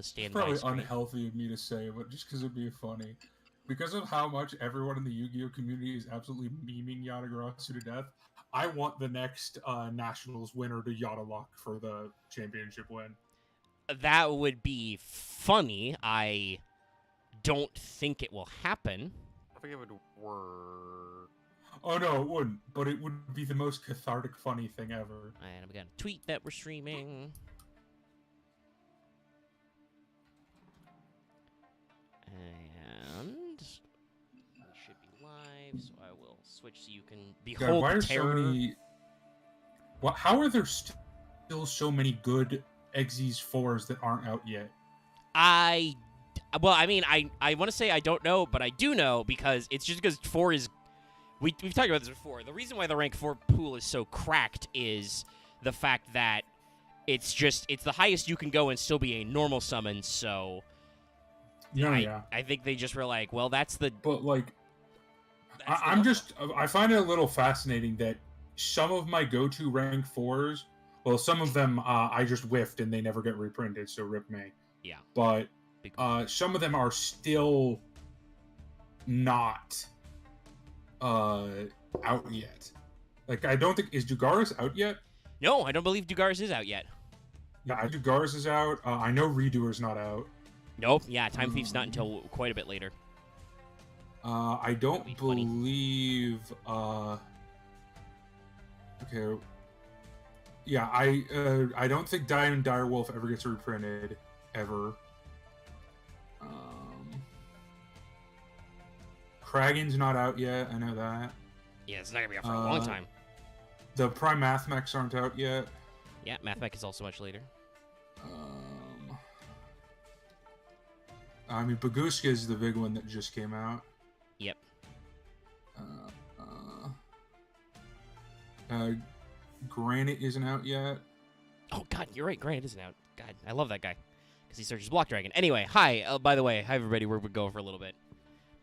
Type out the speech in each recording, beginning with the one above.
to stand It's by probably screen. unhealthy of me to say, but just because it'd be funny. Because of how much everyone in the Yu-Gi-Oh community is absolutely memeing Yatagarasu to death, I want the next Nationals winner to Yata lock for the championship win. That would be funny. I don't think it will happen. I think it would work. Oh no, it wouldn't. But it would be the most cathartic, funny thing ever. And we got a tweet that we're streaming. And we should be live, so I will switch so you can God, behold why the are terror. so many? How are there still so many good Xyz 4s that aren't out yet? I want to say I don't know, but I do know because it's just because 4 is... We've talked about this before. The reason why the rank 4 pool is so cracked is the fact that it's the highest you can go and still be a normal summon, so... I think they just were like, well, that's the... But, like, I find it a little fascinating that some of my go-to rank 4s, well, some of them I just whiffed and they never get reprinted, so rip me. Yeah. But some of them are still not out yet. Like, I don't think... Is Dugaris out yet? No, I don't believe Dugaris is out yet. Yeah, Dugaris is out. I know Redoer's not out. Nope. Yeah, Time Thief's not until quite a bit later. I don't believe... Okay. Yeah, I don't think Diamond Direwolf ever gets reprinted. Ever. Kragen's not out yet, I know that. Yeah, it's not going to be out for a long time. The Prime Mathmex aren't out yet. Yeah, Mathmech is also much later. I mean, Baguska is the big one that just came out. Yep. Granite isn't out yet. Oh, God, you're right. Granite isn't out. God, I love that guy. Because he searches Block Dragon. Anyway, hi. By the way, hi, everybody. We're going for a little bit.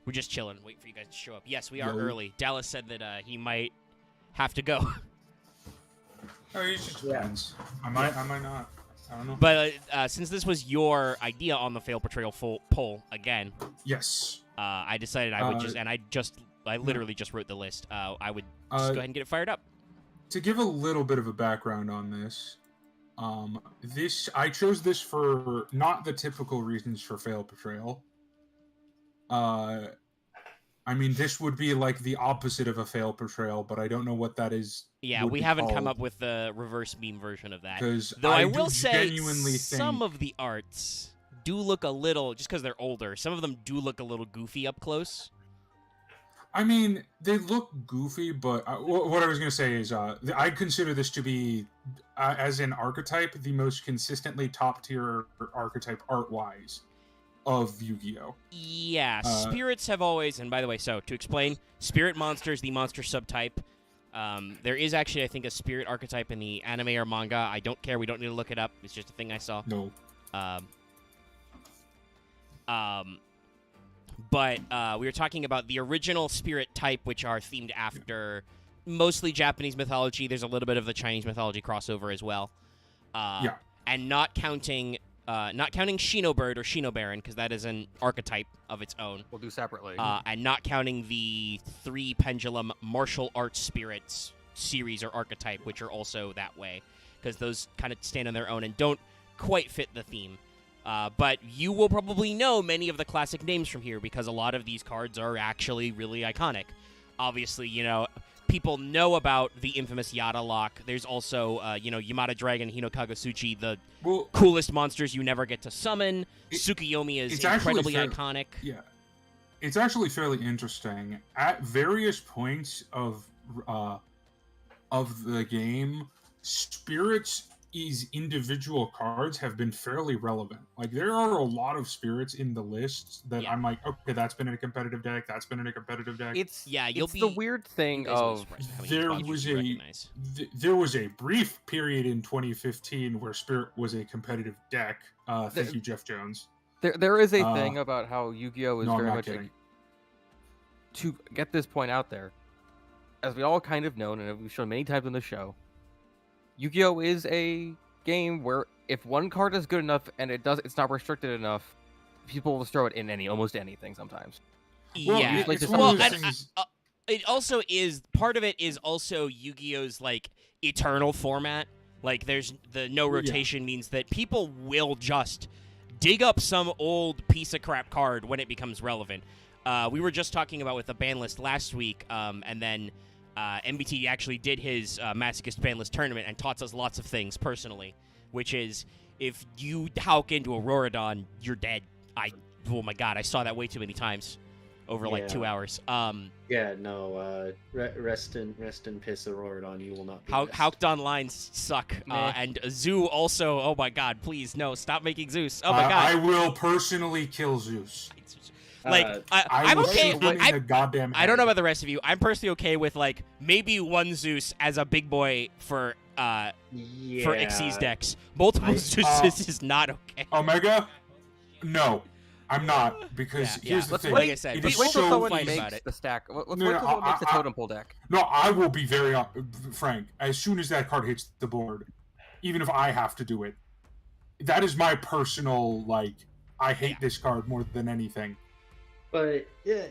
We're just chilling, waiting for you guys to show up. Yes, we are early. Dallas said that he might have to go. Oh, he just depends. I might not. I don't know. But since this was your idea on the failed portrayal poll again, yes, I decided I would I literally just wrote the list. I would just go ahead and get it fired up. To give a little bit of a background on this, I chose this for not the typical reasons for failed portrayal. I mean, this would be like the opposite of a failed portrayal, but I don't know what that is. Yeah, we haven't come up with the reverse meme version of that. Though I will say, some of the arts do look a little, just because they're older, some of them do look a little goofy up close. I mean, they look goofy, but what I was going to say is I consider this to be, as an archetype, the most consistently top-tier archetype art-wise of Yu-Gi-Oh! Yeah, spirits have always, and by the way, so to explain, spirit monster is the monster subtype. There is actually, I think, a spirit archetype in the anime or manga. I don't care. We don't need to look it up. It's just a thing I saw. No. But we were talking about the original spirit type, which are themed after mostly Japanese mythology. There's a little bit of the Chinese mythology crossover as well. Yeah. And not counting Shinobird or Shinobaron, because that is an archetype of its own. We'll do separately. And not counting the 3 pendulum martial arts spirits series or archetype, which are also that way, because those kind of stand on their own and don't quite fit the theme. But you will probably know many of the classic names from here, because a lot of these cards are actually really iconic. Obviously, people know about the infamous Yata lock. There's also, Yamada Dragon, Hinokitsuchi, the coolest monsters you never get to summon. Tsukuyomi is incredibly iconic. Yeah. It's actually fairly interesting. At various points of the game, spirits individual cards have been fairly relevant. Like, there are a lot of spirits in the list that I'm like, okay, that's been in a competitive deck, that's been in a competitive deck. It's the weird thing of there was a brief period in 2015 where Spirit was a competitive deck. Thank you, Jeff Jones. There is a thing about how Yu-Gi-Oh! Is very much to get this point out there, as we all kind of know, and we've shown many times on the show, Yu-Gi-Oh! Is a game where if one card is good enough and it's not restricted enough, people will throw it in almost anything sometimes. Well, Yeah. it's one of those things. It also is part of it is also Yu-Gi-Oh's like eternal format. Like there's the no rotation means that people will just dig up some old piece of crap card when it becomes relevant. We were just talking about with the ban list last week, and then MBT actually did his Masochist ban list tournament and taught us lots of things personally, which is if you hawk into Auroradon, you're dead. Oh my god, I saw that way too many times over like 2 hours. Rest in piss Auroradon, you will not be Hawked lines suck. And Zoo also, oh my god, please, no, stop making Zeus. Oh my god. I will personally kill Zeus. Like, I'm okay. Goddamn I don't know about the rest of you. I'm personally okay with, like, maybe one Zeus as a big boy for Xyz decks. Multiple Zeus is not okay. Omega? No. I'm not, because here's the thing. Like I said, it let's is wait till so someone fight makes about it. the stack. Let's wait till someone makes the totem pole deck. No, I will be very frank. As soon as that card hits the board, even if I have to do it, that is my personal, like, I hate this card more than anything. But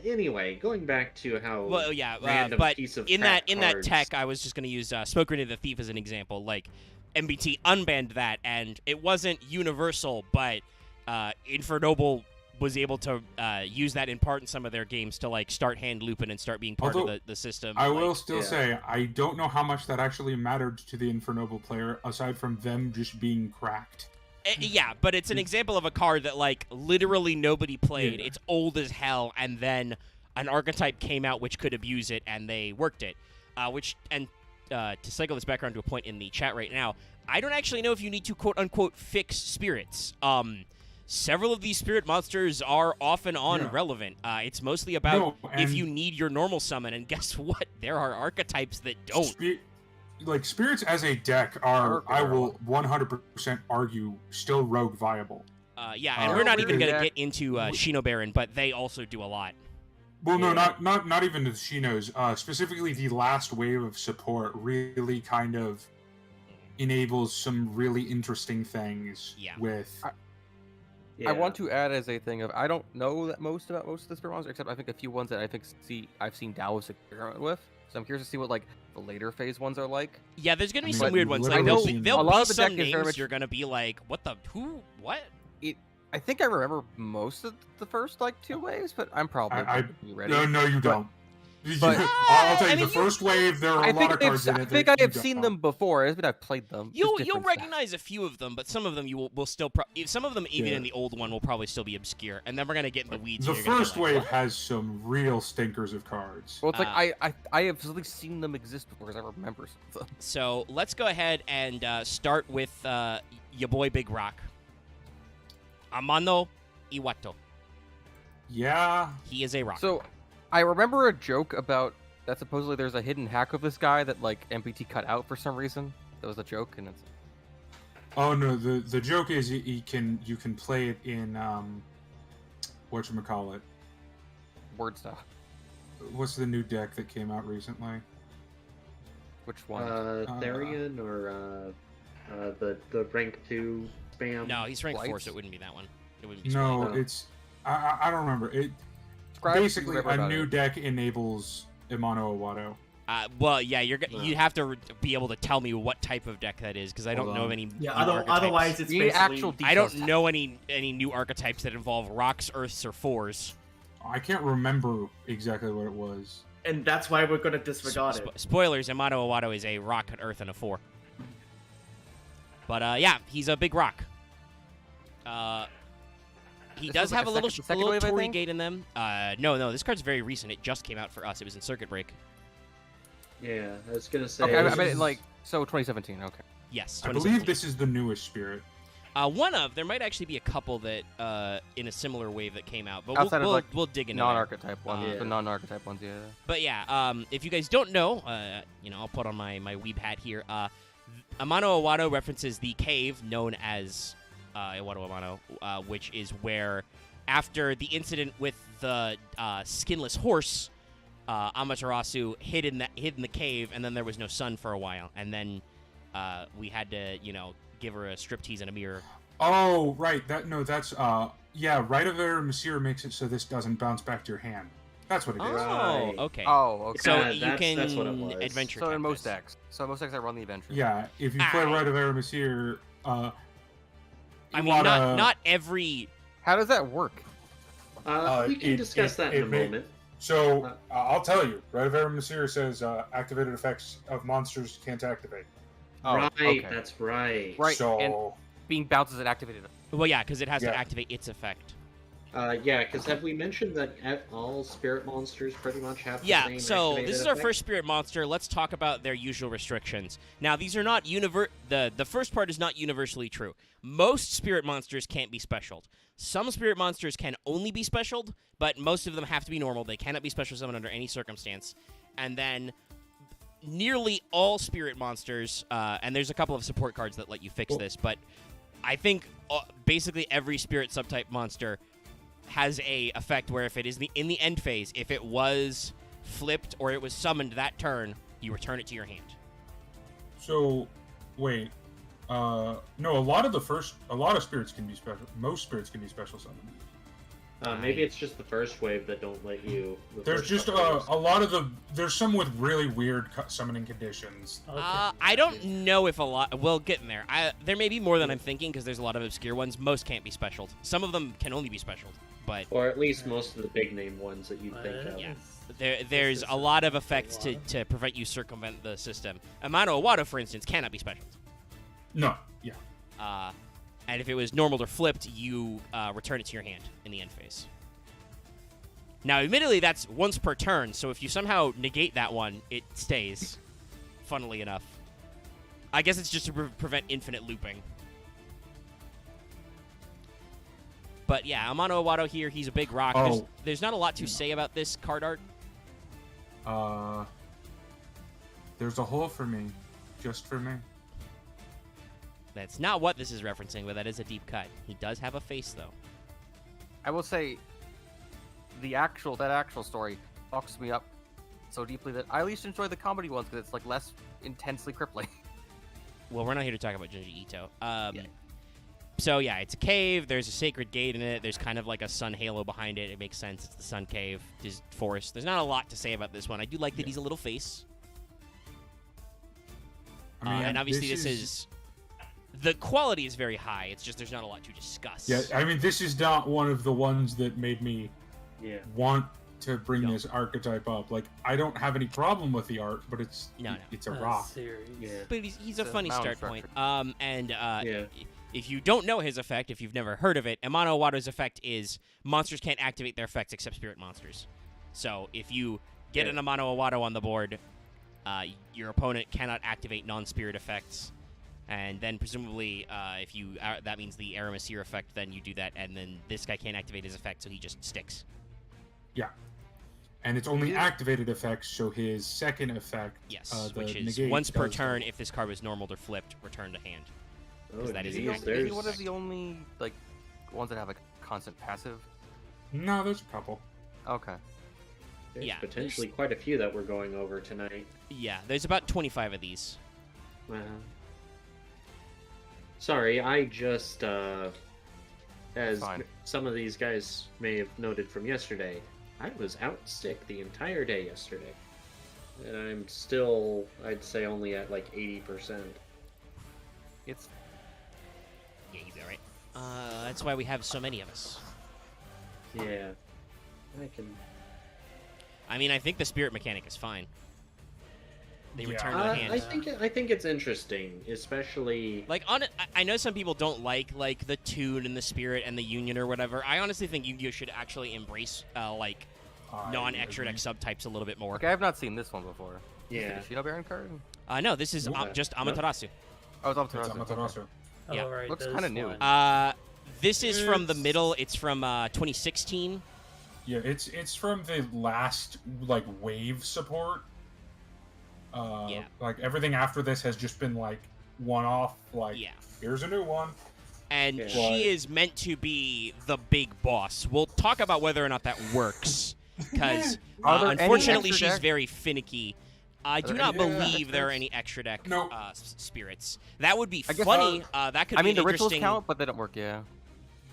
anyway, going back to how but piece of in that cards. tech, I was just going to use Smoke Grenade the Thief as an example. Like, MBT unbanned that, and it wasn't universal, but Infernoble was able to use that in part in some of their games to like start hand looping and start being part of the system. I will still say I don't know how much that actually mattered to the Infernoble player, aside from them just being cracked. Yeah, but it's an example of a card that like literally nobody played. It's old as hell, and then an archetype came out which could abuse it, and they worked it. To cycle this background to a point in the chat right now, I don't actually know if you need to quote unquote fix spirits. Several of these spirit monsters are off and on relevant. It's mostly about if you need your normal summon, and guess what? There are archetypes that don't. Spirits as a deck are, I will 100% argue, still rogue viable. And we're not even going to get into Shino Baron, but they also do a lot. Well, no, not even the Shinos. Specifically, the last wave of support really kind of enables some really interesting things with... I want to add as a thing of I don't know that most about most of the spirit monsters, except I think a few ones that I think I've seen Dallas experiment with. So I'm curious to see what like the later phase ones are like. Yeah, there's gonna be some weird ones. Like there'll be some names you're gonna be like, what the who what? I think I remember most of the first like two waves, but I'm probably ready. No, you don't. I'll tell you, the first wave, there are a lot of cards in it. I think I have seen them before, but I've played them. You'll recognize a few of them, but some of them you will still. Some of them, even in the old one, will probably still be obscure. And then we're gonna get in the weeds. The first wave has some real stinkers of cards. Well, it's like I have at least seen them exist before, because I remember some of them. So let's go ahead and start with your boy Big Rock, Amano Iwato. Yeah, he is a rock. So. I remember a joke about that supposedly there's a hidden hack of this guy that like MPT cut out for some reason. That was a joke, and it's. Oh no! The joke is you can play it in whatchamacallit? Word stuff. What's the new deck that came out recently? Which one? Therian or the rank 2 spam? No, he's rank 4, so it wouldn't be that one. It wouldn't be. No, it's I don't remember it. Basically, a new deck enables Amano Iwato. Well, yeah, you have to be able to tell me what type of deck that is, because I don't know any. Yeah, otherwise it's basically actual. I don't know any new archetypes that involve rocks, earths, or fours. I can't remember exactly what it was. And that's why we're gonna disregard it. Spoilers: Amano Iwato is a rock, an earth, and a 4. But yeah, he's a big rock. He does have a little Torii Gate in them. No, this card's very recent. It just came out for us. It was in Circuit Break. Yeah, I was gonna say. Okay, I mean, like, so 2017. Okay. Yes. I believe this is the newest spirit. There might actually be a couple that in a similar wave that came out, but we'll dig into non-archetype ones. The non-archetype ones, yeah. But yeah, if you guys don't know, I'll put on my weeb hat here. Amano Iwato references the cave known as Iwato Amano, which is where, after the incident with the skinless horse, Amitarasu hid in the cave, and then there was no sun for a while, and then we had to, give her a striptease in a mirror. Oh, right. That's yeah. Rite of Aramesir makes it so this doesn't bounce back to your hand. That's what it is. Oh, okay. Oh, okay. So Yeah, you that's what it can was. adventure. So in type most this. decks. So in most decks I run the adventure. Yeah, if you play Rite of Aramesir, I mean, not every. How does that work? We can discuss that in a moment. So I'll tell you, Rite of Aramesir says activated effects of monsters can't activate. Oh, Right, okay. that's right. Right, So and being bounced is an activated. Well, yeah, because it has to Yeah. activate its effect. Yeah, because have we mentioned that all spirit monsters pretty much have the Yeah, same so activated this is our effect? first spirit monster. Let's talk about their usual restrictions. Now, these are not the first part is not universally true. Most spirit monsters can't be specialed. Some spirit monsters can only be specialed, but most of them have to be normal. They cannot be special summoned under any circumstance. And then nearly all spirit monsters, and there's a couple of support cards that let you fix this, but I think basically every spirit subtype monster has a effect where if it is in the end phase, if it was flipped or it was summoned that turn, you return it to your hand. So, wait. No, a lot of spirits can be special. Most spirits can be special summoned. Maybe it's just the first wave that don't let you. There's just a lot of there's some with really weird summoning conditions. I don't know if a lot. We'll get in there. There may be more than I'm thinking because there's a lot of obscure ones. Most can't be specialed. Some of them can only be specialed, but Or at least most of the big name ones that you think of. yeah. There's a lot of effects to prevent you circumvent the system. Amano Awado, for instance, cannot be specialed. No, yeah. And if it was normal or flipped, you return it to your hand in the end phase. Now, admittedly, that's once per turn, so if you somehow negate that one, it stays, funnily enough. I guess it's just to prevent infinite looping. But yeah, Amano Awado here, he's a big rock. Oh. There's not a lot to say about this card art. There's a hole for me, just for me. That's not what this is referencing, but that is a deep cut. He does have a face, though. I will say, that actual story fucks me up so deeply that I at least enjoy the comedy ones because it's like less intensely crippling. Well, we're not here to talk about Junji Ito. Yeah. So yeah, it's a cave. There's a sacred gate in it. There's kind of like a sun halo behind it. It makes sense. It's the sun cave. There's forest. There's not a lot to say about this one. I do like that he's a little face. I mean, and obviously this is... The quality is very high. It's just there's not a lot to discuss. Yeah, I mean, this is not one of the ones that made me want to bring this archetype up. Like, I don't have any problem with the art, but it's a rock. Yeah. But he's a It's a funny mountain start point. structure. If you don't know his effect, if you've never heard of it, Amano Awado's effect is monsters can't activate their effects except spirit monsters. So if you get an Amano Awado on the board, your opponent cannot activate non-spirit effects. And then presumably, if you that means the Aramesir effect, then you do that, and then this guy can't activate his effect, so he just sticks. Yeah. And it's only activated effects, so his second effect... Yes, the which is negate once per does turn the- if this card was normal or flipped, return to hand. Oh, that is geez, exactly- Is he there's, one of the only like ones that have a constant passive? No, there's a couple. Okay. there's yeah, potentially quite a few that we're going over tonight. Yeah, there's about 25 of these. Sorry, I just, as Fine. some of these guys may have noted from yesterday, I was out sick the entire day yesterday. And I'm still, I'd say, only at like 80%. It's Yeah, you'd be alright. That's why we have so many of us. Yeah. I can... I mean, I think the spirit mechanic is fine. They Yeah. return to the hand. I think it's interesting, especially... Like, I know some people don't like the tune and the spirit and the union or whatever. I honestly think Yu-Gi-Oh should actually embrace non-extra deck subtypes a little bit more. okay. I've not seen this one before. Yeah. Is it a Shido Baron card? No, this is Yeah. just No. Amaterasu. Oh, it's It's Amaterasu. Amaterasu. Yeah. Oh, right, Looks those kinda new. ones. This is from the middle. It's from 2016. Yeah, it's from the last like wave support. Yeah. Like everything after this has just been like one-off. Like, Yeah. here's a new one. And Yeah. she is meant to be the big boss. We'll talk about whether or not that works, because Are there any unfortunately extra she's deck- very finicky. I do there not any believe there are spirits? any extra deck No. spirits. That would be I guess, funny. That could I be mean, the an rituals interesting. count, but they don't work. Yeah.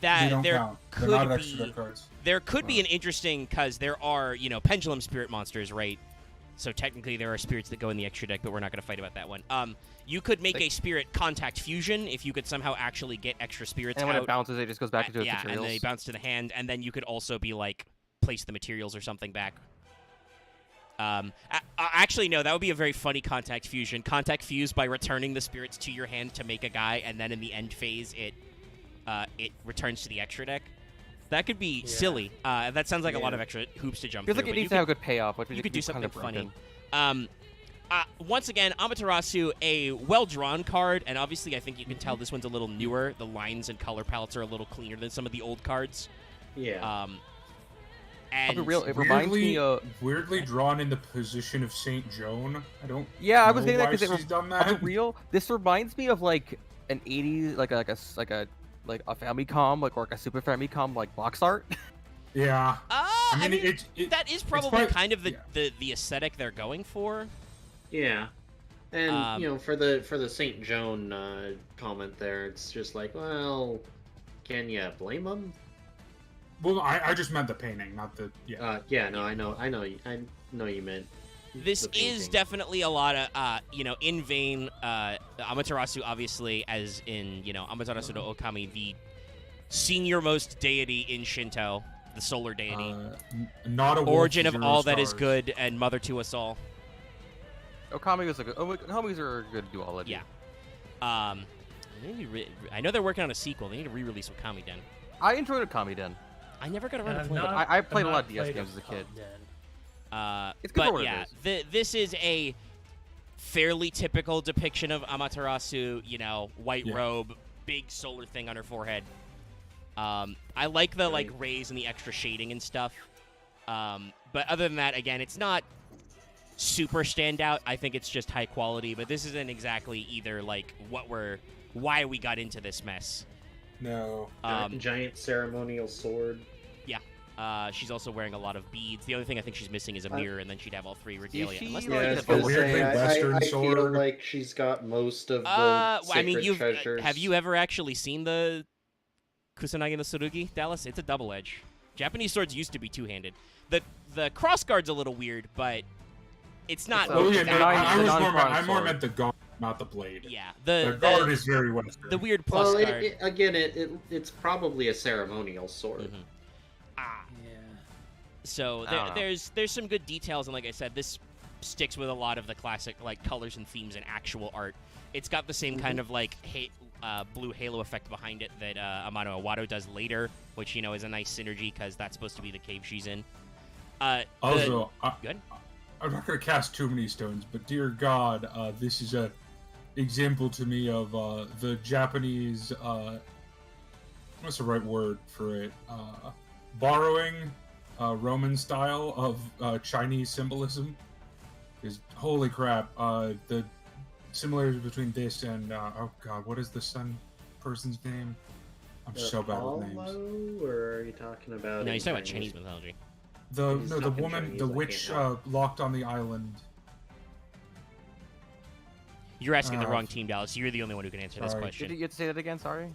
They That don't there count. They're could not be. extra deck cards. There could be an interesting because there are pendulum spirit monsters, right? So technically there are spirits that go in the extra deck, but we're not going to fight about that one. You could make a spirit contact fusion if you could somehow actually get extra spirits And when out. it bounces, it just goes back into its yeah, materials. and they bounce to the hand, and then you could also be like place the materials or something back. Actually, no, that would be a very funny contact fusion. Contact fuse by returning the spirits to your hand to make a guy, and then in the end phase, it returns to the extra deck. That could be silly. That sounds like a lot of extra hoops to jump Feels through. like it but needs to have a good payoff. Which you could do something kind of funny. broken. Once again, Amaterasu, a well-drawn card, and obviously I think you can tell this one's a little newer. The lines and color palettes are a little cleaner than some of the old cards. Yeah. I'll And be real. It reminds me of. Weirdly drawn in the position of Saint Joan. I don't. Yeah, I was know getting that why because she's done I'll that. be real. This reminds me of like an '80s, like a Famicom, or like a Super Famicom, like box art. Yeah. I mean, it, that is probably quite- kind of yeah. the aesthetic they're going for. Yeah. And for the Saint Joan comment there, it's just like, well, can you blame them? Well, I just meant the painting, not the. Yeah. No, I know you meant. This the is painting. definitely a lot of, in vain. Amaterasu, obviously, as in, Amaterasu no Okami, the senior-most deity in Shinto, the solar deity, Not a wolf, origin of 0 all that is stars. good, and mother to us all. Okami was a good. Okamis are a good duology. Yeah. I know they're working on a sequel. They need to re-release Okami Den. I enjoyed Okami Den. I never got around to I've playing it. not- I played I've a not lot of DS played games as a kid. It's good But for what yeah, it this is a fairly typical depiction of Amaterasu. White Yeah. robe, big solar thing on her forehead. I like the rays and the extra shading and stuff. But other than that, again, it's not super standout. I think it's just high quality. But this isn't exactly either why we got into this mess. No. Giant ceremonial sword. She's also wearing a lot of beads. The only thing I think she's missing is a mirror, and then she'd have all three regalia. she, Unless like, Yeah, I they're was a gonna weirdly say, Western I feel sword. like she's got most of the I mean, sacred treasures. have you ever actually seen the Kusanagi no Tsurugi, Dallas? It's a double edge. Japanese swords used to be two-handed. The crossguard's a little weird, but it's not. So, Oh yeah, the no, nine- I the was more non-pronged I more sword. meant the guard, not the blade. Yeah, The guard is very Western. the weird plus Well, guard. it's probably a ceremonial sword. Mhm. Ah, Yeah. so I don't know. there's some good details, and like I said, this sticks with a lot of the classic colors and themes and actual art. It's got the same kind of blue halo effect behind it that Amano Iwado does later, which is a nice synergy because that's supposed to be the cave she's in. Also, Good. I'm not going to cast too many stones, but dear God, this is a example to me of the Japanese. What's the right word for it? Borrowing Roman style of Chinese symbolism. Is holy crap! The similarities between this and oh God, what is the sun person's name? I'm so bad with names. Apollo, or are you talking about? No, in you're talking about Chinese mythology. He's The talking woman, Chinese, the I witch can't help. locked on the island. You're asking the Uh, wrong team, Dallas. You're the only one who can answer this sorry. question. Did you have to say that again? Sorry.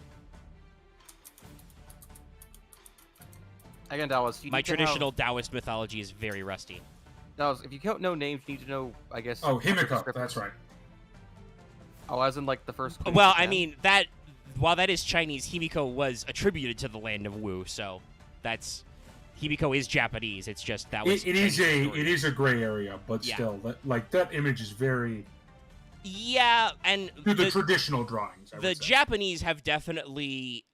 Again, Dallas. You My need to have- traditional Taoist mythology is very rusty. Dallas, if you don't know names, you need to know, I guess. Oh, Himiko, descriptors. that's right. Oh, as in like the first. queen Well, of I Japan? mean while that is Chinese, Himiko was attributed to the land of Wu, so that's Himiko is Japanese. It's just that was It is Chinese story. it is a gray area, but Yeah. still, that image is very Yeah, and to the traditional drawings. I the would say. Japanese have definitely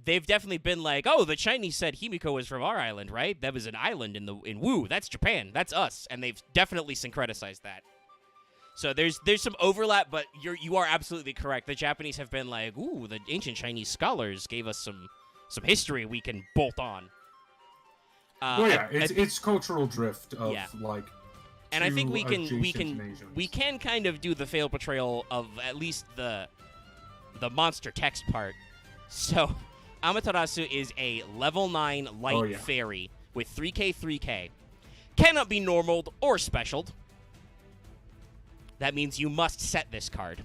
they've definitely been like, oh, the Chinese said Himiko was from our island, right? That was an island in Wu. That's Japan. That's us, and they've definitely syncretized that. So there's some overlap, but you are absolutely correct. The Japanese have been like, ooh, the ancient Chinese scholars gave us some history we can bolt on. Well, yeah, and- it's cultural drift of Yeah. like. And I think two we adjacent can nations. kind of do the failed portrayal of at least the monster text part. So Amaterasu is a level 9 light Oh, yeah. fairy with 3k 3k. Cannot be normaled or specialed. That means you must set this card.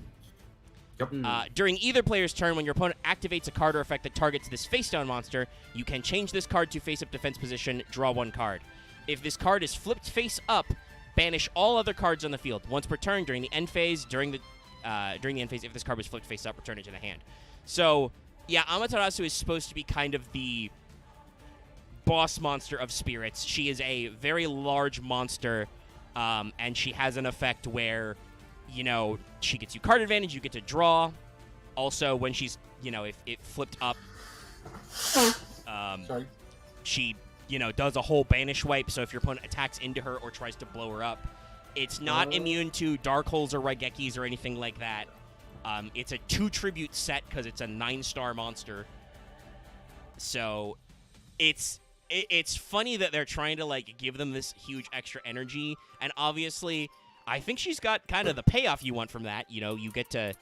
Yep. During either player's turn, when your opponent activates a card or effect that targets this face-down monster, you can change this card to face-up defense position, draw 1 card. If this card is flipped face-up, banish all other cards on the field. Once per turn, during the end phase, during the end phase, if this card was flipped face-up, return it to the hand. So, yeah, Amitarasu is supposed to be kind of the boss monster of spirits. She is a very large monster, and she has an effect where, you know, she gets you card advantage, you get to draw. Also, when she's, you know, if it flipped up, Sorry. she, you know, does a whole banish wipe, so if your opponent attacks into her or tries to blow her up, it's not immune to Dark Holes or Raigekis or anything like that. It's a 2 tribute set because it's a 9-star monster. So, it's funny that they're trying to, like, give them this huge extra energy, and obviously, I think she's got kind of the payoff you want from that. You know, you get to,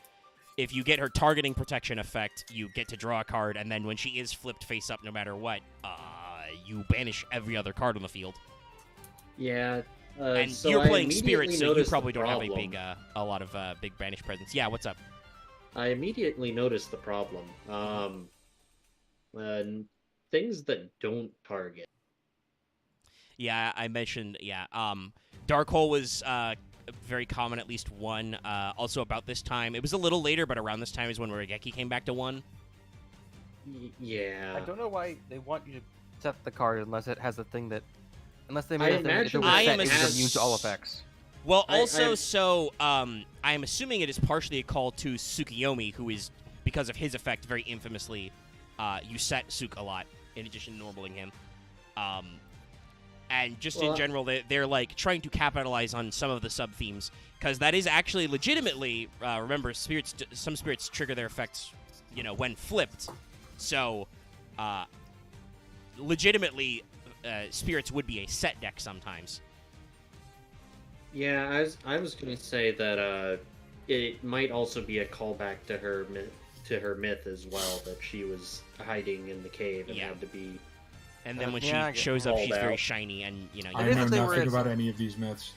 if you get her targeting protection effect, you get to draw a card, and then when she is flipped face up no matter what, you banish every other card on the field. Yeah. And so you're I playing Spirits, so you noticed probably the don't have a problem. big, a lot of big banish presence. Yeah, what's up? I immediately noticed the problem. Things that don't target. Yeah, I mentioned, yeah. Dark Hole was very common, at least 1. Also about this time. It was a little later, but around this time is when Raigeki came back to 1. Yeah. I don't know why they want you to set the card unless it has a thing that... Unless they I made a thing that if it imagine was I set, am it was ass- immune to all effects. Well, I also, I am assuming it is partially a call to Tsukiyomi, who is, because of his effect, very infamously, you set Suk a lot, in addition to normaling him. And just in general, they're like trying to capitalize on some of the sub-themes, because that is actually legitimately, remember, some spirits trigger their effects, you know, when flipped. So, legitimately, spirits would be a set deck sometimes. Yeah, I was going to say that it might also be a callback to her myth as well, that she was hiding in the cave and had to be. And then when Yeah, I she get shows up, called she's very out. shiny, and you know. I It is know if they were nothing in- about any of these myths.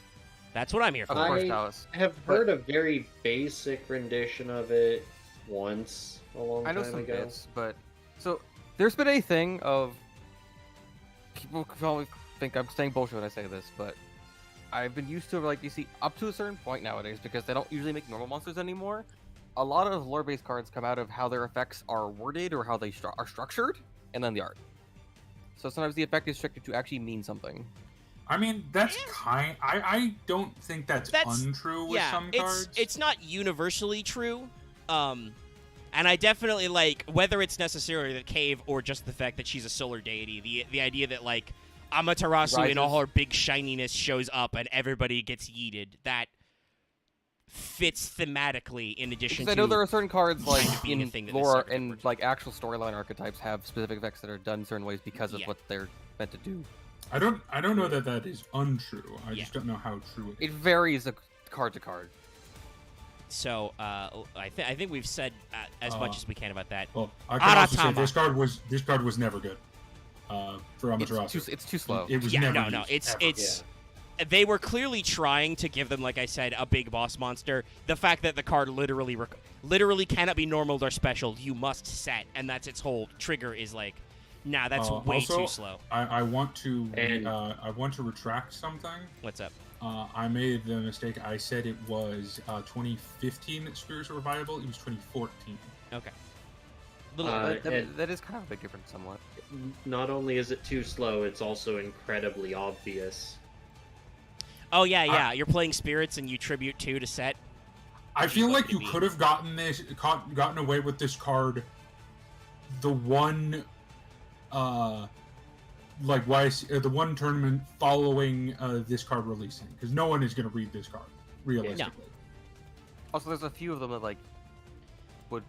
That's what I'm here for. Of course, I Dallas. have heard a very basic rendition of it once a long I know time some ago. bits, but... So, there's been a thing of... People can always think I'm saying bullshit when I say this, but... I've been used to, like, you see, up to a certain point nowadays, because they don't usually make normal monsters anymore, a lot of lore-based cards come out of how their effects are worded or how they are structured, and then the art. So sometimes the effect is structured to actually mean something. I mean, that's I don't think that's untrue with some cards. It's not universally true. And I definitely like, whether it's necessarily the cave or just the fact that she's a solar deity, the idea that, like, Amaterasu in all her big shininess shows up and everybody gets yeeted, that fits thematically in addition Because to... I know there are certain cards, like, kind of being a in thing that this lore archetype and, works like, actual storyline archetypes have specific effects that are done certain ways because of what they're meant to do. I don't know that is untrue. I just don't know how true it is. It varies card to card. So, I think we've said as much as we can about that. Well, I can also say Aratama. this card was never good for Amaterasu. It's too slow. It was Yeah, never no, used, it's ever. they were clearly trying to give them, like I said, a big boss monster. The fact that the card literally cannot be normaled or special, you must set, and that's its whole trigger is like, nah, that's way also, too slow. I want to retract something. What's up? I made the mistake. I said it was 2015 Spirits were viable. It was 2014. Okay. That is kind of a big difference somewhat. Not only is it too slow, it's also incredibly obvious. Oh yeah. You're playing spirits and you tribute 2 to set. I feel like you could have gotten away with this card. The one, the one tournament following this card releasing, because no one is going to read this card realistically. Also, there's a few of them that like would.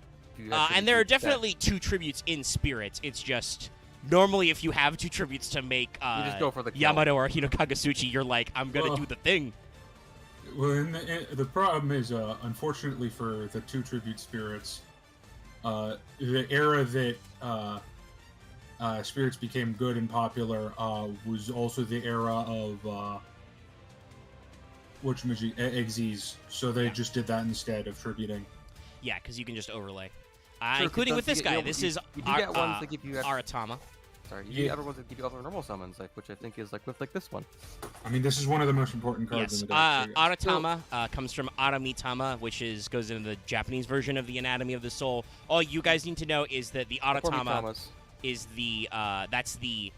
And there are definitely 2 tributes in spirits. It's just normally if you have 2 tributes to make you just go for the kill. Yamato or Hinokitsuchi, you're like, I'm gonna do the thing. Well, the problem is, unfortunately for the 2 tribute spirits, the era that spirits became good and popular was also the era of Xyz, so they just did that instead of tributing. Yeah, because you can just overlay. Sure, Including with this guy. This is you do get ones that give you Aratama. Sorry, you get other ones that give you other normal summons, like which I think is like with like this one. I mean, this is one of the most important cards Yes, in the deck. Aratama comes from Aramitama, which goes into the Japanese version of the Anatomy of the Soul. All you guys need to know is that the Aratama is that's the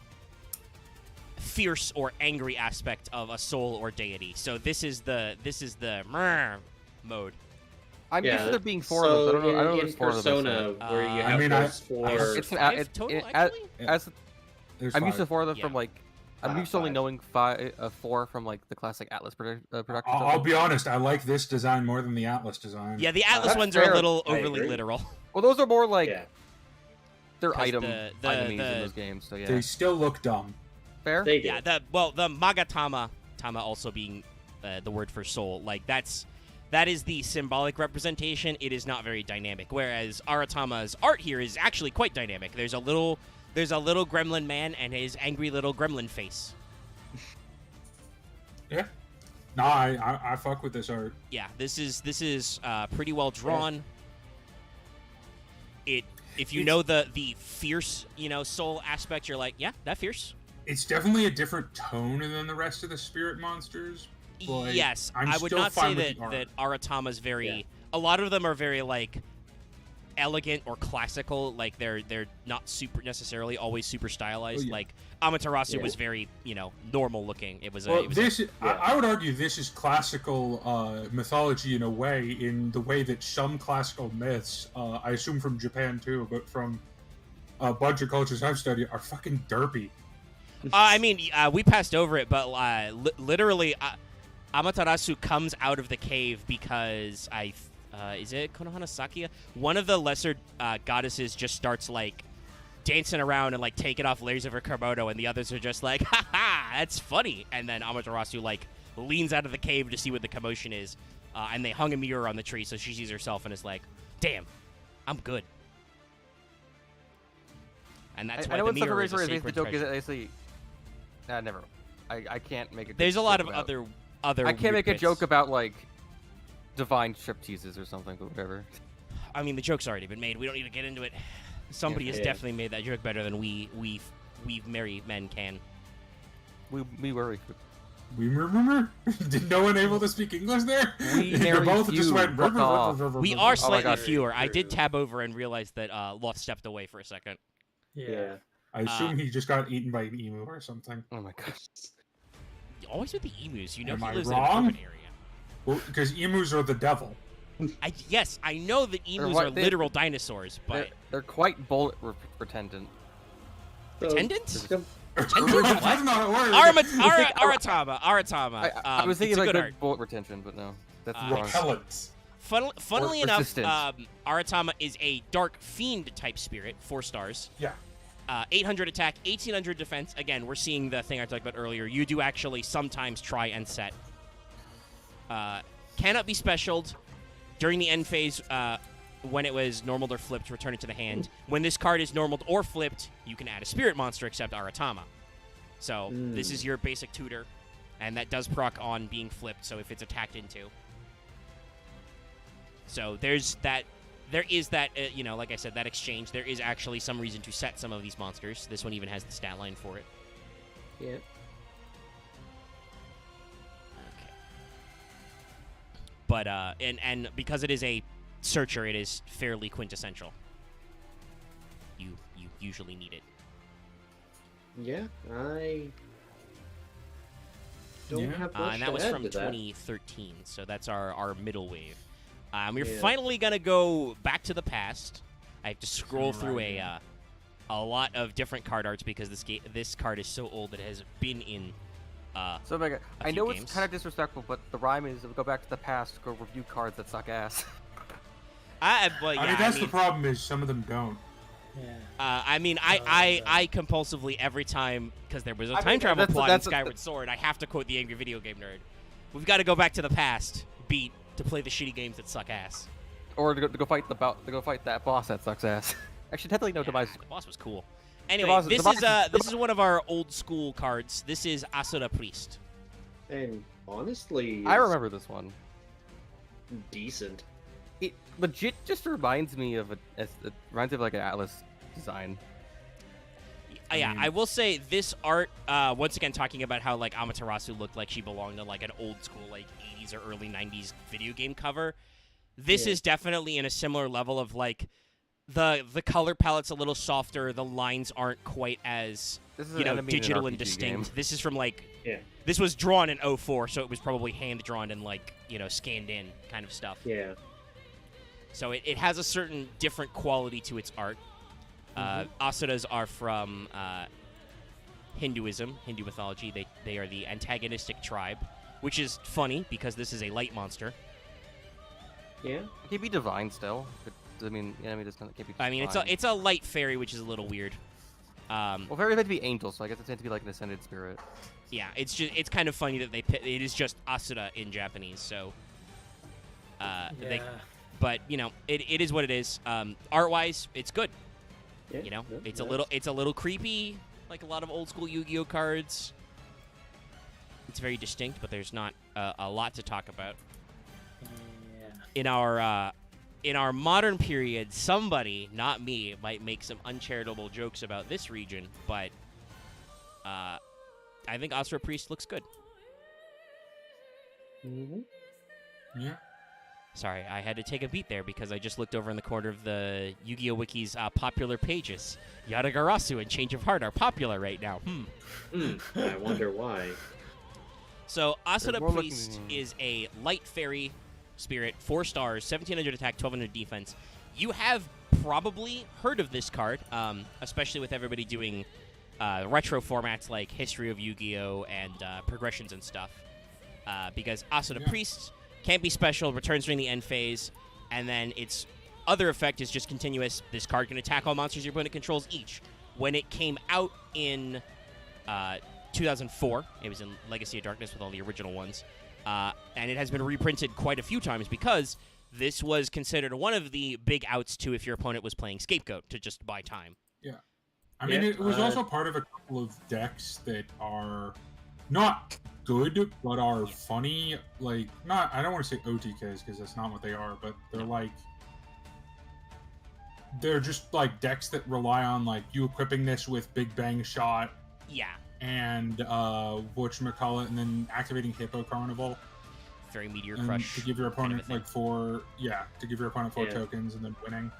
fierce or angry aspect of a soul or deity. So this is the mode. I'm used to there being four of them. I don't know. In There's four Persona, of them. where you have those four. It's Five total, actually? I'm used to four of them Yeah. from like. I'm used to only knowing four from like the classic Atlas production. I'll be honest, I like this design more than the Atlas design. Yeah, the Atlas That's ones are fair. a little I overly agree. literal. Well, those are more like they're 'Cause enemies in those games. So yeah, They still look dumb. fair. They do. Yeah, the Magatama, Tama also being the word for soul, like that is the symbolic representation. It is not very dynamic. Whereas Aratama's art here is actually quite dynamic. There's a little gremlin man and his angry little gremlin face. Yeah. No, I fuck with this art. Yeah, this is pretty well drawn. If you know the fierce, soul aspect, you're like, yeah, that fierce. It's definitely a different tone than the rest of the spirit monsters. But Yes, I'm I would still not say fine with the art. that Aratama's very. Yeah. A lot of them are very like elegant or classical. Like they're not super necessarily always super stylized. Oh, yeah. Like Amitarasu Yeah. was very normal looking. It was. Well, it was this I would argue this is classical mythology in a way, in the way that some classical myths, I assume from Japan too, but from a bunch of cultures I've studied, are fucking derpy. I mean, we passed over it, but literally, Amaterasu comes out of the cave because is it Konohana Sakia? One of the lesser goddesses just starts like dancing around and like taking off layers of her kimono, and the others are just like, "Ha ha, that's funny." And then Amaterasu like leans out of the cave to see what the commotion is, and they hung a mirror on the tree, so she sees herself and is like, "Damn, I'm good." And that's why I know the what mirror is a the sacred joke is treasure. basically. Never. I can't make a. There's a lot joke of about- other. I can't weird make a bits. joke about like divine strip teases or something, but whatever. I mean, the joke's already been made. We don't need to get into it. Somebody has Yeah. definitely made that joke better than we merry men can. We worry. We remember? Did no one able to speak English there? We They marry both few, just went. fuck off. We are my slightly God. fewer. I did tab over and realized that Loth stepped away for a second. Yeah. I assume he just got eaten by an emu or something. Oh my god. Always with the emus. You know Am he I lives in a wrong? urban area. Well, because emus are the devil. Yes, I know that emus what- are they- literal dinosaurs, but They're quite bullet retentant. attendants? That's not how it works. Aratama. I was thinking it's a like good they're art. bullet retention, but no, that's wrong. Repellents. Funnily Or enough, resistance. Aratama is a dark fiend type spirit, 4 stars. Yeah. 800 attack, 1800 defense. Again, we're seeing the thing I talked about earlier. You do actually sometimes try and set. Cannot be specialed during the end phase. When it was normaled or flipped, return it to the hand. When this card is normaled or flipped, you can add a spirit monster except Aratama. So this is your basic tutor, and that does proc on being flipped. So if it's attacked into. So there is that, like I said, that exchange. There is actually some reason to set some of these monsters. This one even has the stat line for it. Yeah. Okay. But and because it is a searcher, it is fairly quintessential. You usually need it. Yeah, I don't Yeah. have much And that to was add from to that. 2013, so that's our middle wave. We're Yeah. finally gonna go back to the past. I have to scroll through a lot of different card arts because this card is so old that it has been in. So Mega, I few know games. it's kind of disrespectful, but the rhyme is go back to the past, go review cards that suck ass. I mean, that's the problem. Is some of them don't. I compulsively every time because there was a I time mean, travel that's- plot that's- in Skyward Sword. I have to quote the angry video game nerd. We've got to go back to the past, beat to play the shitty games that suck ass. Or to go fight that boss that sucks ass. Actually, technically, no, device. The boss was cool. Anyway, boss- this the boss- is one of our old school cards. This is Asura Priest. And honestly I is remember this one. decent. It legit just reminds me of it reminds me of like an Atlas design. Yeah, I will say this art, once again talking about how like Amitarasu looked like she belonged to like an old school like 80s or early 90s video game cover. This is definitely in a similar level of like the color palette's a little softer, the lines aren't quite as digital and distinct. Game. This is from like this was drawn in 04, so it was probably hand drawn and like, scanned in kind of stuff. Yeah. So it has a certain different quality to its art. Asuras are from Hinduism, Hindu mythology. They are the antagonistic tribe, which is funny because this is a light monster. Yeah. It can be divine still. It can't be divine. I mean, it's a light fairy, which is a little weird. Well, fairies meant to be angels, so I guess it's meant to be like an ascended spirit. Yeah, it's kind of funny that it is just Asura in Japanese, so but it is what it is. Art-wise, it's good. Yeah, It's a little creepy, like a lot of old school Yu-Gi-Oh cards. It's very distinct, but there's not a lot to talk about. Yeah. In our modern period, somebody, not me, might make some uncharitable jokes about this region, but I think Asura Priest looks good. Yeah. Sorry, I had to take a beat there because I just looked over in the corner of the Yu-Gi-Oh! Wiki's popular pages. Yadagarasu and Change of Heart are popular right now. I wonder why. So, Asura more Priest is a light fairy spirit, 4 stars, 1700 attack, 1200 defense. You have probably heard of this card, especially with everybody doing retro formats like History of Yu-Gi-Oh! And progressions and stuff. Because Asura Priest can't be special, returns during the end phase, and then its other effect is just continuous. This card can attack all monsters your opponent controls each. When it came out in 2004, it was in Legacy of Darkness with all the original ones, and it has been reprinted quite a few times because this was considered one of the big outs to if your opponent was playing Scapegoat to just buy time. Yeah. I mean, it was also part of a couple of decks that are not good, but are funny. Like, I don't want to say OTKs because that's not what they are, but they're just like decks that rely on like you equipping this with Big Bang Shot. Yeah. And whatchamacallit, and then activating Hippo Carnival. Very Meteor and Crush. to give your opponent kind of four tokens and then winning.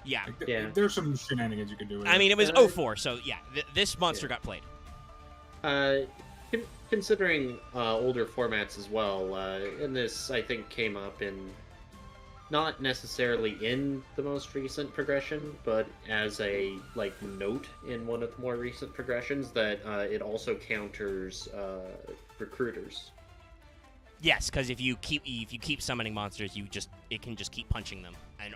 Yeah. There's some shenanigans you can do with I mean, it was 04, so yeah, this monster got played. Considering older formats as well, and this I think came up in not necessarily in the most recent progression, but as a note in one of the more recent progressions that it also counters recruiters. Yes, because if you keep summoning monsters, it can just keep punching them, and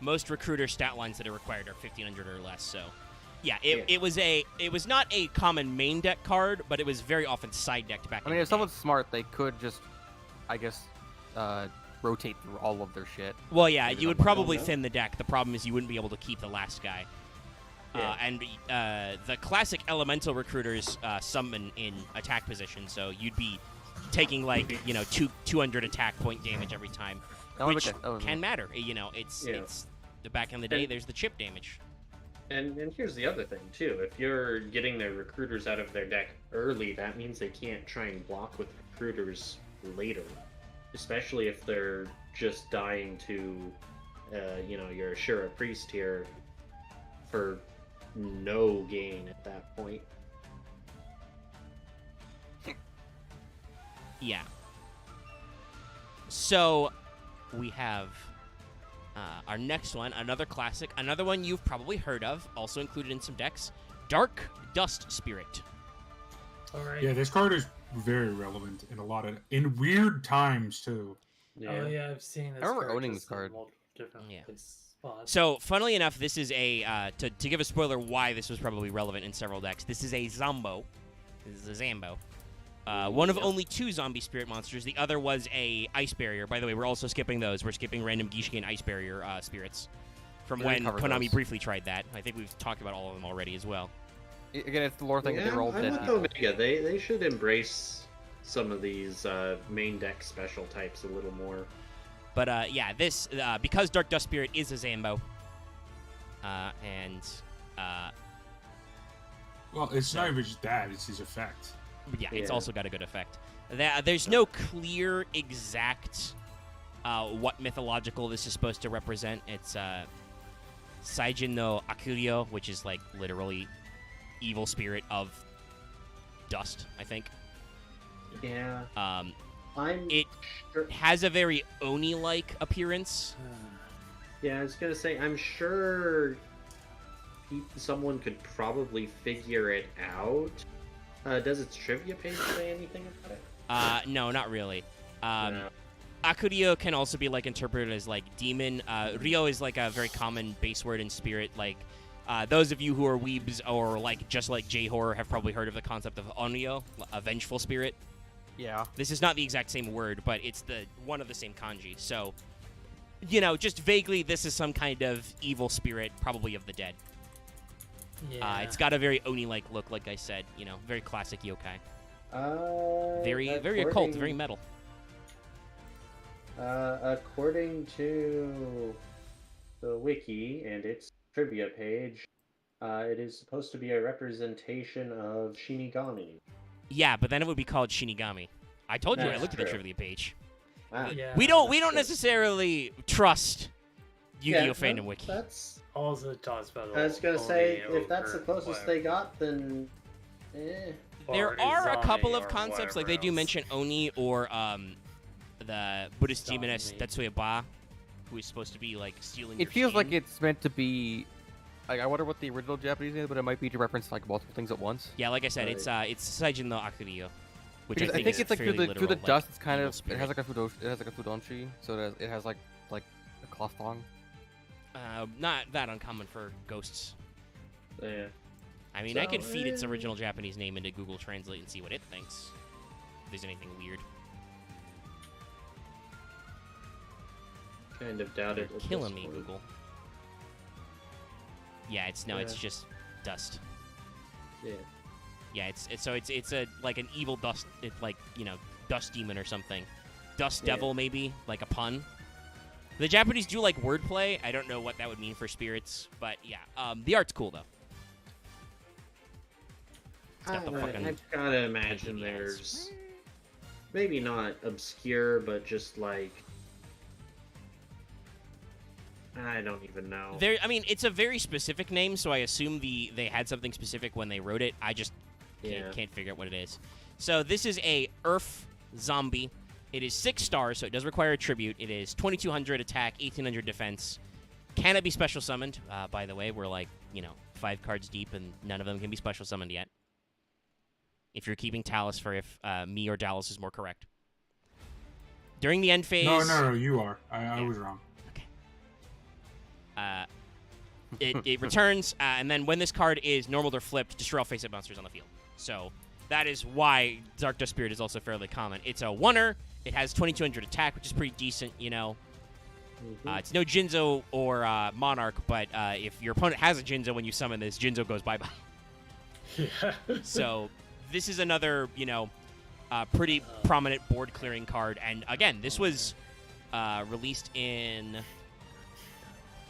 most recruiter stat lines that are required are 1500 or less. So. Yeah, it was not a common main deck card, but it was very often side decked back. I mean, if someone's smart, they could just, I guess, rotate through all of their shit. Well, yeah, you would probably thin the deck. The problem is you wouldn't be able to keep the last guy. And the classic elemental recruiters summon in attack position, so you'd be taking 200 attack point damage every time, which can matter. It's the back in the day. There's the chip damage. And here's the other thing, too. If you're getting their recruiters out of their deck early, that means they can't try and block with recruiters later. Especially if they're just dying to, your Ashura Priest here for no gain at that point. Yeah. So, we have... our next one, another classic, another one you've probably heard of, also included in some decks, Dark Dust Spirit. All right. Yeah, this card is very relevant in weird times too. Yeah. Oh yeah, I've seen this. I remember owning this card. Different spots. So, funnily enough, this is a to give a spoiler why this was probably relevant in several decks. This is a Zombo. This is a Zambo. One of only 2 zombie spirit monsters. The other was a Ice Barrier. By the way, we're also skipping those. We're skipping random Gishiken Ice Barrier spirits from when Konami briefly tried that. I think we've talked about all of them already as well. Again, it's the lore thing that they were all dead with people. Omega. They should embrace some of these main deck special types a little more. But yeah, this because Dark Dust Spirit is a Zambo, and Well, it's not even just that; it's his effect. yeah, it's Yeah. also got a good effect. There's no clear exact what mythological this is supposed to represent. It's Saijin no Akuryo, which is like literally evil spirit of dust, I think. Yeah. Um, I'm it sure. has a very Oni-like appearance. Yeah, I was gonna say, I'm sure someone could probably figure it out. Does its trivia page say anything about it? No, not really. No. Akuryo can also be like interpreted as like demon. Ryo is like a very common base word in spirit. Like those of you who are weebs or like just like J-horror have probably heard of the concept of Onryo, a vengeful spirit. Yeah. This is not the exact same word, but it's the one of the same kanji. So, you know, just vaguely, this is some kind of evil spirit, probably of the dead. Yeah. It's got a very Oni-like look, like I said. You know, very classic yokai. Very occult, according- very metal. According to the wiki and its trivia page, it is supposed to be a representation of Shinigami. Yeah, but then it would be called Shinigami. I told you I That's looked at the true. trivia page. Ah, Yeah. We don't that's true. necessarily trust Yu-Gi-Oh Yeah, fandom no, wiki. That's. Also talks about. I was gonna say, Oni if that's the or closest whatever. they got, then. There Or are a Izanagi couple of or concepts, like they whatever do else. mention Oni or the Buddhist demoness Izanagi. Tetsuya Ba, who is supposed to be like stealing. It your feels like skin. it's meant to be. Like, I wonder what the original Japanese is, but it might be to reference like multiple things at once. Yeah, like I said, Right. it's Saijin no Akuryo, which Because I think is it's like through fairly the literal, dust. like, It's kind evil of spirit. it has like a fudonshi, so it has like a cloth thong. Not that uncommon for ghosts. Yeah. I mean, I could So, feed its original Japanese name into Google Translate and see what it thinks. If there's anything weird. Kind of doubt You're it. at killing this me, point. Google. Yeah, it's Yeah. just dust. Yeah. Yeah, it's a like an evil dust, like, you know, dust demon or something. Dust Yeah. devil maybe, like a pun. The Japanese do like wordplay. I don't know what that would mean for spirits, but yeah, the art's cool though. It's got the fucking I've gotta imagine Titanium there's maybe not obscure, but just like I don't even know. there. I mean, it's a very specific name, so I assume they had something specific when they wrote it. I just Yeah. can't figure out what it is. So this is a Earth zombie. It is 6 stars, so it does require a tribute. It is 2200 attack, 1800 defense. Can it be special summoned? By the way, we're like, 5 cards deep, and none of them can be special summoned yet. If you're keeping Talus for if me or Dallas is more correct. During the end phase... No, you are. I was wrong. It returns, and then when this card is normal or flipped, destroy all face-up monsters on the field. So that is why Dark Dust Spirit is also fairly common. It's a 1-er. It has 2200 attack, which is pretty decent, It's no Jinzo or Monarch, but if your opponent has a Jinzo when you summon this, Jinzo goes bye-bye. Yeah. So this is another, pretty prominent board-clearing card. And again, this was released in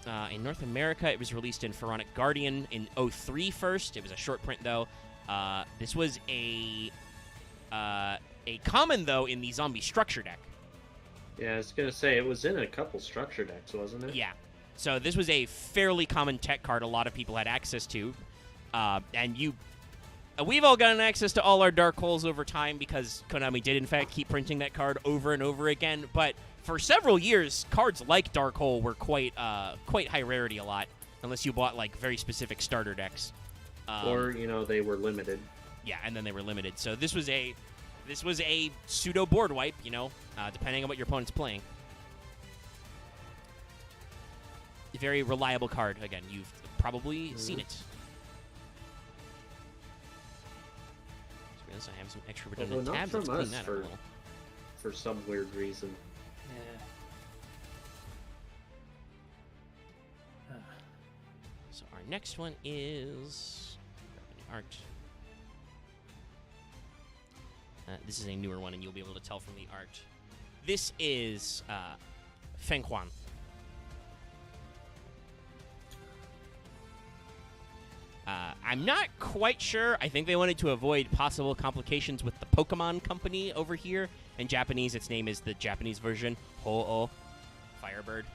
North America. It was released in Pharaonic Guardian in 03 first. It was a short print, though. This was a common, though, in the zombie structure deck. Yeah, I was gonna say it was in a couple structure decks, wasn't it? Yeah. So this was a fairly common tech card a lot of people had access to. And we've all gotten access to all our dark holes over time because Konami did, in fact, keep printing that card over and over again. But for several years, cards like Dark Hole were quite high rarity a lot, unless you bought, like, very specific starter decks. Or, they were limited. Yeah, and then they were limited. So this was a pseudo board wipe, depending on what your opponent's playing. A very reliable card. Again, you've probably seen it. So I have some extra redundant Although not tabs. from Let's clean us that up a for- little. For some weird reason. Yeah. So our next one is art. This is a newer one, and you'll be able to tell from the art. This is Feng Huan. I'm not quite sure. I think they wanted to avoid possible complications with the Pokemon Company over here. In Japanese, its name is the Japanese version, Ho-Oh, Firebird.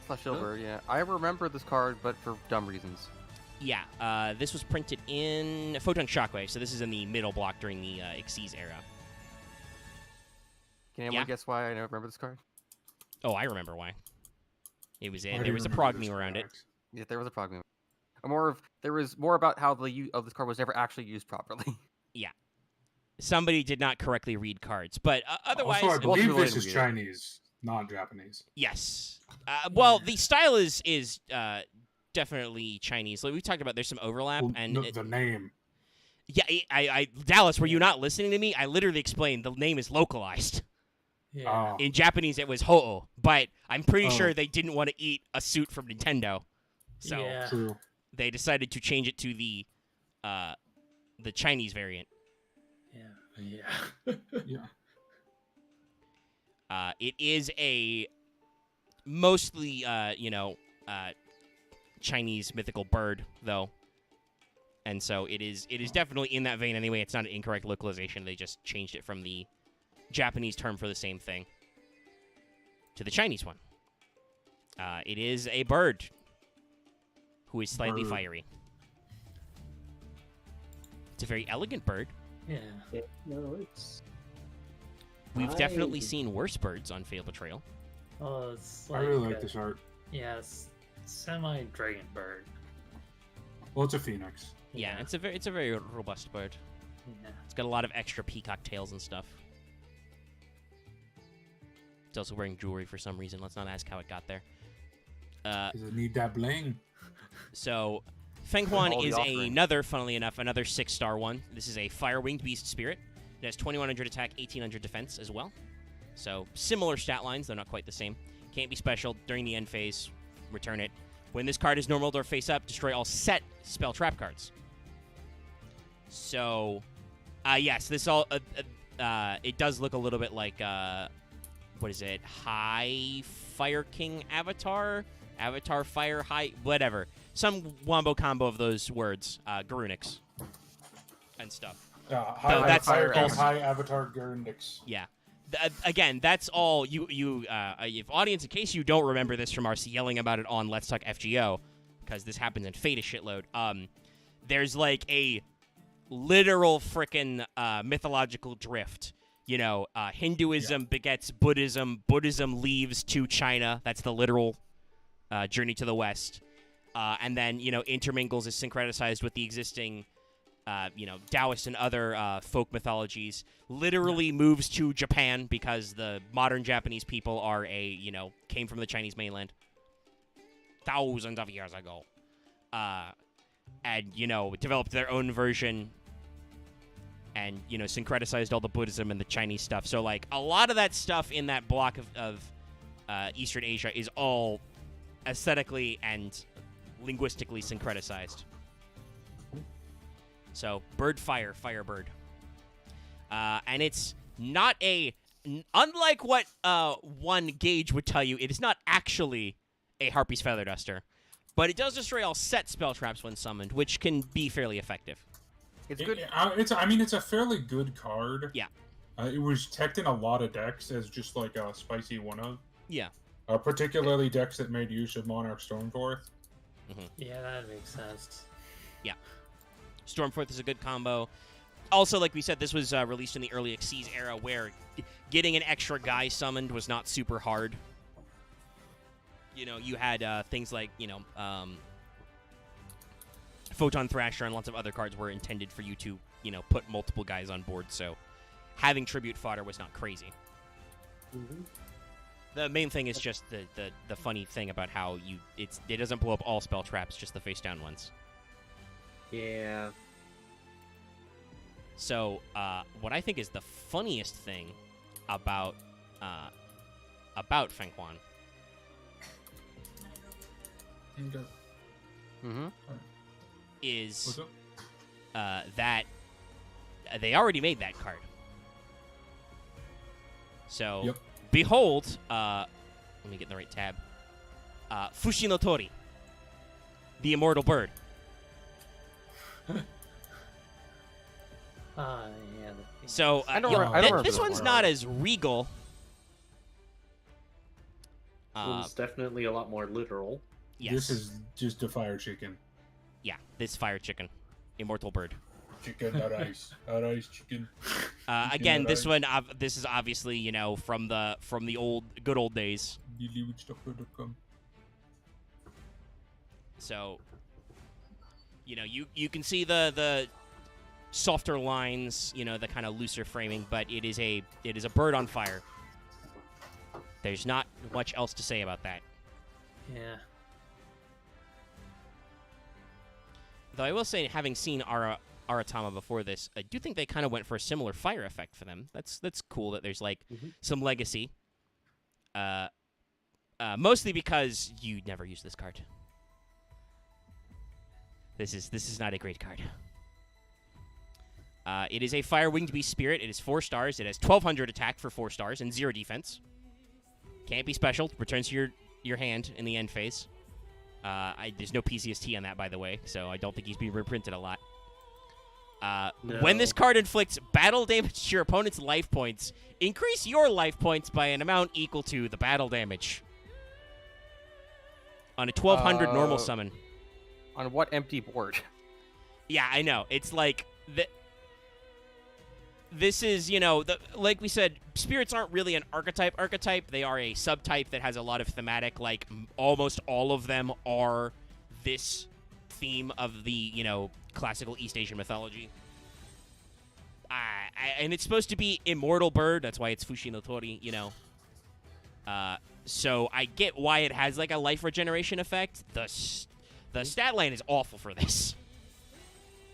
Celestial Bird, yeah. I remember this card, but for dumb reasons. Yeah, this was printed in Photon Shockwave, so this is in the middle block during the Xyz era. Can anyone guess why I don't remember this card? Oh, I remember why. There was a remember prog this meme around it. fact. Yeah, there was a prog move. There was more about how the use of this card was never actually used properly. Somebody did not correctly read cards, but otherwise, Also, I Well, believe too late this to is read it. Chinese, not Japanese. yes. Well, the style is definitely Chinese. Like we talked about, there's some overlap, Well, and the name. yeah, I Dallas, were you not listening to me? I literally explained the name is localized. Yeah. In Japanese, it was Ho-Oh, but I'm pretty Oh. sure they didn't want to eat a suit from Nintendo, so Yeah. True. they decided to change it to the Chinese variant. Yeah. Yeah. It is a mostly Chinese mythical bird, though, and so it is definitely in that vein anyway. It's not an incorrect localization. They just changed it from the Japanese term for the same thing to the Chinese one. It is a bird who is slightly Bird. fiery. It's a very elegant bird. Yeah. Yeah, no, it's. We've I- definitely seen worse birds on Fatal Betrayal. Oh, it's I like really like this art. Yeah, it's semi-dragon bird. Well, it's a phoenix. Yeah, it's a very robust bird. Yeah. It's got a lot of extra peacock tails and stuff. It's also wearing jewelry for some reason. Let's not ask how it got there. Does it need that bling? So, Feng Huan All the is offerings. funnily enough, another 6-star one. This is a fire-winged beast spirit. It has 2100 attack, 1800 defense as well. So, similar stat lines, though not quite the same. Can't be special during the end phase. Return it. When this card is normal or face up, destroy all set spell trap cards. So, yes, this all it does look a little bit like what is it? High Fire King Avatar, Avatar Fire High, whatever. Some wombo combo of those words, Garunix and stuff. High, that's high, also- high Avatar Gurndix. Yeah. Again, that's all you if audience, in case you don't remember this from us yelling about it on Let's Talk FGO, because this happens in Fate a shitload. There's like a literal frickin' mythological drift. You know, Hinduism begets Buddhism. Buddhism leaves to China. That's the literal journey to the West. And then, intermingles, is syncretized with the existing Taoist and other folk mythologies, literally moves to Japan because the modern Japanese people are came from the Chinese mainland thousands of years ago. And, developed their own version and, syncretized all the Buddhism and the Chinese stuff. So, like, a lot of that stuff in that block of Eastern Asia is all aesthetically and linguistically syncretized. So, Firebird. And it's not unlike what one gauge would tell you, it is not actually a Harpy's Feather Duster. But it does destroy all set spell traps when summoned, which can be fairly effective. It's good. It's a fairly good card. Yeah. It was teched in a lot of decks as just like a spicy one-of. Yeah. Particularly decks that made use of Monarch Stormforth. Yeah, that makes sense. Stormforth is a good combo. Also, like we said, this was released in the early Xyz era where getting an extra guy summoned was not super hard. You had things like, Photon Thrasher and lots of other cards were intended for you to, put multiple guys on board, so having tribute fodder was not crazy. Mhm. The main thing is just the funny thing about how it doesn't blow up all spell traps, just the face down ones. Yeah. So, what I think is the funniest thing about Feng Huan Mm-hmm. is What's up? that they already made that card. So, Yep. behold, let me get in the right tab. Fushi no Tori, the immortal bird. Yeah. So, I don't yeah, remember- I don't remember this this one's one. not as regal. One's definitely a lot more literal. Yes. This is just a fire chicken. Yeah, this fire chicken, immortal bird. Chicken, not ice. Not ice, chicken. Again, this right. one, this is obviously, you know, from the good old days. DailyWitchDoctor.com. So, you know, you can see the softer lines, you know, the kind of looser framing, but it is a bird on fire. There's not much else to say about that. Yeah. Though I will say, having seen Aratama before this, I do think they kind of went for a similar fire effect for them. That's cool that there's like some legacy. Mostly because you never use this card. This is not a great card. It is a Fire Winged Beast Spirit. It is 4 stars. It has 1200 attack for 4 stars and 0 defense. Can't be special. Returns to your hand in the end phase. There's no PCST on that, by the way, so I don't think he's being reprinted a lot. When this card inflicts battle damage to your opponent's life points, increase your life points by an amount equal to the battle damage. On a 1200 normal summon. On what empty board? Yeah, I know. It's like this is, you know, like we said, spirits aren't really an archetype. They are a subtype that has a lot of thematic, like almost all of them are this theme of the, you know, classical East Asian mythology. And it's supposed to be immortal bird. That's why it's Fushi no Tori, you know. So I get why it has like a life regeneration effect. The stat line is awful for this.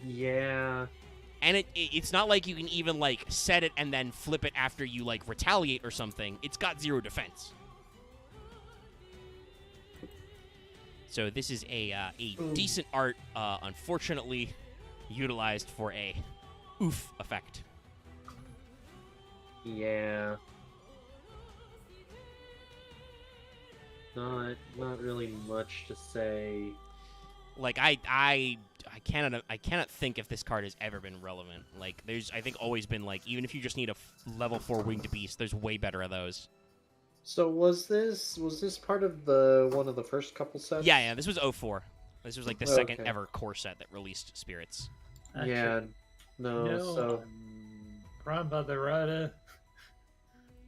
Yeah. And it's not like you can even, like, set it and then flip it after you, like, retaliate or something. It's got 0 defense. So this is a decent art, unfortunately utilized for a oof effect. Yeah. Not really much to say. Like, I cannot think if this card has ever been relevant. Like, there's, I think, always been, like, even if you just need a level 4 winged beast, there's way better of those. So was this part of one of the first couple sets? Yeah, this was 04. This was, like, the second ever core set that released spirits. Actually, Yeah. No, so Grandmother Rada.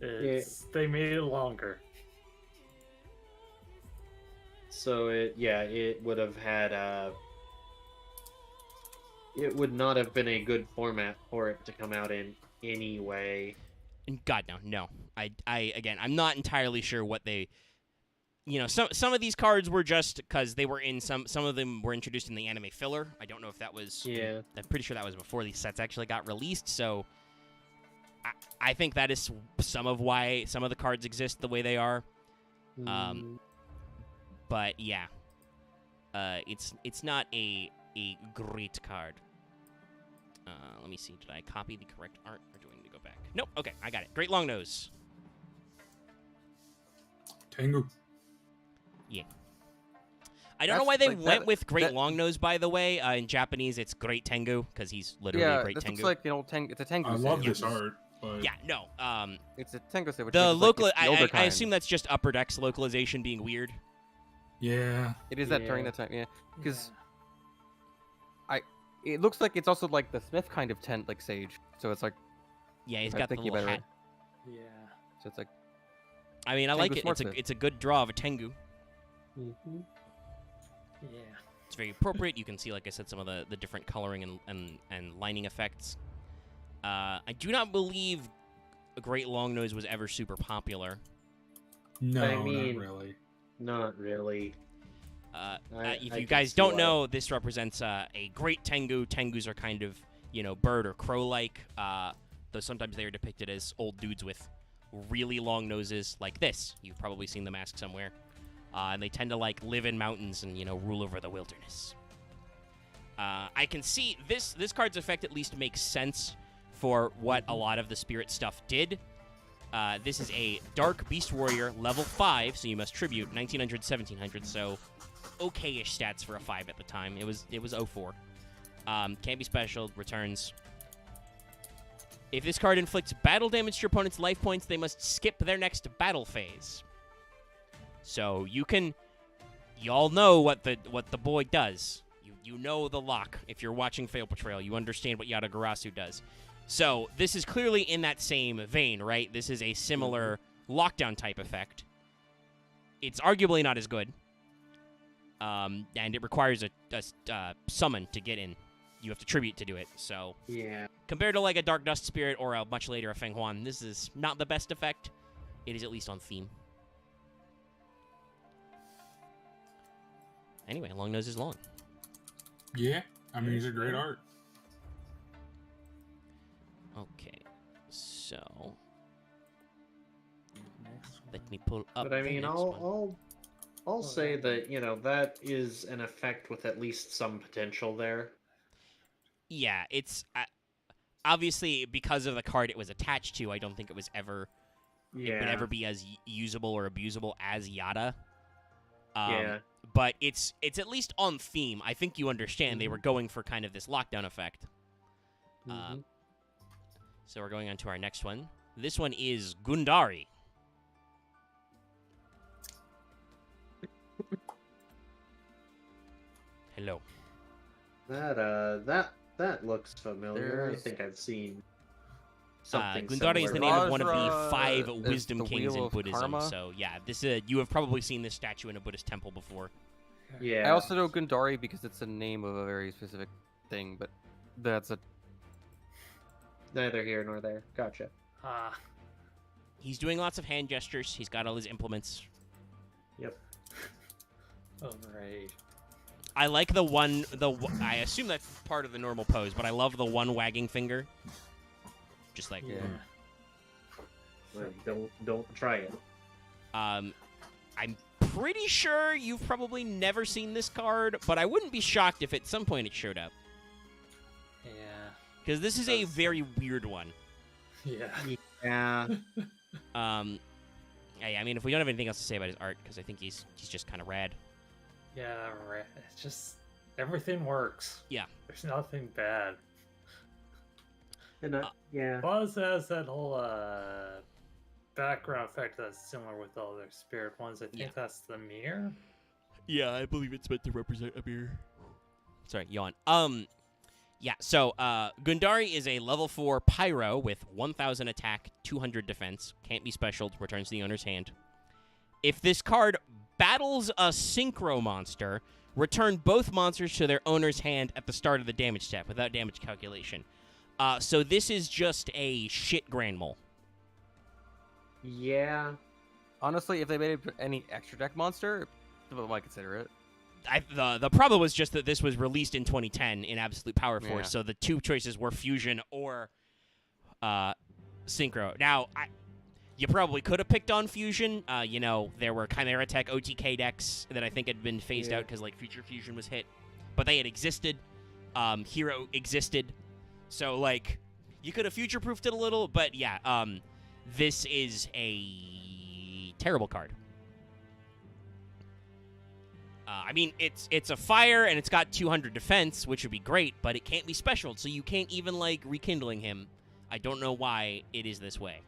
They made it longer. so it would have had it would not have been a good format for it to come out in anyway. And God, no. Again, I'm not entirely sure what they... You know, some of these cards were just because they were in some of them were introduced in the anime filler. I don't know if that was... Yeah. I'm pretty sure that was before these sets actually got released, so... I think that is some of why some of the cards exist the way they are. But, yeah. It's not a great card. Let me see. Did I copy the correct art, or do I need to go back? Nope. Okay, I got it. Great Long Nose. Tengu. Yeah. I don't know That's why they like went that- with Great that- Long Nose, by the way. In Japanese, it's Great Tengu, because he's literally a Yeah, Great this Tengu. looks like an old Tengu. It's a Tengu. I love set. this art, but Yeah, no. It's a Tengu set, which The means it's local... like it's the older I kind. assume that's just Upper Decks localization being weird. yeah. It is that Yeah. during that time, yeah. Because it looks like it's also like the Smith kind of tent, like Sage. So it's like, Yeah, he's I'm got the thinking little about it hat. Yeah. so it's like, I mean, I like Tengu it. It's Smurfit. it's a good draw of a Tengu. Mhm. Yeah. It's very appropriate. You can see, like I said, some of the different coloring and lining effects. I do not believe a Great Long Nose was ever super popular. No, I mean- not really. Not really. If I you can guys see don't why. know, this represents a great Tengu. Tengus are kind of, you know, bird or crow-like, though sometimes they are depicted as old dudes with really long noses like this. You've probably seen the mask somewhere. And they tend to, like, live in mountains and, you know, rule over the wilderness. I can see this card's effect at least makes sense for what a lot of the spirit stuff did. This is a Dark Beast Warrior level 5, so you must tribute 1900, 1700, so okay-ish stats for a 5 at the time. It was 04. Can't be special, returns. If this card inflicts battle damage to your opponent's life points, they must skip their next battle phase. So y'all know what the boy does. You know the lock. If you're watching Fail Portrayal, you understand what Yatagarasu does. So this is clearly in that same vein, right? This is a similar lockdown type effect. It's arguably not as good, and it requires a summon to get in. You have to tribute to do it. So Yeah. compared to like a Dark Dust Spirit or a much later a Feng Huan, this is not the best effect. It is at least on theme. Anyway, long nose is long. Yeah, I mean, he's a great art. Okay, so Next one. let me pull up. But I the mean, next one. I'll say that, you know, that is an effect with at least some potential there. Yeah, it's obviously because of the card it was attached to. I don't think it was ever it would ever be as usable or abusable as Yada. Yeah. But it's at least on theme. I think you understand they were going for kind of this lockdown effect. Mhm. So we're going on to our next one. This one is Gundari. Hello. That looks familiar. There's- I think I've seen something Gundari is the similar. name of one of the Rajra 5 is wisdom the kings Wheel in of Buddhism. Karma. So yeah, this you have probably seen this statue in a Buddhist temple before. Yeah. I also know Gundari because it's the name of a very specific thing, but that's a Neither here nor there. Gotcha. Ah, He's doing lots of hand gestures. He's got all his implements. Yep. alright. I like the one. I assume that's part of the normal pose, but I love the one wagging finger. Just like. Yeah. Well, don't try it. I'm pretty sure you've probably never seen this card, but I wouldn't be shocked if at some point it showed up. Yeah. Because this is a very weird one. Yeah. Yeah. I mean, if we don't have anything else to say about his art, because I think he's just kind of rad. Yeah, right. It's just everything works. Yeah. There's nothing bad. And yeah. Buzz has that whole background effect that's similar with all their spirit ones. I think Yeah. that's the mirror. Yeah, I believe it's meant to represent a mirror. Sorry, yawn. Yeah, so Gundari is a level 4 Pyro with 1,000 attack, 200 defense. Can't be specialed, returns to the owner's hand. If this card battles a Synchro monster, return both monsters to their owner's hand at the start of the damage step without damage calculation. So this is just a shit Grand Mole. Yeah. honestly, if they made it any extra deck monster, I might consider it. The problem was just that this was released in 2010 in Absolute Power Force, Yeah. so the two choices were Fusion or Synchro. Now, you probably could have picked on Fusion. You know, there were Chimera Tech OTK decks that I think had been phased out because, like, Future Fusion was hit. But they had existed. Hero existed. So, like, you could have future-proofed it a little, but yeah, this is a terrible card. I mean, it's a fire, and it's got 200 defense, which would be great, but it can't be special, so you can't even, like, rekindling him. I don't know why it is this way.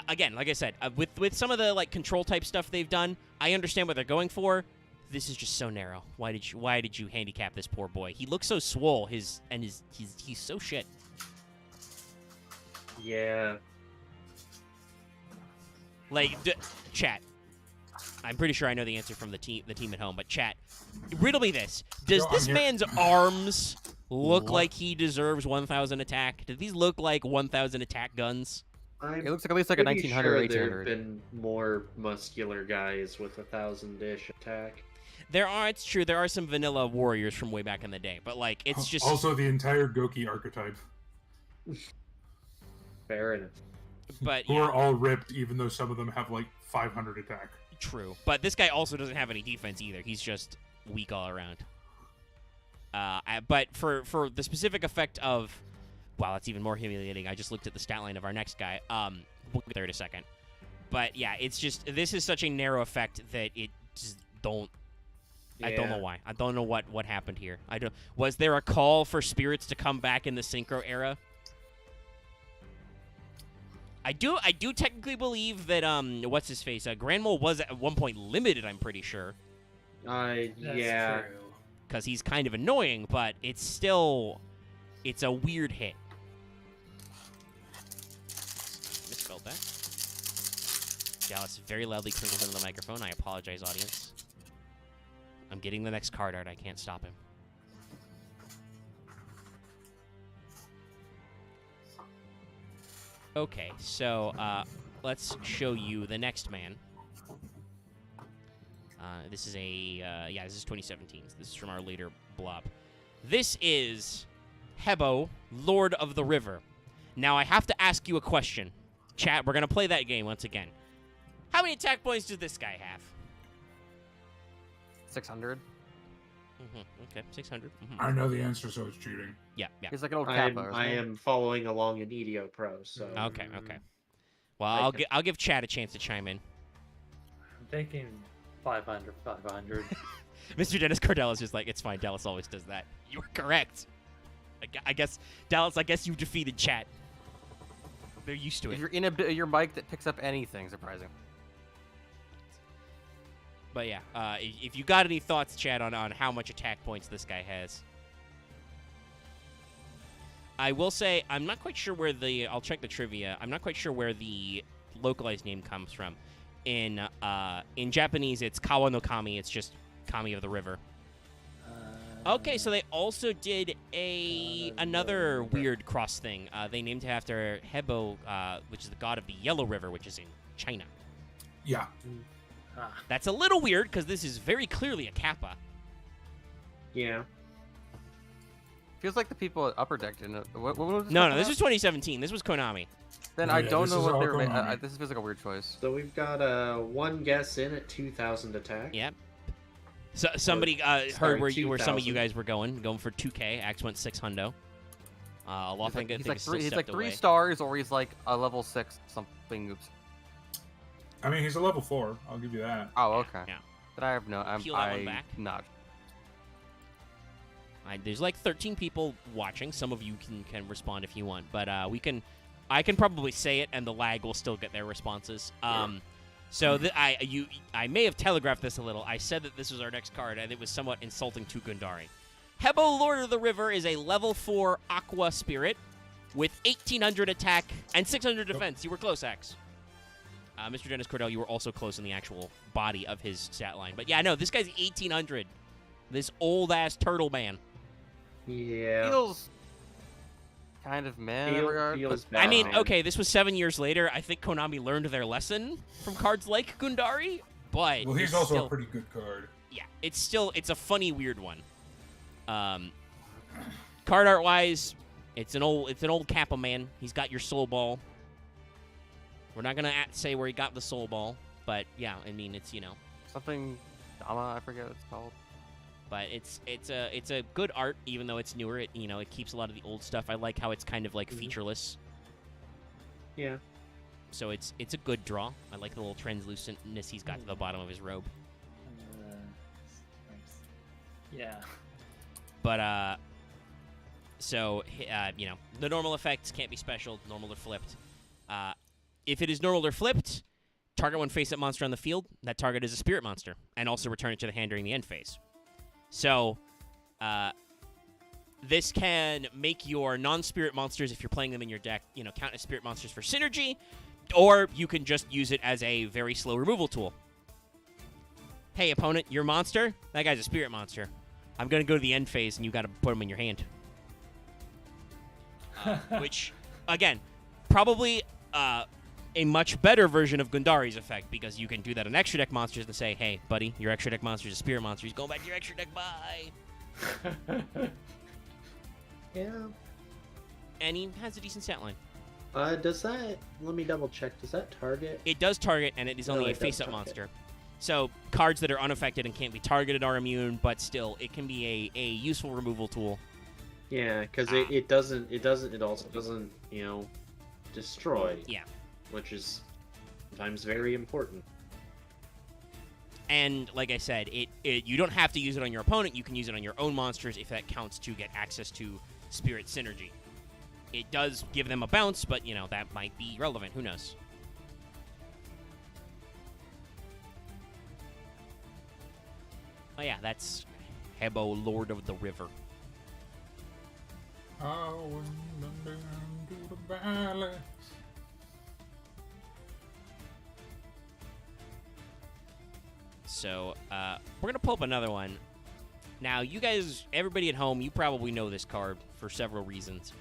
Again, like I said, with some of the, like, control-type stuff they've done, I understand what they're going for. This is just so narrow. Why did you handicap this poor boy? He looks so swole, he's so shit. Yeah. Like, chat. I'm pretty sure I know the answer from the team at home, but chat, riddle me this. Does Yo, I'm this here. man's arms look What? like he deserves 1,000 attack? Do these look like 1,000 attack guns? I'm It looks like at least like a pretty 1900 or sure 1800. There have been more muscular guys with 1,000-ish attack. It's true, there are some vanilla warriors from way back in the day, but, like, it's just... Also the entire Goki archetype, Fair enough. But, who yeah, are all ripped, even though some of them have like 500 attack. true. But this guy also doesn't have any defense either. He's just weak all around. But for the specific effect of Wow, that's even more humiliating. I just looked at the stat line of our next guy. We'll get there in a second. But yeah, it's just, this is such a narrow effect that it just don't. I don't know why. I don't know what happened here. Was there a call for spirits to come back in the Synchro era? I do technically believe that what's his face? Granmole was at one point limited, I'm pretty sure. That's Yeah. true. Because he's kind of annoying, but it's still, it's a weird hit. Misspelled that. Dallas very loudly crinkles into the microphone. I apologize, audience. I'm getting the next card art. I can't stop him. Okay, so let's show you the next man. This is this is 2017. This is from our later blob. This is Hebo, Lord of the River. Now, I have to ask you a question. Chat, we're going to play that game once again. How many attack points does this guy have? 600. Okay, 600. I know the answer, so it's cheating. Yeah. He's like an old I Kappa. am following along in EDO Pro, so. Okay. Well, Okay. I'll give Chad a chance to chime in. I'm thinking 500. Mr. Dennis Cordell is just like, it's fine. Dallas always does that. You were correct. I guess, Dallas, you defeated chat. They're used to it. If you're in your mic that picks up anything, surprising. But yeah, if you got any thoughts, Chad, on how much attack points this guy has. I will say, I'm not quite sure where I'll check the trivia. I'm not quite sure where the localized name comes from. In Japanese, it's Kawa no Kami. It's just Kami of the river. Okay, so they also did another weird cross thing. They named it after Hebo, which is the god of the Yellow River, which is in China. Yeah. That's a little weird, because this is very clearly a Kappa. Yeah. Feels like the people at Upper Deck didn't. What was this? No, this was 2017. This was Konami. Then Yeah, I don't this know is what all they were. Konami. This feels like a weird choice. So we've got one guess in at 2,000 attack. Yep. So somebody sorry, heard where some of you 2,000. guys were going for 2K. Axe went 600. A lot of He's things like, still he's like stepped 3 away. stars, or he's like a level 6 something. Oops. I mean, he's a level 4. I'll give you that. Oh, okay. Yeah. But I have no. Peel that one back. Not. There's like 13 people watching. Some of you can respond if you want, but I can probably say it, and the lag will still get their responses. So I may have telegraphed this a little. I said that this was our next card, and it was somewhat insulting to Gundari. Hebo, Lord of the River, is a level 4 Aqua Spirit with 1,800 attack and 600 defense. You were close, Axe. Mr. Dennis Cordell, you were also close in the actual body of his stat line. But yeah, no, this guy's 1,800. This old-ass turtle man. Yeah. Feels kind of meh in that regard. feels but- bad. I mean, man. okay, this was 7 years later. I think Konami learned their lesson from cards like Gundari, but Well, he's it's also still, a pretty good card. yeah, it's a funny, weird one. Card art wise, it's an old Kappa man. He's got your soul ball. We're not gonna say where he got the soul ball, but yeah, I mean it's Something Dama, I forget what it's called. but it's a good art, even though it's newer. It it keeps a lot of the old stuff. I like how it's kind of like featureless. Yeah. So it's a good draw. I like the little translucentness he's got to the bottom of his robe. Nice. Yeah. But so the normal effects can't be special, normal or flipped. If it is normal or flipped, target one face-up monster on the field. That target is a spirit monster, and also return it to the hand during the end phase. So this can make your non-spirit monsters, if you're playing them in your deck, count as spirit monsters for synergy, or you can just use it as a very slow removal tool. Hey, opponent, your monster? That guy's a spirit monster. I'm going to go to the end phase, and you got to put him in your hand. Which, again, probably a much better version of Gundari's effect, because you can do that on extra deck monsters and say, hey, buddy, your extra deck monster is a spirit monster. He's going back to your extra deck, bye. Yeah. And he has a decent stat line. Does that? Let me double check. Does that target? It does target, and it is only No, a it does face-up target. monster. So cards that are unaffected and can't be targeted are immune, but still, it can be a useful removal tool. Yeah, because it also doesn't, destroy. Yeah. Which is sometimes very important. And like I said, you don't have to use it on your opponent. You can use it on your own monsters if that counts to get access to Spirit Synergy. It does give them a bounce, but, that might be relevant. Who knows? Oh, yeah, that's Hebo, Lord of the River. I went down to the valley. So, we're going to pull up another one. Now, you guys, everybody at home, you probably know this card for several reasons.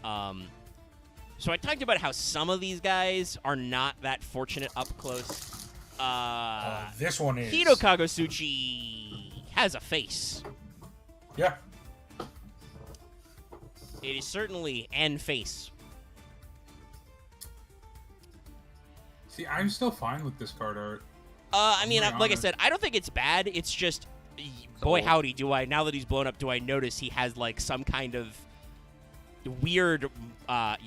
So I talked about how some of these guys are not that fortunate up close. This one is. Hinokitsuchi has a face. Yeah. It is certainly an face. See, I'm still fine with this card art. I mean, Very like I honest. said, I don't think it's bad. It's just, boy, howdy, now that he's blown up, do I notice he has, like, some kind of weird, manga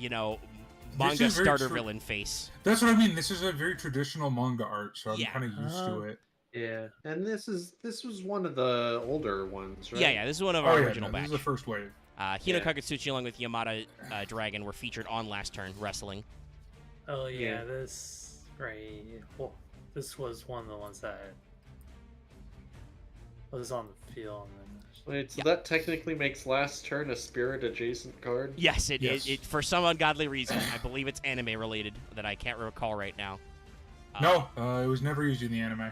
is very starter true. villain face. That's what I mean. This is a very traditional manga art, so I'm Yeah. kind of used to it. Yeah, and this was one of the older ones, right? Yeah, this is one of our original This batch. is the first wave. Hinokitsuchi, along with Yamada Dragon, were featured on last turn wrestling. Oh yeah, Yeah. this right. Well, this was one of the ones that was on the field. And Wait, so Yeah. that technically makes last turn a spirit adjacent card? Yes, it Yes. for some ungodly reason. I believe it's anime related that I can't recall right now. No, it was never used in the anime.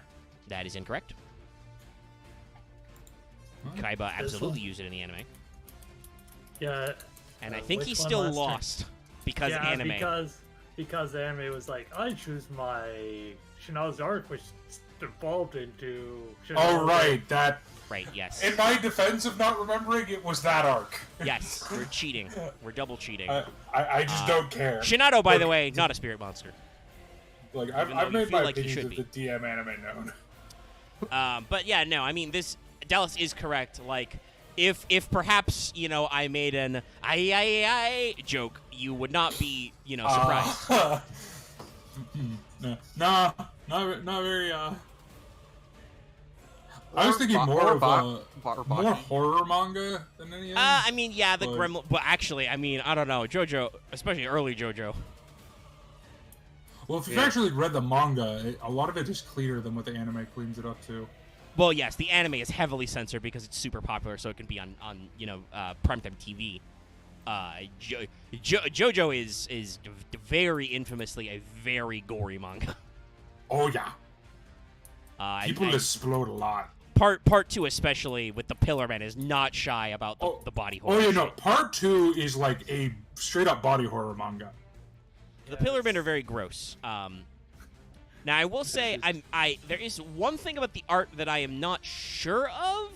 That is incorrect. Huh? Kaiba This absolutely one? used it in the anime. yeah, And I think which he's one still last turn? lost because yeah, anime. because the anime was like, I choose my Shina's arc, which evolved into. Oh, Shina's right. That. Right, yes. In my defense of not remembering, it was that arc. Yes, we're cheating. We're double cheating. I just don't care. Shinado, by Look, the way, not a spirit monster. Like, even though I've you made feel my like he opinions should of the DM anime known. But yeah, no, I mean, this Dallas is correct. Like, if perhaps, I made an I joke, you would not be, surprised. Nah, not very, I was thinking more of more horror manga than anything. I mean, yeah, the But- Gremlin. But actually, I mean, I don't know, JoJo, especially early JoJo. Well, if you've actually read the manga, a lot of it is cleaner than what the anime cleans it up to. Well, yes, the anime is heavily censored because it's super popular, so it can be on primetime TV. JoJo is very infamously a very gory manga. Oh yeah, people and explode a lot. part 2 especially with the Pillar Man is not shy about the body horror. Oh yeah, no. shit. Part 2 is like a straight up body horror manga. The Pillar Men are very gross. Now I will say, there is one thing about the art that I am not sure of.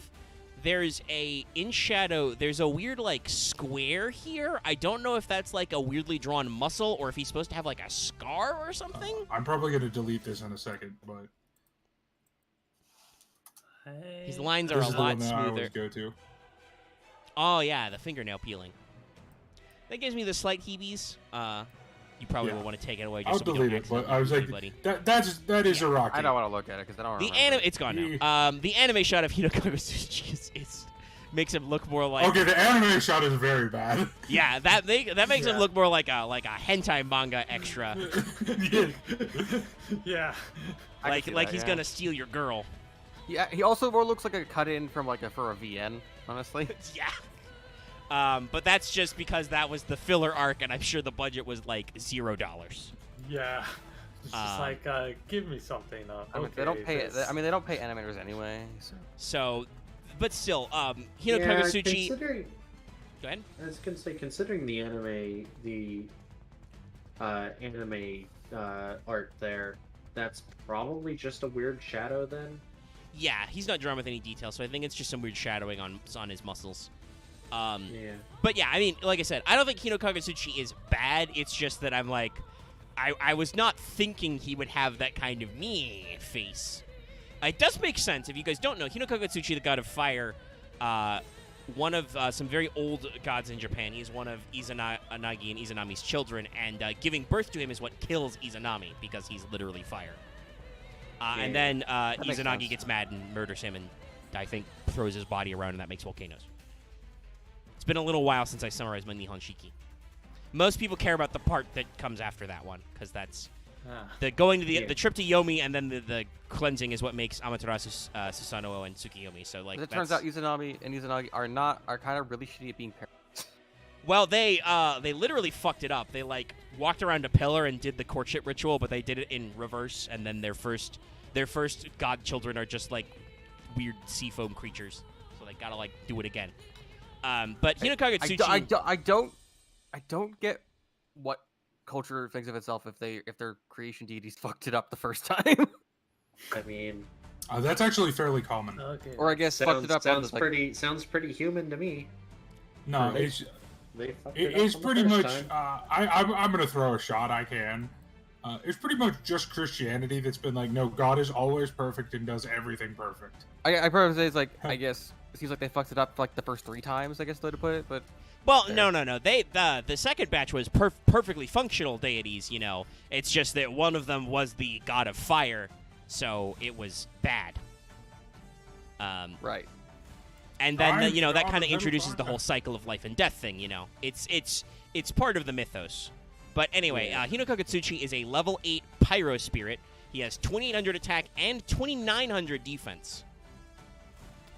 There's in shadow. There's a weird like square here. I don't know if that's like a weirdly drawn muscle or if he's supposed to have like a scar or something. I'm probably gonna delete this in a second, but His lines are this a is the one lot that I always smoother. go to. Oh yeah, the fingernail peeling. That gives me the slight heebies. You probably Yeah. will want to take it away. I'll Just so we don't delete it, but accidentally I was lose like, anybody. that is a rocket. I don't want to look at it because I don't The remember. anime, it's gone now. The anime shot of Hinokitsuchi is makes him look more like Okay, the anime shot is very bad. yeah, that makes him Yeah. look more like a hentai manga extra, Yeah. Yeah. I can like see like that, he's yeah. gonna steal your girl. Yeah, he also more looks like a cut in from for a VN, honestly. Yeah. But that's just because that was the filler arc, and I'm sure the budget was like $0. Yeah. It's just like, give me something. I mean, they don't pay. They don't pay animators anyway. So. So, but still, Yeah, Hinokitsuchi. considering, Go ahead. I was gonna say, considering the anime art there, that's probably just a weird shadow then. Yeah, he's not drawn with any detail, so I think it's just some weird shadowing on his muscles. Yeah. But yeah, I mean, like I said, I don't think Hinokitsuchi is bad. It's just that I'm like, I was not thinking he would have that kind of me face. It does make sense if you guys don't know. Hinokitsuchi, the god of fire, one of some very old gods in Japan. He's one of Izanagi and Izanami's children, and giving birth to him is what kills Izanami because he's literally fire. And then makes Izanagi sense. gets mad and murders him, and I think throws his body around, and that makes volcanoes. It's been a little while since I summarized my Nihon Shiki. Most people care about the part that comes after that one, because that's the going to the trip to Yomi, and then the cleansing is what makes Amaterasu, Susanoo, and Tsukiyomi. So like, As it turns out, Izanami and Izanagi are kind of really shitty at being parents. well, they literally fucked it up. They like walked around a pillar and did the courtship ritual, but they did it in reverse, and then their first godchildren are just like weird sea foam creatures. So they gotta like do it again. But Hinokitsuchi, I don't get what culture thinks of itself if their creation deities fucked it up the first time. I mean, That's actually fairly common. Okay. Or I guess fucked it up. sounds pretty human to me. No, They- it's They fucked it up it's on the pretty first much. time. I'm gonna throw a shot. I can. It's pretty much just Christianity that's been like, no, God is always perfect and does everything perfect. I probably say it's like I guess it seems like they fucked it up like the first 3 times. I guess the way to put it, but well, no. The second batch was perfectly functional deities. You know, it's just that one of them was the god of fire, so it was bad. right. And then Fine, that kind of fine, introduces fine. the whole cycle of life and death thing. You know, it's part of the mythos. But anyway, Yeah. Hinokitsuchi is a level 8 pyro spirit. He has 2800 attack and 2900 defense.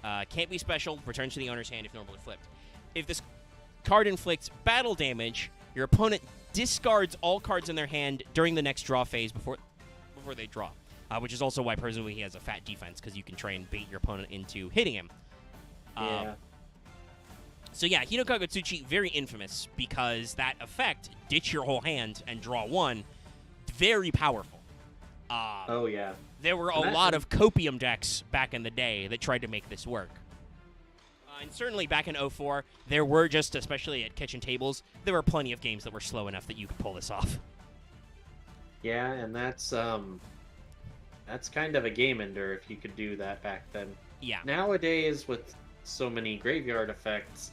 Can't be special. Returns to the owner's hand if normally flipped. If this card inflicts battle damage, your opponent discards all cards in their hand during the next draw phase before they draw. Which is also why presumably he has a fat defense, because you can try and bait your opponent into hitting him. Yeah. So yeah, Hinokitsuchi, very infamous because that effect, ditch your whole hand and draw one, very powerful. Oh yeah. There were a And that- lot of copium decks back in the day that tried to make this work. And certainly back in 04, there were just, especially at kitchen tables, there were plenty of games that were slow enough that you could pull this off. Yeah, and that's kind of a game ender if you could do that back then. Yeah, Nowadays, with so many graveyard effects,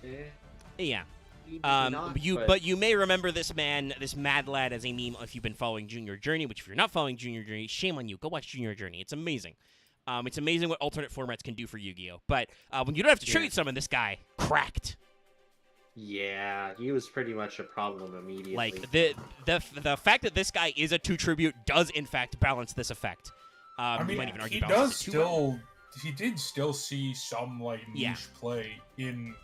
yeah. maybe not, But you may remember this man, this mad lad, as a meme if you've been following Junior Journey. Which, if you're not following Junior Journey, shame on you. Go watch Junior Journey. It's amazing. It's amazing what alternate formats can do for Yu-Gi-Oh. But when you don't have to tribute summon this guy, cracked. yeah, he was pretty much a problem immediately. Like the fact that this guy is a 2 tribute does in fact balance this effect. I You mean, might even argue he balance does it too well. still. He did still see some like niche Yeah. play in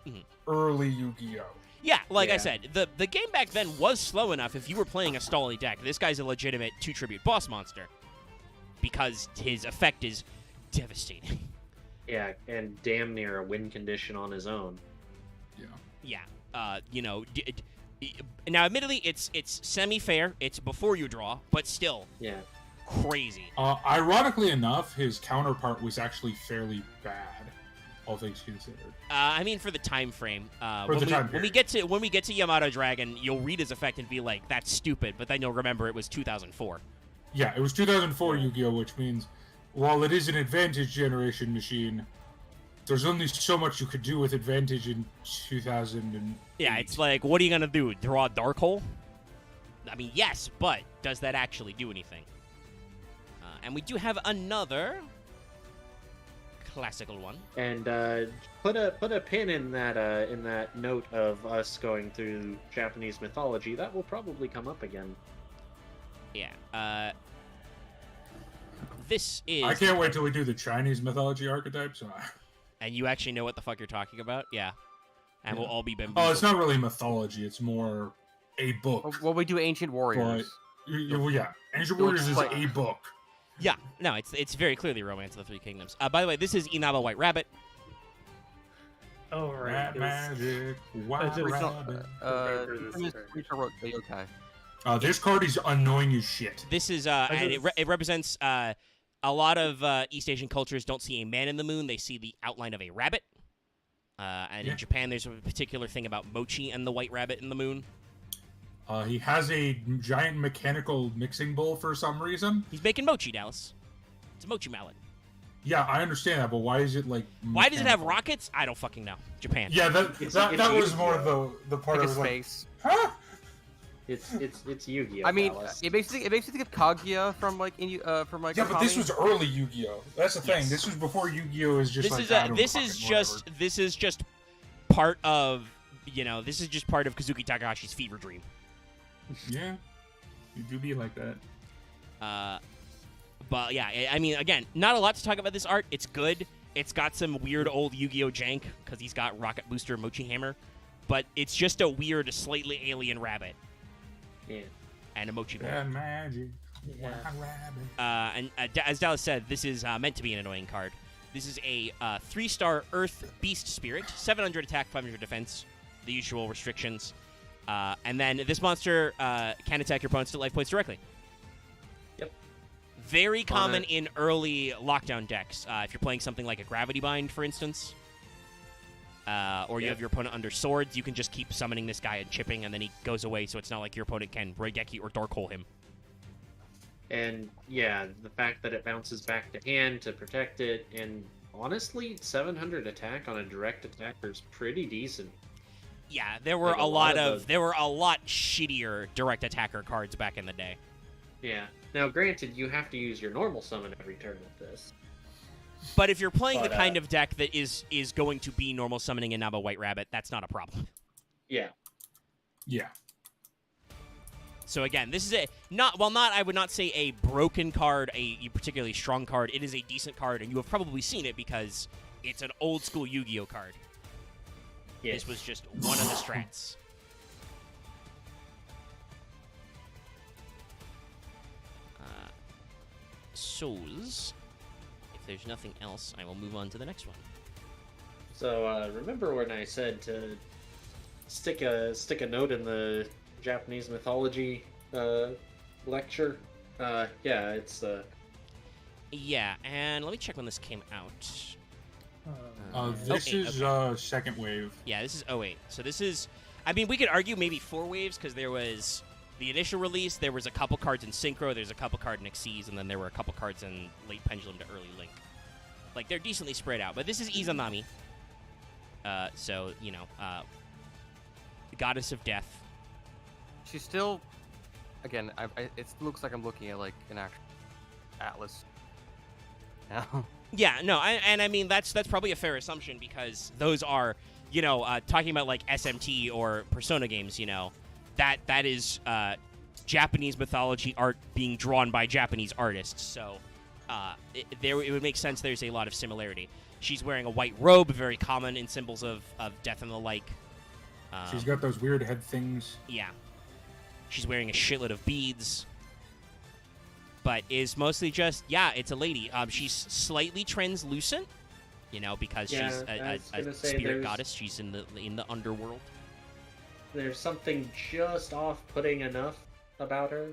Mhm. early Yu-Gi-Oh. Yeah, like I Yeah. said, the game back then was slow enough. If you were playing a Stally deck, this guy's a legitimate 2 tribute boss monster because his effect is devastating. yeah, and damn near a win condition on his own. Yeah, now admittedly it's semi-fair. It's before you draw, but still Yeah. crazy. Ironically enough, his counterpart was actually fairly bad, all things considered. I mean, for the time frame. For the time when we get to Yamato Dragon, you'll read his effect and be like, "That's stupid," but then you'll remember it was 2004. Yeah, it was 2004 Yu-Gi-Oh, which means while it is an advantage generation machine, there's only so much you could do with advantage in 2000. Yeah, it's like, what are you gonna do? Draw a dark hole? I mean, yes, but does that actually do anything? And we do have another classical one. And put a pin in that note of us going through Japanese mythology. That will probably come up again. Yeah. This is. I can't wait till we do the Chinese mythology archetypes. And you actually know what the fuck you're talking about? Yeah. And we'll all be bamboozled. Oh, it's not really mythology. It's more a book. Well, we do Ancient Warriors. Yeah, Ancient Warriors is a book. Yeah. No, it's very clearly Romance of the Three Kingdoms. By the way, this is Inaba White Rabbit. Oh, right. Rat 'cause- magic, white just- rabbit. Rachel wrote the yokai. This card is annoying as shit. This is and it represents a lot of East Asian cultures don't see a man in the moon; they see the outline of a rabbit. And Yeah. in Japan, there's a particular thing about mochi and the white rabbit in the moon. He has a giant mechanical mixing bowl for some reason. He's making mochi, Dallas. It's a mochi mallet. Yeah, I understand that, but why is it like? Why does it have mechanical? rockets? I don't fucking know. Japan. Yeah, that It's was more Yu-Gi-Oh. the part I Like a was like, space. huh? It's Yu-Gi-Oh. I mean, Dallas. it makes me think of Kaguya from like from like. Yeah, but this Okami. was early Yu-Gi-Oh. That's the thing. Yes. This was before Yu-Gi-Oh is just This like. is I don't this fucking is whatever. just part of this is just part of Kazuki Takahashi's fever dream. Yeah, you do be like that. But yeah, I mean, again, not a lot to talk about this art. It's good. It's got some weird old Yu-Gi-Oh jank because he's got Rocket Booster Mochi Hammer, but it's just a weird, slightly alien rabbit Yeah. and a Mochi Ball. Bad magic. Yeah. Rabbit. As Dallas said, this is meant to be an annoying card. This is a 3-star Earth Beast Spirit, 700 attack, 500 defense, the usual restrictions. And then this monster can attack your opponent's life points directly. Yep. Very common in early lockdown decks. If you're playing something like a Gravity Bind, for instance, or you have your opponent under swords, you can just keep summoning this guy and chipping, and then he goes away, so it's not like your opponent can Raigeki or Dark Hole him. And yeah, the fact that it bounces back to hand to protect it, and honestly, 700 attack on a direct attacker is pretty decent. Yeah, there were Like a lot of of there were a lot shittier direct attacker cards back in the day. Yeah. Now, granted, you have to use your normal summon every turn with this. But if you're playing the But, kind of deck that is going to be normal summoning a Naba White Rabbit, that's not a problem. Yeah. Yeah. So again, this is I would not say a broken card, a particularly strong card. It is a decent card, and you have probably seen it because it's an old school Yu-Gi-Oh card. Yeah. This was just one of the strats. If there's nothing else, I will move on to the next one. So remember when I said to stick a note in the Japanese mythology lecture? Yeah, it's Yeah, and let me check when this came out. This Okay, is second wave. Yeah, this is 08. So this is, I mean, we could argue maybe 4 waves because there was the initial release, there was a couple cards in Synchro, there's a couple cards in Xyz, and then there were a couple cards in Late Pendulum to Early Link. Like, they're decently spread out. But this is Izanami. So, the Goddess of Death. She's still, again, it looks like I'm looking at like an actual atlas. Now. Yeah, no, I mean, that's probably a fair assumption because those are, talking about like SMT or Persona games, that is Japanese mythology art being drawn by Japanese artists. So it would make sense there's a lot of similarity. She's wearing a white robe, very common in symbols of death and the like. She's got those weird head things. Yeah. She's wearing a shitload of beads. But is mostly just, it's a lady. She's slightly translucent, because Yeah, she's I a was gonna say spirit there's- goddess. She's in the underworld. there's something just off-putting enough about her.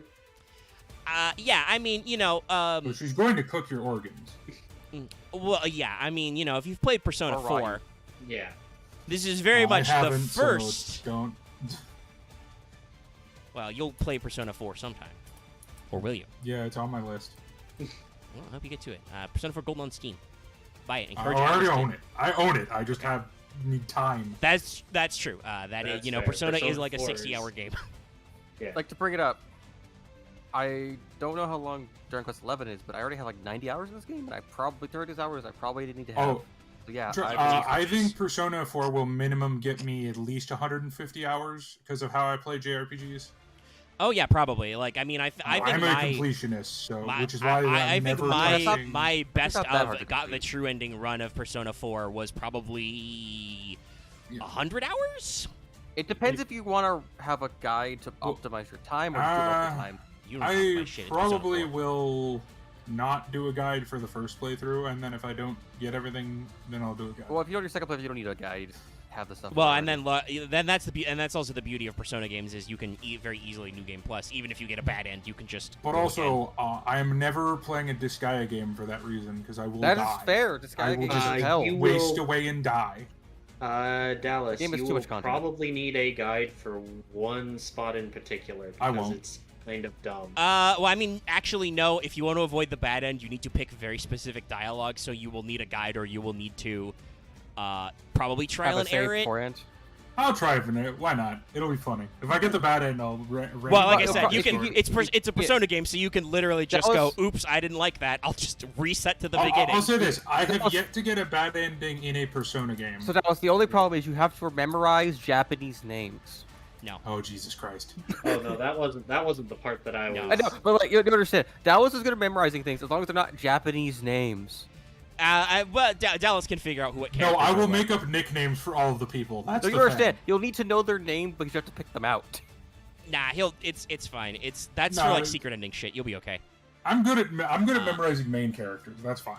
Yeah, I mean, So she's going to cook your organs. well, yeah, I mean, if you've played Persona Or 4, Ryu. Yeah. this is very much I the haven't, so first. don't. Well, you'll play Persona 4 sometime. Or will you? Yeah, it's on my list. Well, I hope you get to it. Persona 4 Gold on Steam. Buy it. I Encourage already others to- own it. I own it. I just need time. That's true. That is, That's fair. Persona is Persona like a 4 60-hour game. Yeah. Like to bring it up, I don't know how long Dragon Quest 11 is, but I already have like 90 hours in this game, and I probably 30 hours I probably didn't need to have. Oh, So yeah, I think Persona 4 will minimum get me at least 150 hours because of how I play JRPGs. Oh yeah, probably. Like, I mean, I think I'm a my completionist, so my- which is why I I'm think never my touching- my best not that hard of to got the complete. true ending run of Persona 4 was probably Yeah. 100 hours. it depends if you want to have a guide to Well, optimize your time or just do it all the time. You don't know my I shit. It's Persona probably 4. will not do a guide for the first playthrough, and then if I don't get everything, then I'll do a guide. Well, if you do your second playthrough, you don't need a guide. You just have the stuff. Well, already. and then that's and that's also the beauty of Persona games is you can very easily New Game Plus. Even if you get a bad end, you can just. But go also, I am never playing a Disgaea game for that reason because I will that die. is fair. This I guy will games just is hell. you- waste will- away and die. Dallas, Game is you too will much content. probably need a guide for one spot in particular. I because won't. It's kind of dumb. Well, I mean, actually, no. If you want to avoid the bad end, you need to pick very specific dialogue, so you will need a guide or you will need to probably trial and error it. Beforehand. I'll try it. Why not? It'll be funny. If I get the bad end, I'll. Well, like I said, you if can. you- It's a Persona game, so you can literally just That go, was- "Oops, I didn't like that. I'll just reset to the beginning." I'll say this: I have yet to get a bad ending in a Persona game. So that was the only problem is you have to memorize Japanese names. No. Oh Jesus Christ! Oh no, that wasn't the part that I was. No. I know, but like you don't understand. Dallas is good at memorizing things as long as they're not Japanese names. Well, Dallas can figure out what No, characters I are will what. make up nicknames for all of the people. That's So the you understand? thing. You'll need to know their name because you have to pick them out. Nah, it's fine. That's No, for like it- secret ending shit. You'll be okay. I'm good at memorizing main characters. That's fine.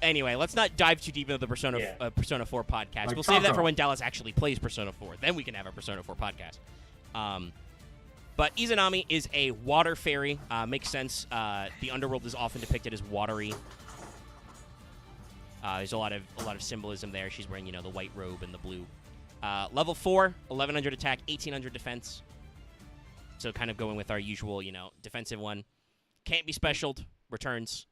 Anyway, let's not dive too deep into the Persona Yeah. Persona 4 podcast. Like We'll save that Taco. for when Dallas actually plays Persona 4. Then we can have a Persona 4 podcast. But Izanami is a water fairy. Makes sense. The underworld is often depicted as watery. There's a lot of symbolism there. She's wearing, the white robe and the blue. Level 4, 1100 attack, 1800 defense. So kind of going with our usual, defensive one. Can't be specialed, returns.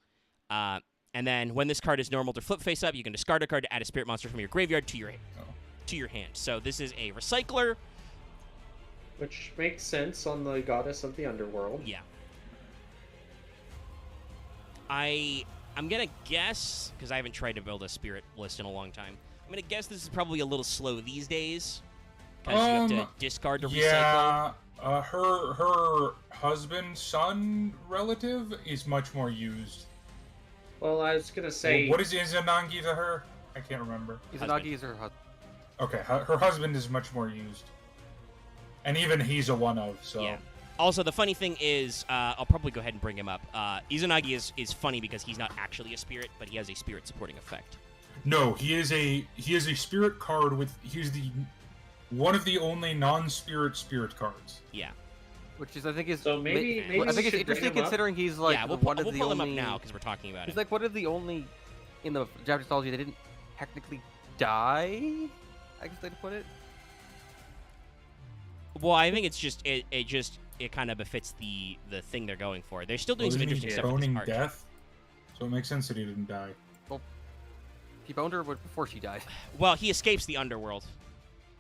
And then when this card is normal to flip face up, you can discard a card to add a spirit monster from your graveyard to your hand. So this is a recycler. Which makes sense on the goddess of the underworld. Yeah. I'm gonna guess, because I haven't tried to build a spirit list in a long time. I'm gonna guess this is probably a little slow these days, because you have to discard to recycle. Yeah, her husband, son, relative is much more used. Well, I was gonna say. What is Izanagi to her? I can't remember. Izanagi is her husband. Okay, her husband is much more used, and even he's a one of. So. Yeah. Also, the funny thing is, I'll probably go ahead and bring him up. Izanagi is funny because he's not actually a spirit, but he has a spirit supporting effect. No, he is a spirit card with he's the one of the only non-spirit cards. Yeah. Which is, I think, is So maybe I we think it's should bring interesting him up. considering he's like yeah, we'll one of pull the him only. up now because we're talking about He's it. like one of the only in the Japanese mythology that didn't technically die. I guess they'd put it. Well, I think it's just it kind of befits the thing they're going for. They're still doing some interesting stuff with this Boning art. death, so it makes sense that he didn't die. He boned her before she died. Well, he escapes the underworld.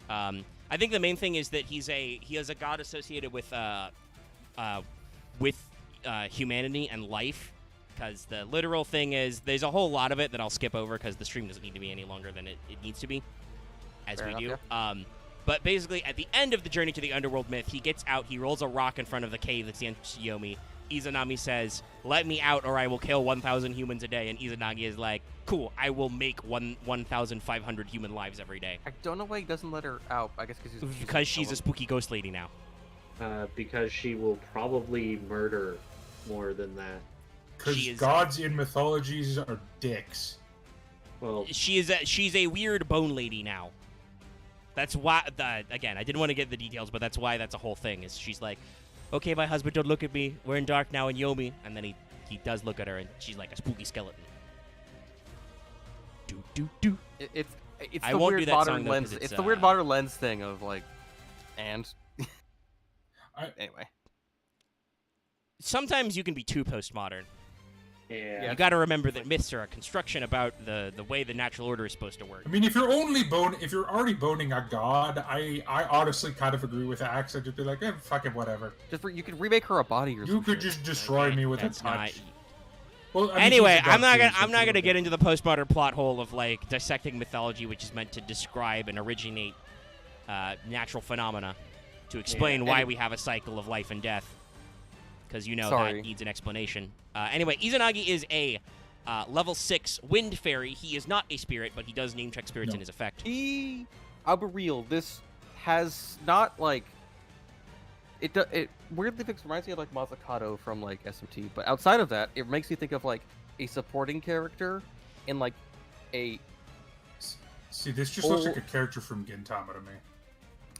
I think the main thing is that he is a god associated with humanity and life. Because the literal thing is, there's a whole lot of it that I'll skip over because the stream doesn't need to be any longer than it needs to be, as Fair we enough, do. But basically, at the end of the journey to the underworld myth, he gets out, he rolls a rock in front of the cave that's the entrance to Yomi. Izanami says, "Let me out or I will kill 1,000 humans a day." And Izanagi is like, "Cool, I will make 1,500 human lives every day." I don't know why he doesn't let her out. I guess Because she's a spooky ghost lady now. Because she will probably murder more than that. Because She is- gods in mythologies are dicks. Well, She's a weird bone lady now. That's why, again, I didn't want to get the details, but that's why that's a whole thing. Is she's like, "Okay, my husband, don't look at me. We're in dark now in Yomi." And then he does look at her, and she's like a spooky skeleton. Do. It's I the won't do weird that song, modern though, lens. 'cause It's it's, the weird modern lens thing of like, and anyway. Sometimes you can be too postmodern. yeah. You got to remember that myths are a construction about the way the natural order is supposed to work. I mean, if you're already boning a god, I honestly kind of agree with Axe. I'd just be like, fuck it, whatever. You could remake her a body or You something. could just destroy Okay, me with a that's not- touch. Well, I mean, Anyway, she's a I'm not god gonna too, so get into the postmodern plot hole of like dissecting mythology, which is meant to describe and originate natural phenomena, to explain why we have a cycle of life and death. Because Sorry. that needs an explanation. Anyway, Izanagi is a level 6 wind fairy. He is not a spirit, but he does name check spirits No. in his effect. I'll be real. This has not like it weirdly reminds me of like Mazzucato from like SMT, but outside of that, it makes me think of like a supporting character in like a. See, this just looks like a character from Gintama to me.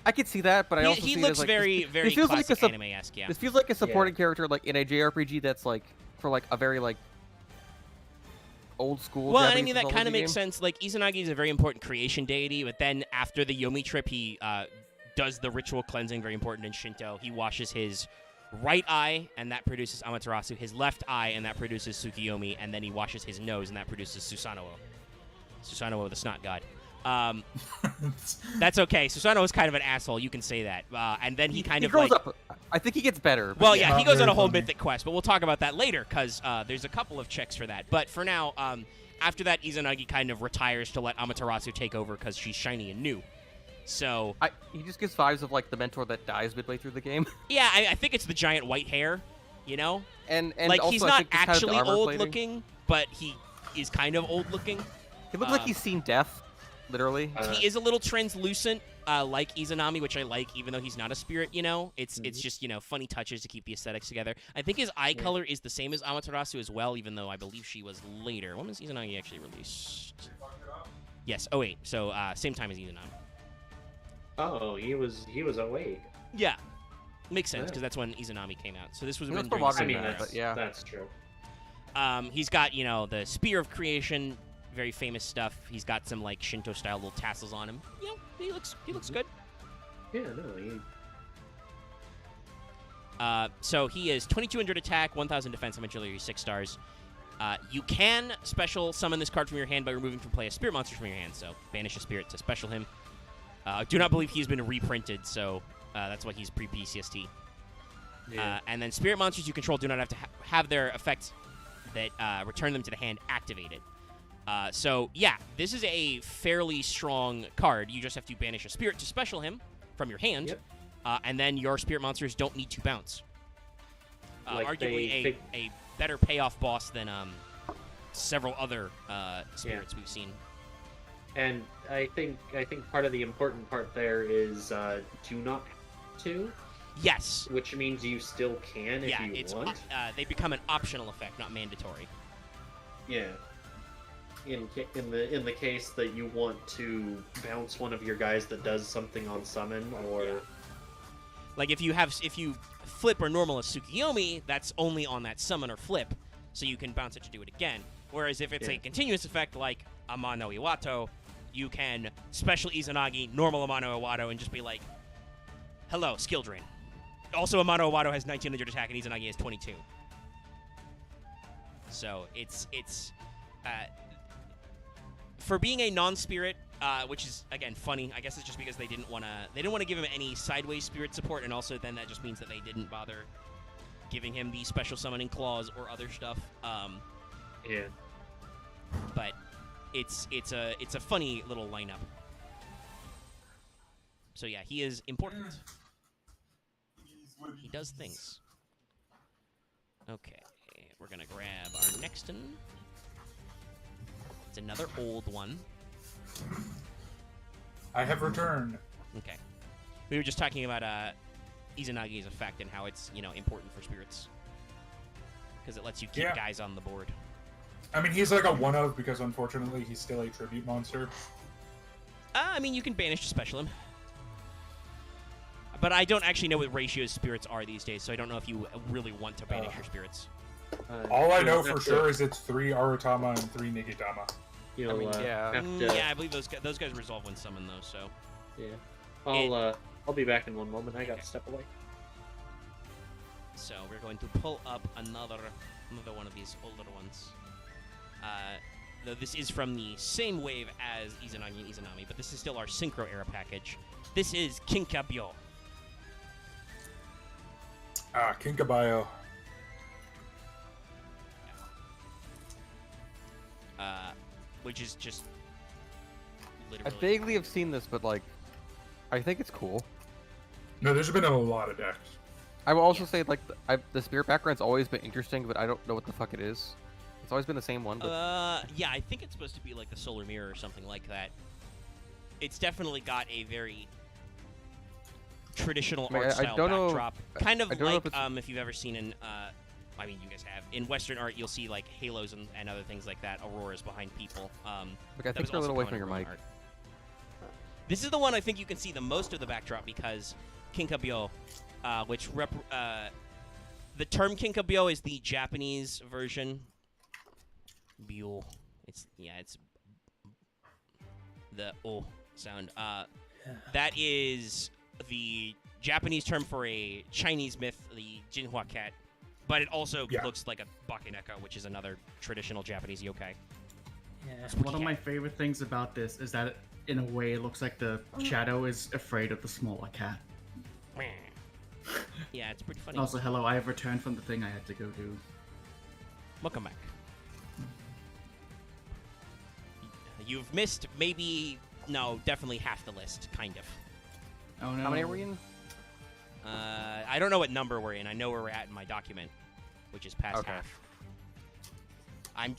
I could see that, but I also He see looks it as, like, very, very feels like classic anime-esque, yeah. This feels like a supporting character like in a JRPG that's like for like a very like old school. Well, and I Japanese mean, that kind mythology of makes game. sense. Like, Izanagi is a very important creation deity, but then after the Yomi trip, he does the ritual cleansing, very important in Shinto. He washes his right eye, and that produces Amaterasu. His left eye, and that produces Tsukiyomi. And then he washes his nose, and that produces Susanoo. Susanoo, the snot god. That's okay. Susanoo is kind of an asshole. You can say that. And then he grows up. I think he gets better. Well, yeah, he goes on a whole funny. mythic quest, but we'll talk about that later because there's a couple of checks for that. But for now, after that, Izanagi kind of retires to let Amaterasu take over because she's shiny and new. So he just gives vibes of like the mentor that dies midway through the game. yeah, I think it's the giant white hair, you know? And like also, he's I not think just kind of the actually armor old plating. looking, but he is kind of old looking. He looks like he's seen death, literally. He is a little translucent, like Izanami, which I like, even though he's not a spirit, you know? It's just, you know, funny touches to keep the aesthetics together. I think his eye color is the same as Amaterasu as well, even though I believe she was later. When was Izanagi actually released? Yes, 08. So, same time as Izanami. Oh, he was awake. Yeah. Makes sense, Yeah. because that's when Izanami came out. So this was He when looks more during the I modern same mean, than era. that, that's but yeah. that's true. He's got, you know, the Spear of Creation, very famous stuff. He's got some, like, Shinto-style little tassels on him. You know, he looks good. Yeah, no, So he is 2,200 attack, 1,000 defense, I'm agility, 6 stars. You can special summon this card from your hand by removing from play a spirit monster from your hand. So banish a spirit to special him. I do not believe he's been reprinted, so that's why he's pre-PCST. yeah. And then spirit monsters you control do not have to have their effects that return them to the hand activated. So, yeah, this is a fairly strong card. You just have to banish a spirit to special him from your hand, Yep. and then your spirit monsters don't need to bounce. Like Arguably a better payoff boss than several other spirits we've seen. And I think part of the important part there is do not have to, Yes. which means you still can if Yeah, you it's want. they become an optional effect, not mandatory. Yeah. In the case that you want to bounce one of your guys that does something on summon, or Yeah. Like if you flip or normal a Tsukiyomi, that's only on that summon or flip, so you can bounce it to do it again. Whereas if it's a Yeah. continuous effect like Amano Iwato, you can special Izanagi, normal Amano Iwato, and just be like, hello, skill drain. Also, Amano Iwato has 1900 attack and Izanagi has 22. So it's for being a non-spirit, which is again funny. I guess it's just because they didn't want to give him any sideways spirit support, and also then that just means that they didn't bother giving him the special summoning clause or other stuff. yeah. But it's a funny little lineup. So yeah, he is important. He does things. Okay, we're gonna grab our next one. It's another old one. I have returned. Okay. We were just talking about Izanagi's effect and how it's, you know, important for spirits. Because it lets you keep Yeah. guys on the board. I mean, he's like a one-of because unfortunately he's still a tribute monster. I mean, you can banish to special him. But I don't actually know what ratios spirits are these days, so I don't know if you really want to banish your spirits. All I You'll know have for to- sure is it's 3 Aratama and 3 Nigitama. You'll I mean, yeah. have to. Yeah, I believe those guys resolve when summoned, though, so... Yeah. I'll be back in one moment. I got to step away. So we're going to pull up another one of these older ones. Though this is from the same wave as Izanagi and Izanami, but this is still our Synchro era package. This is Kinkabil. Kinkabil. Which is just I literally... vaguely have seen this, but like, I think it's cool. No, there's been a lot of decks. I will also say like the spirit background's always been interesting, but I don't know what the fuck it is. It's always been the same one. But yeah, I think it's supposed to be like the Solar Mirror or something like that. It's definitely got a very traditional I mean, art I style don't know- backdrop. Kind of I don't know like if it's- if you've ever seen in I mean, you guys have. In Western art, you'll see like halos and other things like that, auroras behind people. like, I that think was you're a little also away from your common mic. in art. This is the one I think you can see the most of the backdrop because Kinkabil, which the term Kinkabil is the Japanese version. Bio. It's the O sound. That is the Japanese term for a Chinese myth, the Jinhua cat, but it also Yeah. looks like a Bakeneko, which is another traditional Japanese yokai. Yeah. One of my favorite things about this is that, in a way, it looks like the shadow is afraid of the smaller cat. Yeah, it's pretty funny. Also, hello, I have returned from the thing I had to go do. Welcome back. You've missed definitely half the list, kind of. Oh no. How many are we in? I don't know what number we're in. I know where we're at in my document, which is past Okay. half.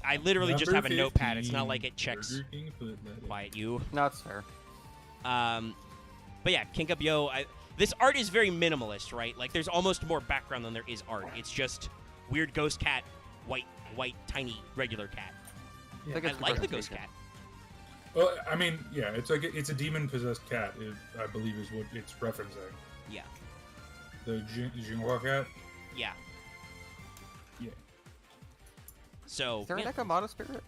I literally just have a notepad. It's not like it checks. Quiet you. No, it's fair. But yeah, Kinkabil. This art is very minimalist, right? Like there's almost more background than there is art. It's just weird ghost cat, white, tiny, regular cat. I think I it's like the good ghost presentation. cat. Well, I mean, yeah, it's like it's a demon-possessed cat. I believe is what it's referencing. Yeah, The Jinhua cat. yeah. Yeah. So Is there yeah. a Nekomata spirit?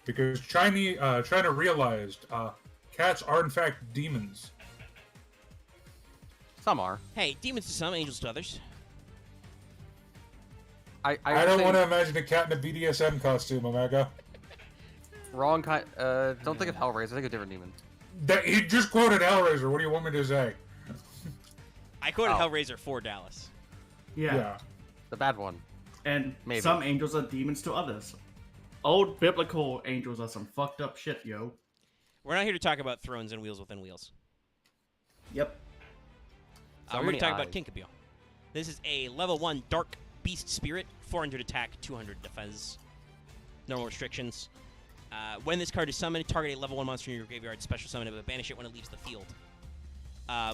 Because China realized cats are in fact demons. Some are. Hey, demons to some, angels to others. I don't say want to imagine a cat in a BDSM costume, Omega. wrong kind. Don't think of Hellraiser. Think of different demon. He just quoted Hellraiser. What do you want me to say? I quoted Oh. Hellraiser for Dallas. Yeah. The bad one. And Maybe. some angels are demons to others. Old biblical angels are some fucked up shit, yo. We're not here to talk about thrones and wheels within wheels. Yep. So We're going many to talk about eyes. Kinkabil. This is a level 1 Dark Beast Spirit, 400 attack, 200 defense. Normal restrictions. When this card is summoned, target a level 1 monster in your graveyard, special summon it, but banish it when it leaves the field.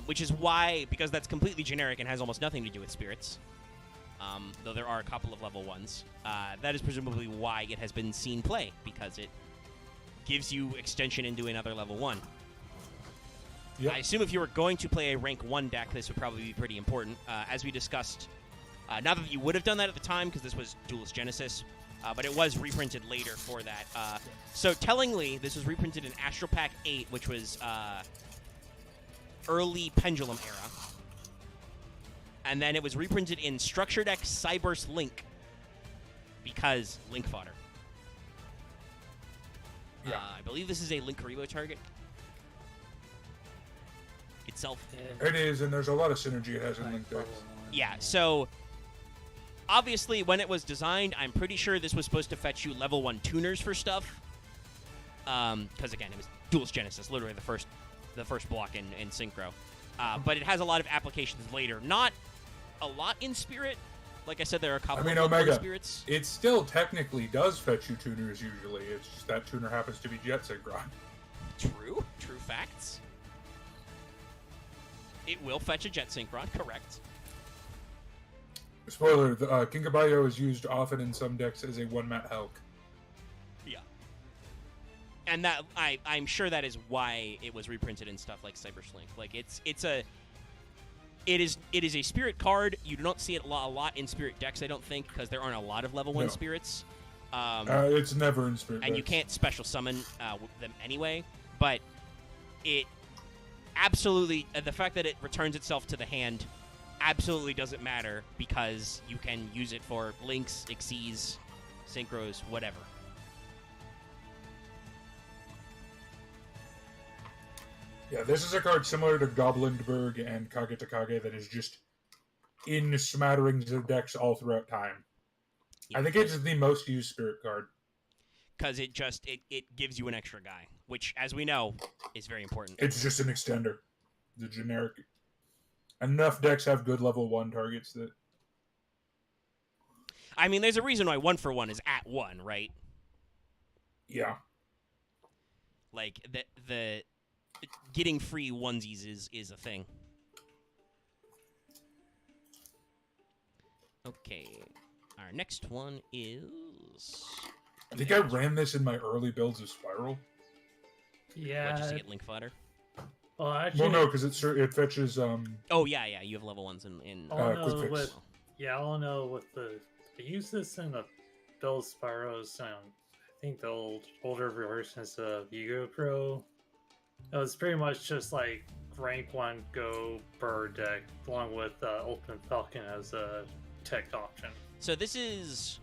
Which is why, because that's completely generic and has almost nothing to do with spirits, though there are a couple of level 1s, that is presumably why it has been seen play, because it gives you extension into another level 1. Yep. I assume if you were going to play a rank 1 deck, this would probably be pretty important. As we discussed, not that you would have done that at the time, because this was Duelist Genesis, but it was reprinted later for that. So tellingly, this was reprinted in Astral Pack 8, which was early Pendulum era. And then it was reprinted in Structured X Cyburst Link, because Link fodder. Yeah. I believe this is a Link Karibo target itself. It is, and there's a lot of synergy it has in Link decks. Yeah, so obviously when it was designed, I'm pretty sure this was supposed to fetch you level 1 tuners for stuff. Because again, it was Duelist Genesis, literally the first block in Synchro. But it has a lot of applications later. Not a lot in Spirit. Like I said, there are a couple I mean, of level 1 Omega, spirits. it still technically does fetch you tuners usually. It's just that tuner happens to be Jet Synchron. True facts. It will fetch a Jet Synchron, correct. Spoiler, the Kinkabil is used often in some decks as a one-mat Hulk. Yeah. And that I'm sure that is why it was reprinted in stuff like Cyberslink. Like it is a spirit card. You do not see it a lot in spirit decks, I don't think, because there aren't a lot of level 1 No. spirits. It's never in Spirit And you decks. can't special summon with them anyway. But it absolutely, the fact that it returns itself to the hand absolutely doesn't matter, because you can use it for links, Xyz, synchros, whatever. Yeah, this is a card similar to Goblinberg and Kagetakage that is just in smatterings of decks all throughout time. I think it's the most used Spirit card. Because it gives you an extra guy, which, as we know, is very important. It's just an extender. The generic. Enough decks have good level 1 targets that... I mean, there's a reason why 1-for-1 is at 1, right? Yeah. Like, the getting free onesies is a thing. Okay. Our next one is... I think I ran this in my early builds of Spiral. Yeah. Just to get link fodder. Well, actually, Well, no, because it fetches... Oh, yeah, you have level 1s in I'll quick know fix. with I'll know with the I use this in the build Spyros. I think the older versions of Yu-Gi-Oh! Pro. It was pretty much just like rank 1 Go Bird deck, along with Ultimate Falcon as a tech option. So this is...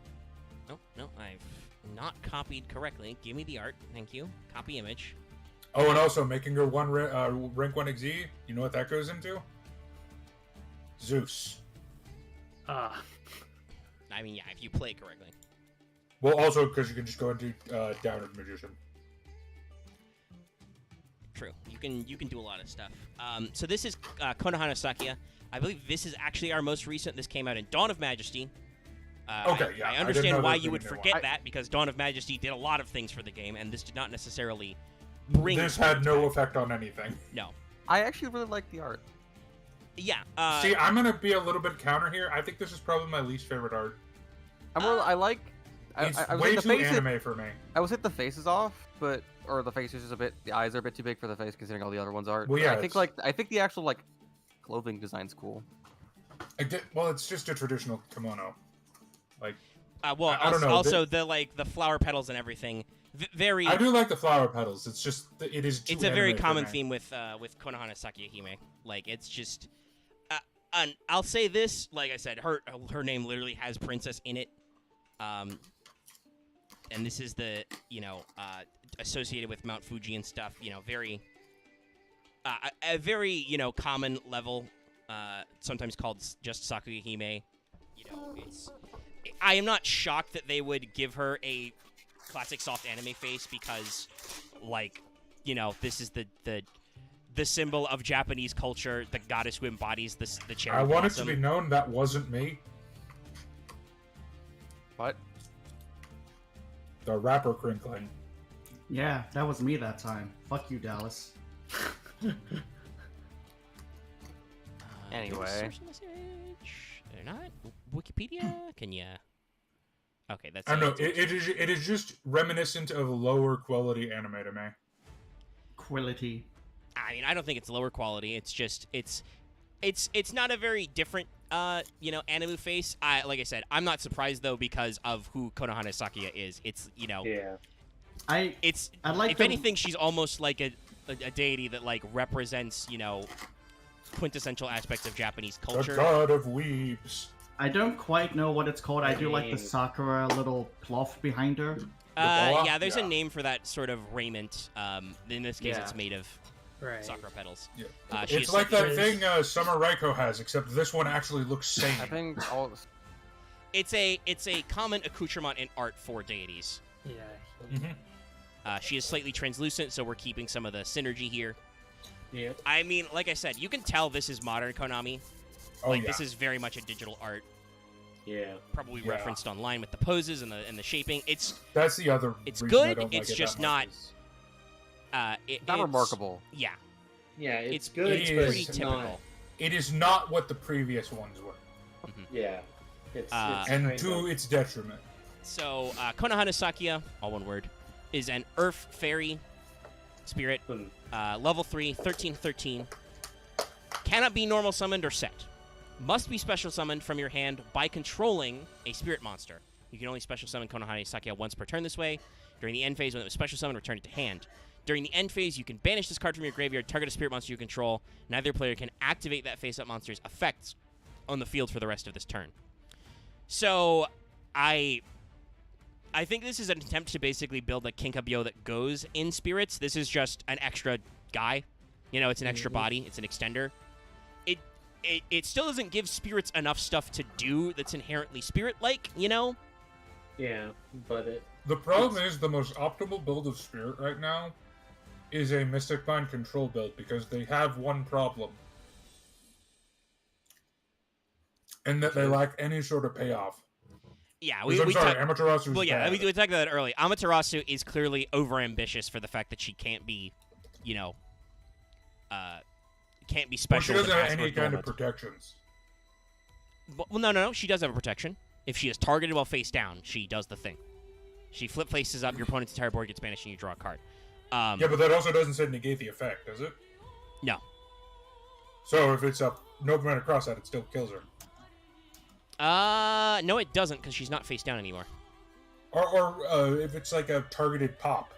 No, I've not copied correctly. Give me the art. Thank you. Copy image. Oh, and also making her rank 1 XZ, you know what that goes into? Zeus. Ah. I mean, yeah, if you play correctly. Well, also because you can just go into Downward Magician. True. You can do a lot of stuff. So this is Konohana Sakuya. I believe this is actually our most recent. This came out in Dawn of Majesty. Okay, yeah. I understand why you would forget that, because Dawn of Majesty did a lot of things for the game, and this did not necessarily bring... This had no effect on anything. No. I actually really like the art. Yeah. See, I'm going to be a little bit counter here. I think this is probably my least favorite art. I like... It's I was way the too faces, anime for me. I was hit the faces off, but... Or the face is just a bit... The eyes are a bit too big for the face, considering all the other ones are. Well, yeah, I think the actual, like, clothing design's cool. Well, it's just a traditional kimono. Like... Well, I don't know. Also, the flower petals and everything, very. I do like the flower petals. It's just it is. It's a very common theme with Konohana Sakuya Hime. Like, it's just. And I'll say this, like I said, her name literally has princess in it, and this is the associated with Mount Fuji and stuff. Very. A very common level, sometimes called just Sakuya Hime. It's. I am not shocked that they would give her a classic soft anime face because, this is the symbol of Japanese culture, the goddess who embodies the cherry I want it blossom. to be known that wasn't me. What? The rapper crinkling. Yeah, that was me that time. Fuck you, Dallas. Anyway. Source message. They're not Wikipedia. Can you? Okay, that's. I don't know. It is just reminiscent of lower quality anime to me. Quality. I mean, I don't think it's lower quality. It's just it's not a very different anime face. Like I said, I'm not surprised though because of who Konohana Sakuya is. It's Yeah. I like. If anything, she's almost like a deity that like represents quintessential aspects of Japanese culture. The god of weebs. I don't quite know what it's called. I do like the mean- Sakura little cloth behind her. Yeah, there's a Yeah. name for that sort of raiment. In this case, Yeah. it's made of Right. sakura petals. Yeah. She It's is like slightly- that thing Summer Raiko has, except this one actually looks I sane. think all... It's a common accoutrement in art for deities. Yeah. Mhm. She is slightly translucent, so we're keeping some of the synergy here. Yeah. I mean, like I said, you can tell this is modern Konami. Oh yeah. This is very much a digital art, Yeah. probably Yeah. referenced online with the poses and the shaping. That's the other. It's reason I good, don't like it's it just that not- much is- Not it's remarkable. Yeah, Yeah, it's it's good. It's It but pretty is it's typical. not- It is not what the previous ones were, Yeah. It's Uh, and kind to of- its detriment. So Konohana Sakuya, all one word, is an Earth Fairy spirit. Level 3, 13/13. Cannot be normal summoned or set. Must be special summoned from your hand by controlling a spirit monster. You can only special summon Konohana Sakuya once per turn this way. During the end phase, when it was special summoned, return it to hand. During the end phase, you can banish this card from your graveyard, target a spirit monster you control. Neither player can activate that face-up monster's effects on the field for the rest of this turn. So, I think this is an attempt to basically build a Kinkabil that goes in spirits. This is just an extra guy. It's an extra body. It's an extender. It still doesn't give spirits enough stuff to do that's inherently spirit-like, Yeah, but it. The problem is the most optimal build of Spirit right now is a Mystic Mind control build because they have one problem. And that they lack any sort of payoff. Yeah, I'm sorry, Amaterasu. Well, yeah, we talked about that early. Amaterasu is clearly overambitious for the fact that she can't be, can't be She special. doesn't with have Asgard any kind of Gold. protections. Well, no. She does have a protection. If she is targeted while face down, she does the thing. She flip faces up, your opponent's entire board gets banished, and you draw a card. Yeah, but that also doesn't say negate the effect, does it? No. So if it's a no matter cross that, it still kills her. No, it doesn't, because she's not face down anymore. Or if it's like a targeted pop,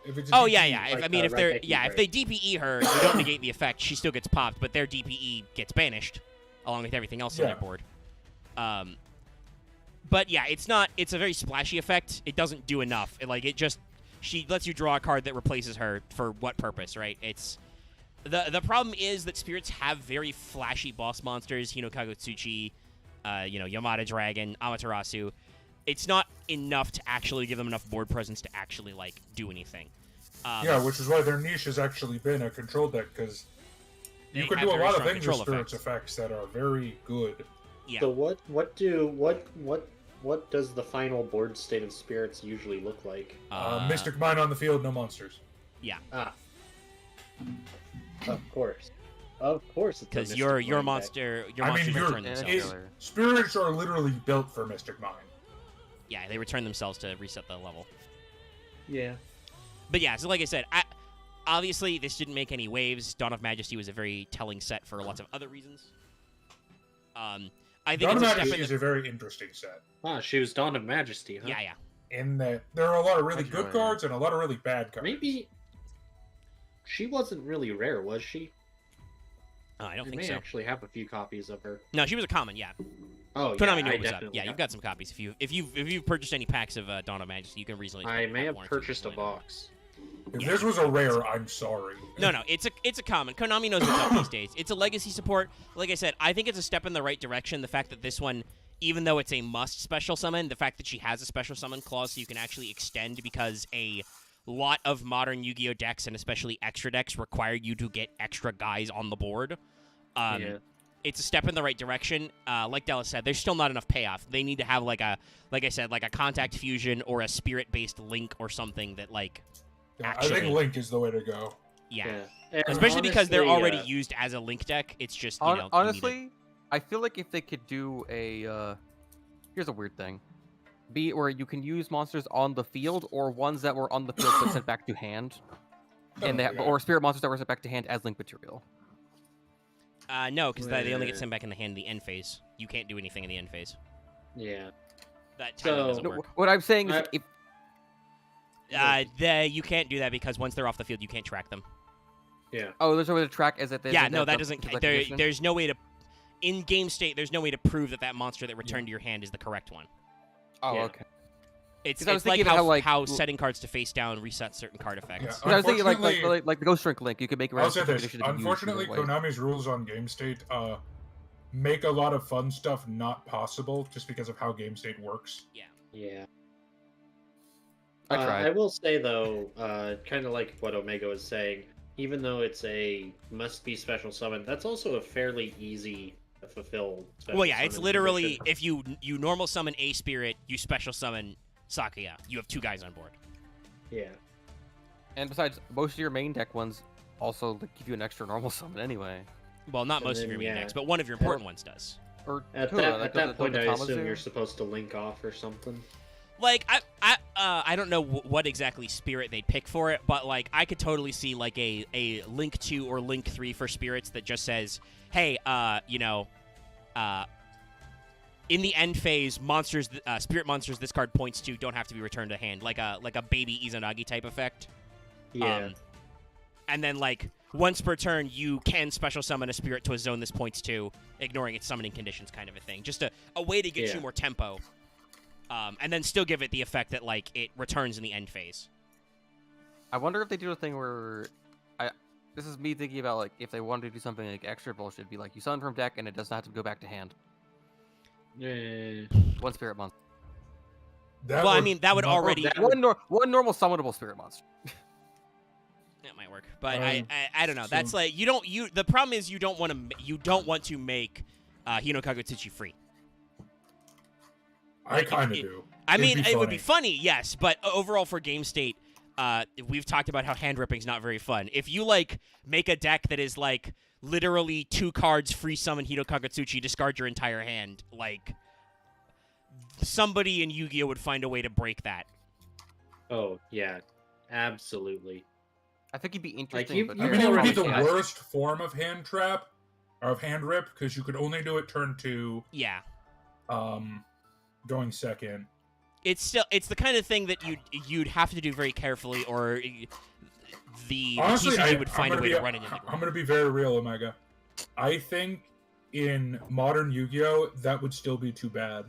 If it's a Oh DPE, yeah. like, If right they're back in if the they DPE her, you don't negate the effect. She still gets popped, but their DPE gets banished, along with everything else on Yeah. their board. But yeah, it's not. It's a very splashy effect. It doesn't do enough. She lets you draw a card that replaces her for what purpose, right? It's the problem is that spirits have very flashy boss monsters. Hinokitsuchi, Yamada Dragon, Amitarasu. It's not enough to actually give them enough board presence to actually like do anything. Yeah, which is why their niche has actually been a control deck, because you They can have do a very lot of strong things with control spirits effects that are very good. Yeah. So what does the final board state of spirits usually look like? Mystic Mine on the field, no monsters. Yeah. Of course, it's a Because Mystic your Mine deck. monster I mean, monsters your return Yeah, themselves. killer. spirits are literally built for Mystic Mine. Yeah, they return themselves to reset the level. Yeah. But yeah, so like I said, obviously this didn't make any waves. Dawn of Majesty was a very telling set for lots of other reasons. I think Dawn of it's a step Majesty in is a very interesting set. Ah, she was Dawn of Majesty, huh? yeah. In that there are a lot of really That's good really cards and a lot of really bad cards. Maybe she wasn't really rare, was she? I don't We think may so. actually have a few copies of her. No, she was a common. Yeah, Oh, Konami yeah, knew I it was up. definitely Yeah, you've have. got some copies. If you've purchased any packs of Dawn of Majesty, you can reasonably. I may have one or two purchased a easily. box. If Yeah. this was a rare, I'm sorry. No, it's a common. Konami knows what's up these days. It's a legacy support. Like I said, I think it's a step in the right direction. The fact that this one, even though it's a must special summon, the fact that she has a special summon clause so you can actually extend, because a lot of modern Yu-Gi-Oh decks and especially extra decks require you to get extra guys on the board. Yeah. It's a step in the right direction. Like Dallas said, there's still not enough payoff. They need to have like a contact fusion or a spirit-based link or something that like. Yeah, I Actually. think Link is the way to go. Yeah. And Especially because they're honestly, already used as a link deck. It's just, you know, you need Honestly, I feel like if they could do a, here's a weird thing, be where you can use monsters on the field or ones that were on the field but sent back to hand, and Oh, yeah. or spirit monsters that were sent back to hand as link material. no, because they only get Yeah. sent back in the hand in the end phase. You can't do anything in the end phase. Yeah. That timing So- doesn't No, work. what I'm saying is, if You can't do that because once they're off the field, you can't track them. Yeah. there's a way to track as if they Yeah, no, that doesn't. like There, condition? there's no way to. In game state, there's no way to prove that that monster that returned to your hand is the correct one. Oh, Yeah. okay. It's 'Cause I was like thinking how, about, like, how setting cards to face down resets certain card effects. Yeah. 'Cause I was thinking like Unfortunately- the Ghost Shrink link, you could make it I'll say random this. condition to be used Unfortunately, either way. Konami's rules on Game State make a lot of fun stuff not possible just because of how Game State works. Yeah. I tried. I will say though, kind of like what Omega was saying, even though it's a must-be special summon, that's also a fairly easy to fulfill. Special Well, yeah, it's summon literally condition. if you normal summon a spirit, you special summon Sakuya. You have 2 guys on board. Yeah. And besides, most of your main deck ones also give you an extra normal summon anyway. Well, not And most of then, your main yeah. decks, but one of your important ones does. Or At two, that, like at that the point, I assume Tamazu. you're supposed to link off or something. Like I don't know what exactly spirit they'd pick for it, but like I could totally see like a Link 2 or Link 3 for spirits that just says, hey, in the end phase, monsters, spirit monsters this card points to don't have to be returned to hand, like a baby Izanagi type effect. Yeah. And then like once per turn, you can special summon a spirit to a zone this points to, ignoring its summoning conditions, kind of a thing. Just a way to get Yeah. you more tempo, and then still give it the effect that like it returns in the end phase. I wonder if they do a thing where this is me thinking about like if they wanted to do something like extra bullshit, it'd be like you summon from deck and it doesn't have to go back to hand. Yeah. One spirit monster. That Well, I would mean that would not- already that- One normal summonable spirit monster. that might work, but Um, I don't know. so- That's like the problem is you don't want to make Hinokitsuchi free. I like, kind of it- do. I It'd mean, be it would be funny. funny, yes, but overall for game state, we've talked about how hand ripping's not very fun. If you like make a deck that is like literally 2 cards free summon Hinokitsuchi, discard your entire hand, like somebody in Yu-Gi-Oh would find a way to break that. Oh yeah. Absolutely. I think it'd be interesting. you- but you I they're mean, it would be probably the not. worst form of hand trap or of hand rip because you could only do it turn 2, Yeah, going second. it's the kind of thing that you'd have to do very carefully, or the Honestly, TCG would find a way to run it into the I'm ground. going to be very real, Omega. I think in modern Yu-Gi-Oh, that would still be too bad.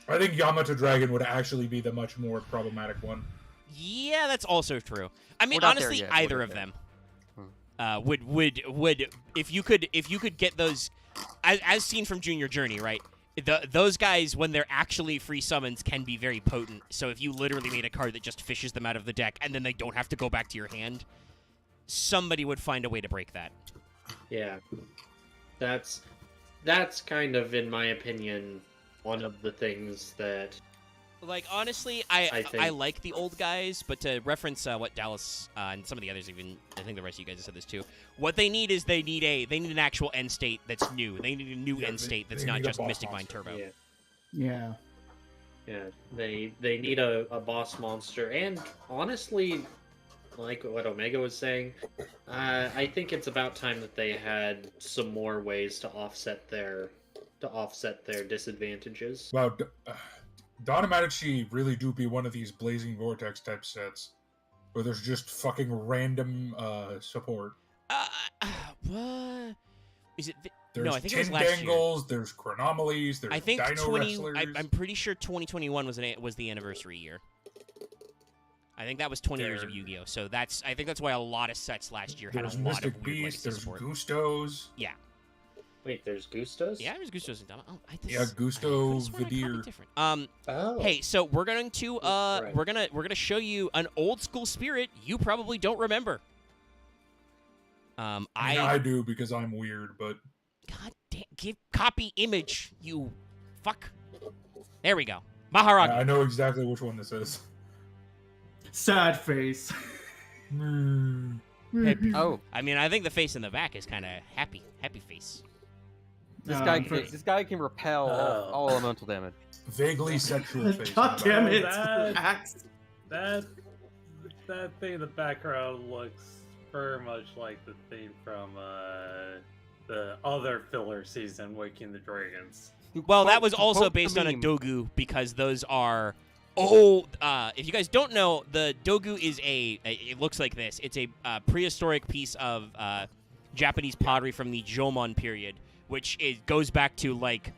I think Yamato Dragon would actually be the much more problematic one. Yeah, that's also true. I mean, We're not there honestly, yet. either We're of not them would if you could get those as seen from Junior Journey, right? Those guys, when they're actually free summons, can be very potent. So if you literally made a card that just fishes them out of the deck and then they don't have to go back to your hand, somebody would find a way to break that. Yeah, that's kind of, in my opinion, one of the things that. Like, honestly, I think- I like the old guys, but to reference what Dallas and some of the others, even I think the rest of you guys have said this too. What they need is they need an actual end state that's new. They need a new end state that's they not need a just boss Mystic Mind monster. Turbo. Yeah. Yeah, they need a boss monster, and honestly, like what Omega was saying, I think it's about time that they had some more ways to offset their disadvantages. Wow, Donamachi really do be one of these Blazing Vortex type sets, where there's just fucking random support. What is it? There's No, I think it was last year. Tindangles, there's Chronomalies, there's I think Dino Wrestlers. I'm pretty sure 2021 was the anniversary year. I think that was 20 years of Yu-Gi-Oh. So I think that's why a lot of sets last year had There's a lot Mystic of weird Beast, legacy there's support. Gustos. Yeah. Wait, there's Gustos? Yeah, there's Gustos and Dama. Oh, Yeah, Gusto Vidir. Vidir. Oh. Hey, so we're going to Right. we're gonna show you an old school spirit you probably don't remember. I do because I'm weird, but God damn, give copy image, you fuck. There we go. Maharagi. I know exactly which one this is. Sad face. Oh, I mean, I think the face in the back is kind of happy face. this Um, guy for- can repel Oh. all elemental damage. Vaguely sexual face. God damn it! that- Axe. That thing in the background looks very much like the theme from the other filler season, Waking the Dragons. Well, that was also Quote the based on a meme. dogu because those are old. If you guys don't know, the dogu is it looks like this. It's a prehistoric piece of Japanese pottery from the Jomon period, which goes back to like,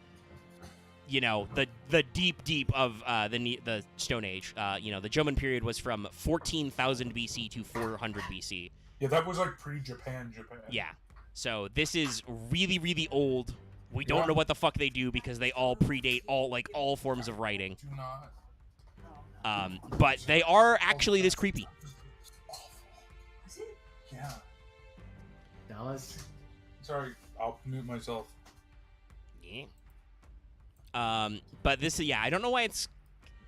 the deep of the Stone Age. The Jomon period was from 14,000 BC to 400 BC. Yeah, that was like pre-Japan. Yeah. So this is really, really old. We don't Yeah. know what the fuck they do because they all predate all forms of writing. Do not. But they are actually this creepy. Yeah. Dallas. Sorry, I'll mute myself. Yeah. But this, I don't know why it's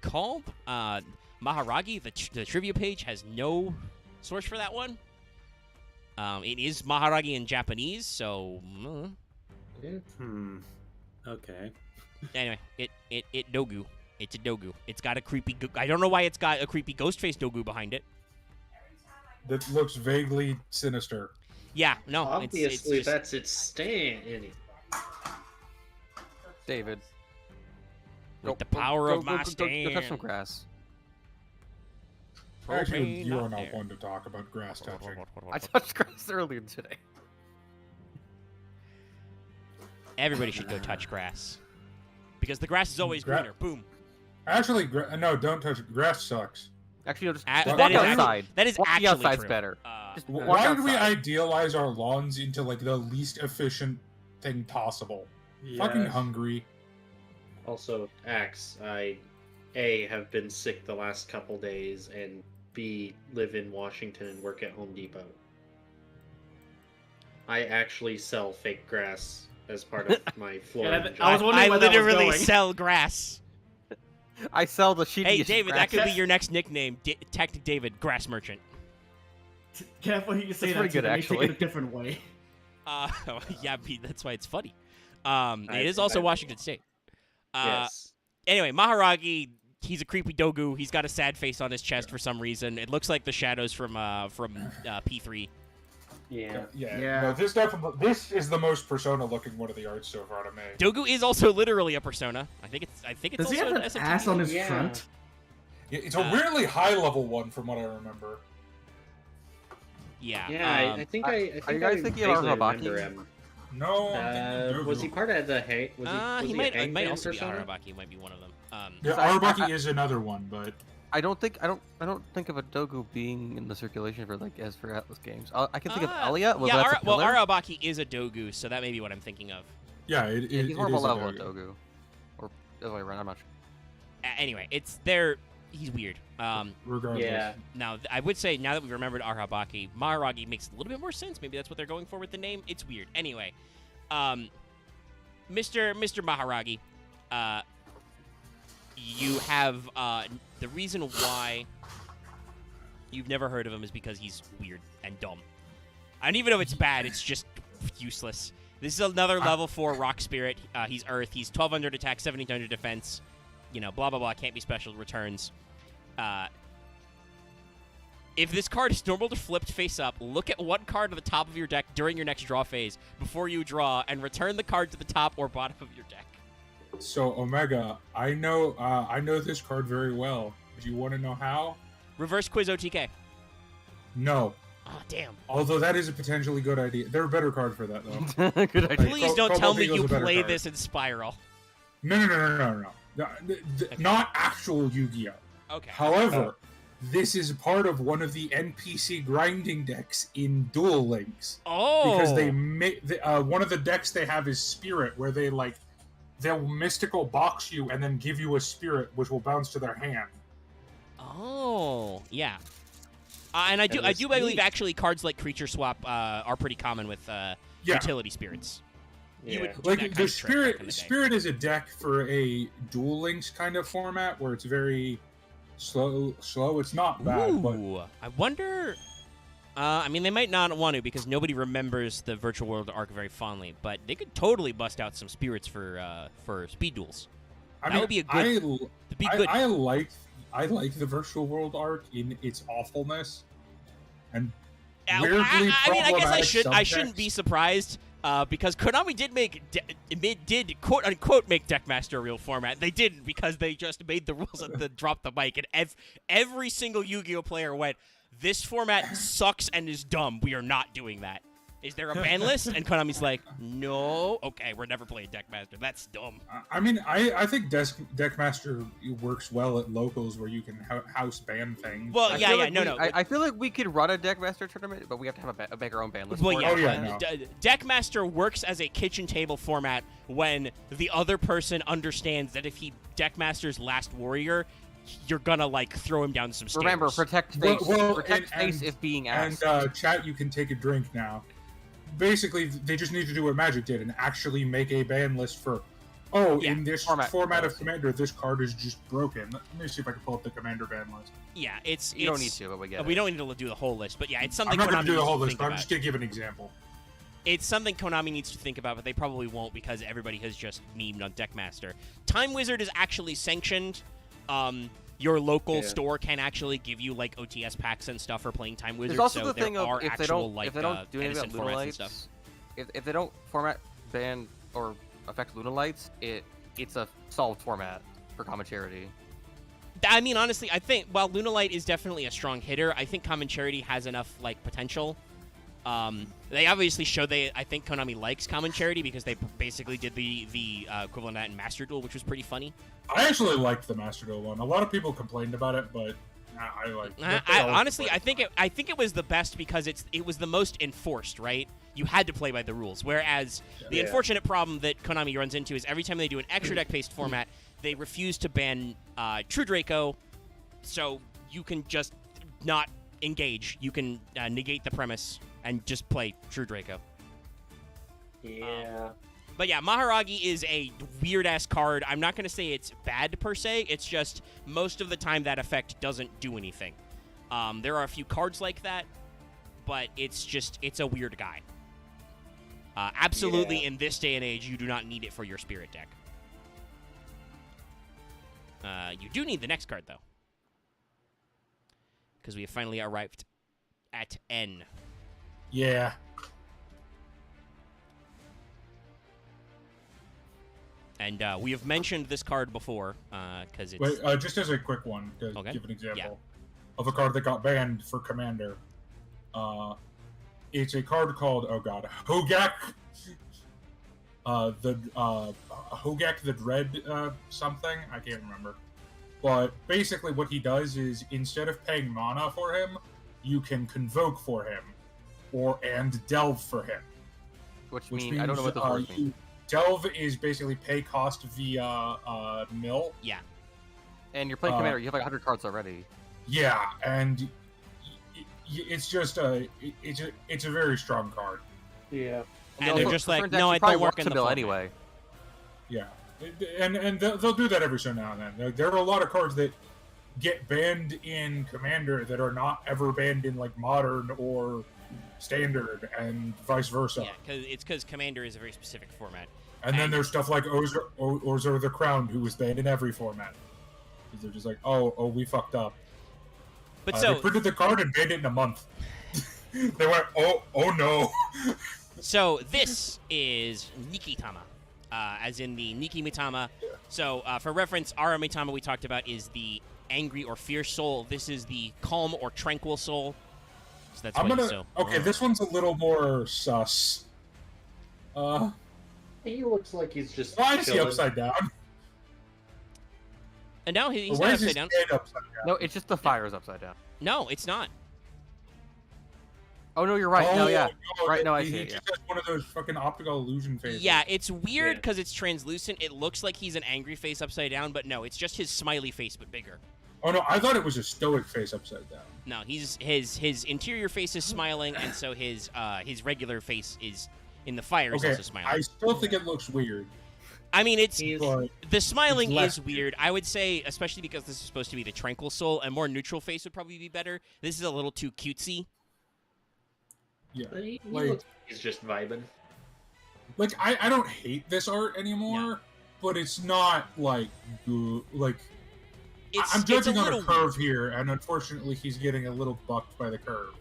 called Maharagi. The trivia page has no source for that one. It is Maharagi in Japanese, so Okay. anyway, it dogu. It's a dogu. It's got a creepy. I don't know why it's got a creepy ghost face dogu behind it. That looks vaguely sinister. Yeah, no, Obviously, it's just, that's its stand. David. with the power of my Go touch stand. some grass. Actually, Propane you are not not there. one to talk about grass touching. I touched grass earlier today. Everybody should go touch grass because the grass is always Gra- greener. Boom. Actually, no, don't touch it. Grass sucks. Actually, no, just That walk is outside. That is Walking actually outside's true. better. Just walk Why did we outside. idealize our lawns into like the least efficient thing possible? Fucking Yes. hungry. Also, Axe, I A, have been sick the last couple days, and B, live in Washington and work at Home Depot. I actually sell fake grass as part of my flooring I was job. wondering I where that was literally going. sell grass. I sell the shittiest Hey, David, grass. that could be your next nickname, Tactic David, Grass Merchant. Careful who you say That's that pretty to, good, they may take actually. it a different way. Yeah, Pete, that's why it's funny. I- It is also I- Washington State. Yes. Anyway, Maharagi, he's a creepy dogu. He's got a sad face on his chest for some reason. It looks like the shadows from P3. Yeah. Yeah. No, this is the most Persona looking one of the arts so far to me. Dogu is also literally a persona. I think it's Does he also have an SMT. ass on his Yeah. front? Yeah, it's a weirdly high level one from what I remember. Yeah. Yeah, I think I are you guys thinking of vaguely Arabaki? remember him. No, I'm thinking Dogu. Was he part of the hang? Was he he a might Hangman also be persona? Arabaki. He might be one of them. Yeah, Arabaki is another one, but I don't think of a Dogu being in the circulation for as for Atlas games. I can think of Elia. Well, yeah, that's a pillar. Arabaki is a Dogu, so that may be what I'm thinking of. yeah, He's more of a is a level of Dogu. Dogu, or the other way around. I'm not sure. Anyway, it's there. He's weird. Regardless. Yeah. Now, I would say, now that we've remembered Arabaki, Maharagi makes a little bit more sense. Maybe that's what they're going for with the name. It's weird. Anyway, Mr. Maharagi, you have the reason why you've never heard of him is because he's weird and dumb. I don't even know if it's bad. It's just useless. This is another level 4 rock spirit. He's Earth. He's 1200 attack, 1700 defense. You know, blah, blah, blah. Can't be special returns. If this card is normal to flipped face up, look at one card on the top of your deck during your next draw phase before you draw, and return the card to the top or bottom of your deck. So Omega, I know this card very well. Do you want to know how? Reverse Quiz OTK. No. Oh, damn. Although that is a potentially good idea. There are better cards for that though. Good idea. Please don't Cobalt tell me Eagle's you a better play card. this in Spiral. No. Not actual Yu-Gi-Oh. Okay. However, this is part of one of the NPC grinding decks in Duel Links. Oh. Because they make one of the decks they have is Spirit, where they'll mystical box you and then give you a Spirit, which will bounce to their hand. Oh, yeah. And I do believe actually cards like Creature Swap are pretty common with utility spirits. You would do that Like kind the of trick back in the day. Spirit is a deck for a Duel Links kind of format where it's very slow. It's not bad, but Ooh, I wonder. I mean, they might not want to because nobody remembers the Virtual World arc very fondly, but they could totally bust out some spirits for speed duels. That would be a good. It'd be good. I like the Virtual World arc in its awfulness, and weirdly I mean, I guess I problematic shouldn't be subtext. surprised because Konami did quote unquote make Deckmaster a real format. They didn't because they just made the rules and then dropped the mic, and every single Yu-Gi-Oh player went, "This format sucks and is dumb. We are not doing that." Is there a ban list? And Konami's like, "No, okay, we're never playing Deckmaster. That's dumb." I mean, I think Deckmaster works well at locals where you can house ban things. Well, I I feel like we could run a Deckmaster tournament, but we have to have make our own ban list. Well, for yeah, it. Oh, yeah, no. Deckmaster works as a kitchen table format when the other person understands that if he Deckmaster's Last Warrior, you're gonna like throw him down some stairs. Remember, protect face. Well, protect and- face if being And asked. chat, you can take a drink now. Basically, they just need to do what Magic did and actually make a ban list for. Oh, Yeah, in this format of Commander, this card is just broken. Let me see if I can pull up the Commander ban list. Yeah, You don't need to, but we get it. We don't need to do the whole list, but yeah, it's something I'm not Konami going to do needs the whole to list, think but I'm about. just going to give an example. It's something Konami needs to think about, but they probably won't because everybody has just memed on Deckmaster. Time Wizard is actually sanctioned. Your local store can actually give you like OTS packs and stuff for playing Time Wizard. There's also so the thing there of are if they actual don't like if they don't do anything innocent about formats and stuff. Lunalights, if they don't format ban or affect Lunalights, it's a solved format for Common Charity. I mean, honestly, I think while Lunalight is definitely a strong hitter, I think Common Charity has enough like potential. They obviously show I think Konami likes Common Charity because they basically did the equivalent of that in Master Duel, which was pretty funny. I actually liked the Master Duel one. A lot of people complained about it, but I liked it. Honestly, I think it was the best because it was the most enforced, right? You had to play by the rules. Whereas the unfortunate problem that Konami runs into is every time they do an extra deck-based format, they refuse to ban True Draco, so you can just not engage. You can negate the premise and just play True Draco. Yeah. But yeah, Maharagi is a weird-ass card. I'm not going to say it's bad per se. It's just most of the time that effect doesn't do anything. There are a few cards like that, but it's a weird guy. Absolutely, in this day and age, you do not need it for your Spirit deck. You do need the next card, though. Because we have finally arrived at N. Yeah. And we have mentioned this card before, because it's... Wait, just as a quick one, to Okay. give an example of a card that got banned for Commander. It's a card called, oh god, Hogak. Hogak the Dread something. I can't remember. But basically, what he does is instead of paying mana for him, you can convoke for him, and delve for him. Which means I don't know what those words mean. Delve is basically pay cost via mill. Yeah. And you're playing Commander. You have like 100 cards already. Yeah, and it's just it's a very strong card. Yeah. And they're just like, certain no, decks, I you probably don't work want in to the mill format. anyway. Yeah, and they'll do that every so now and then. There are a lot of cards that get banned in Commander that are not ever banned in like Modern or Standard, and vice versa. Yeah, because Commander is a very specific format. And then there's stuff like Ozor the Crowned, who was banned in every format. Because they're just like, oh, we fucked up. But They printed the card and banned it in a month. They went, oh no. So this is Nikitama, as in the Niki Mitama. So for reference, our Mitama we talked about is the angry or fierce soul. This is the calm or tranquil soul. So that's Okay, this one's a little more sus. He looks like he's just. Why is he chilling. upside down? And now he's Why not is his upside down. head upside down? No, it's just the fire is upside down. No, it's not. Oh no, you're right. No, yeah. Right, no, I he see it, just has one of those fucking optical illusion phases. Yeah, it's weird Yeah. because it's translucent. It looks like he's an angry face upside down, but no, it's just his smiley face but bigger. Oh no, I thought it was a stoic face upside down. No, his interior face is smiling, and so his regular face is in the fire is Okay, also smiling. I still think it looks weird. I mean, it's But the smiling it's less is weird. I would say, especially because this is supposed to be the tranquil soul, a more neutral face would probably be better. This is a little too cutesy. yeah, He Like- looks like he's just vibing. like I don't hate this art anymore, No. but it's not like good. Like It's, I'm judging it's a on a little curve weird. here, and unfortunately, he's getting a little bucked by the curve.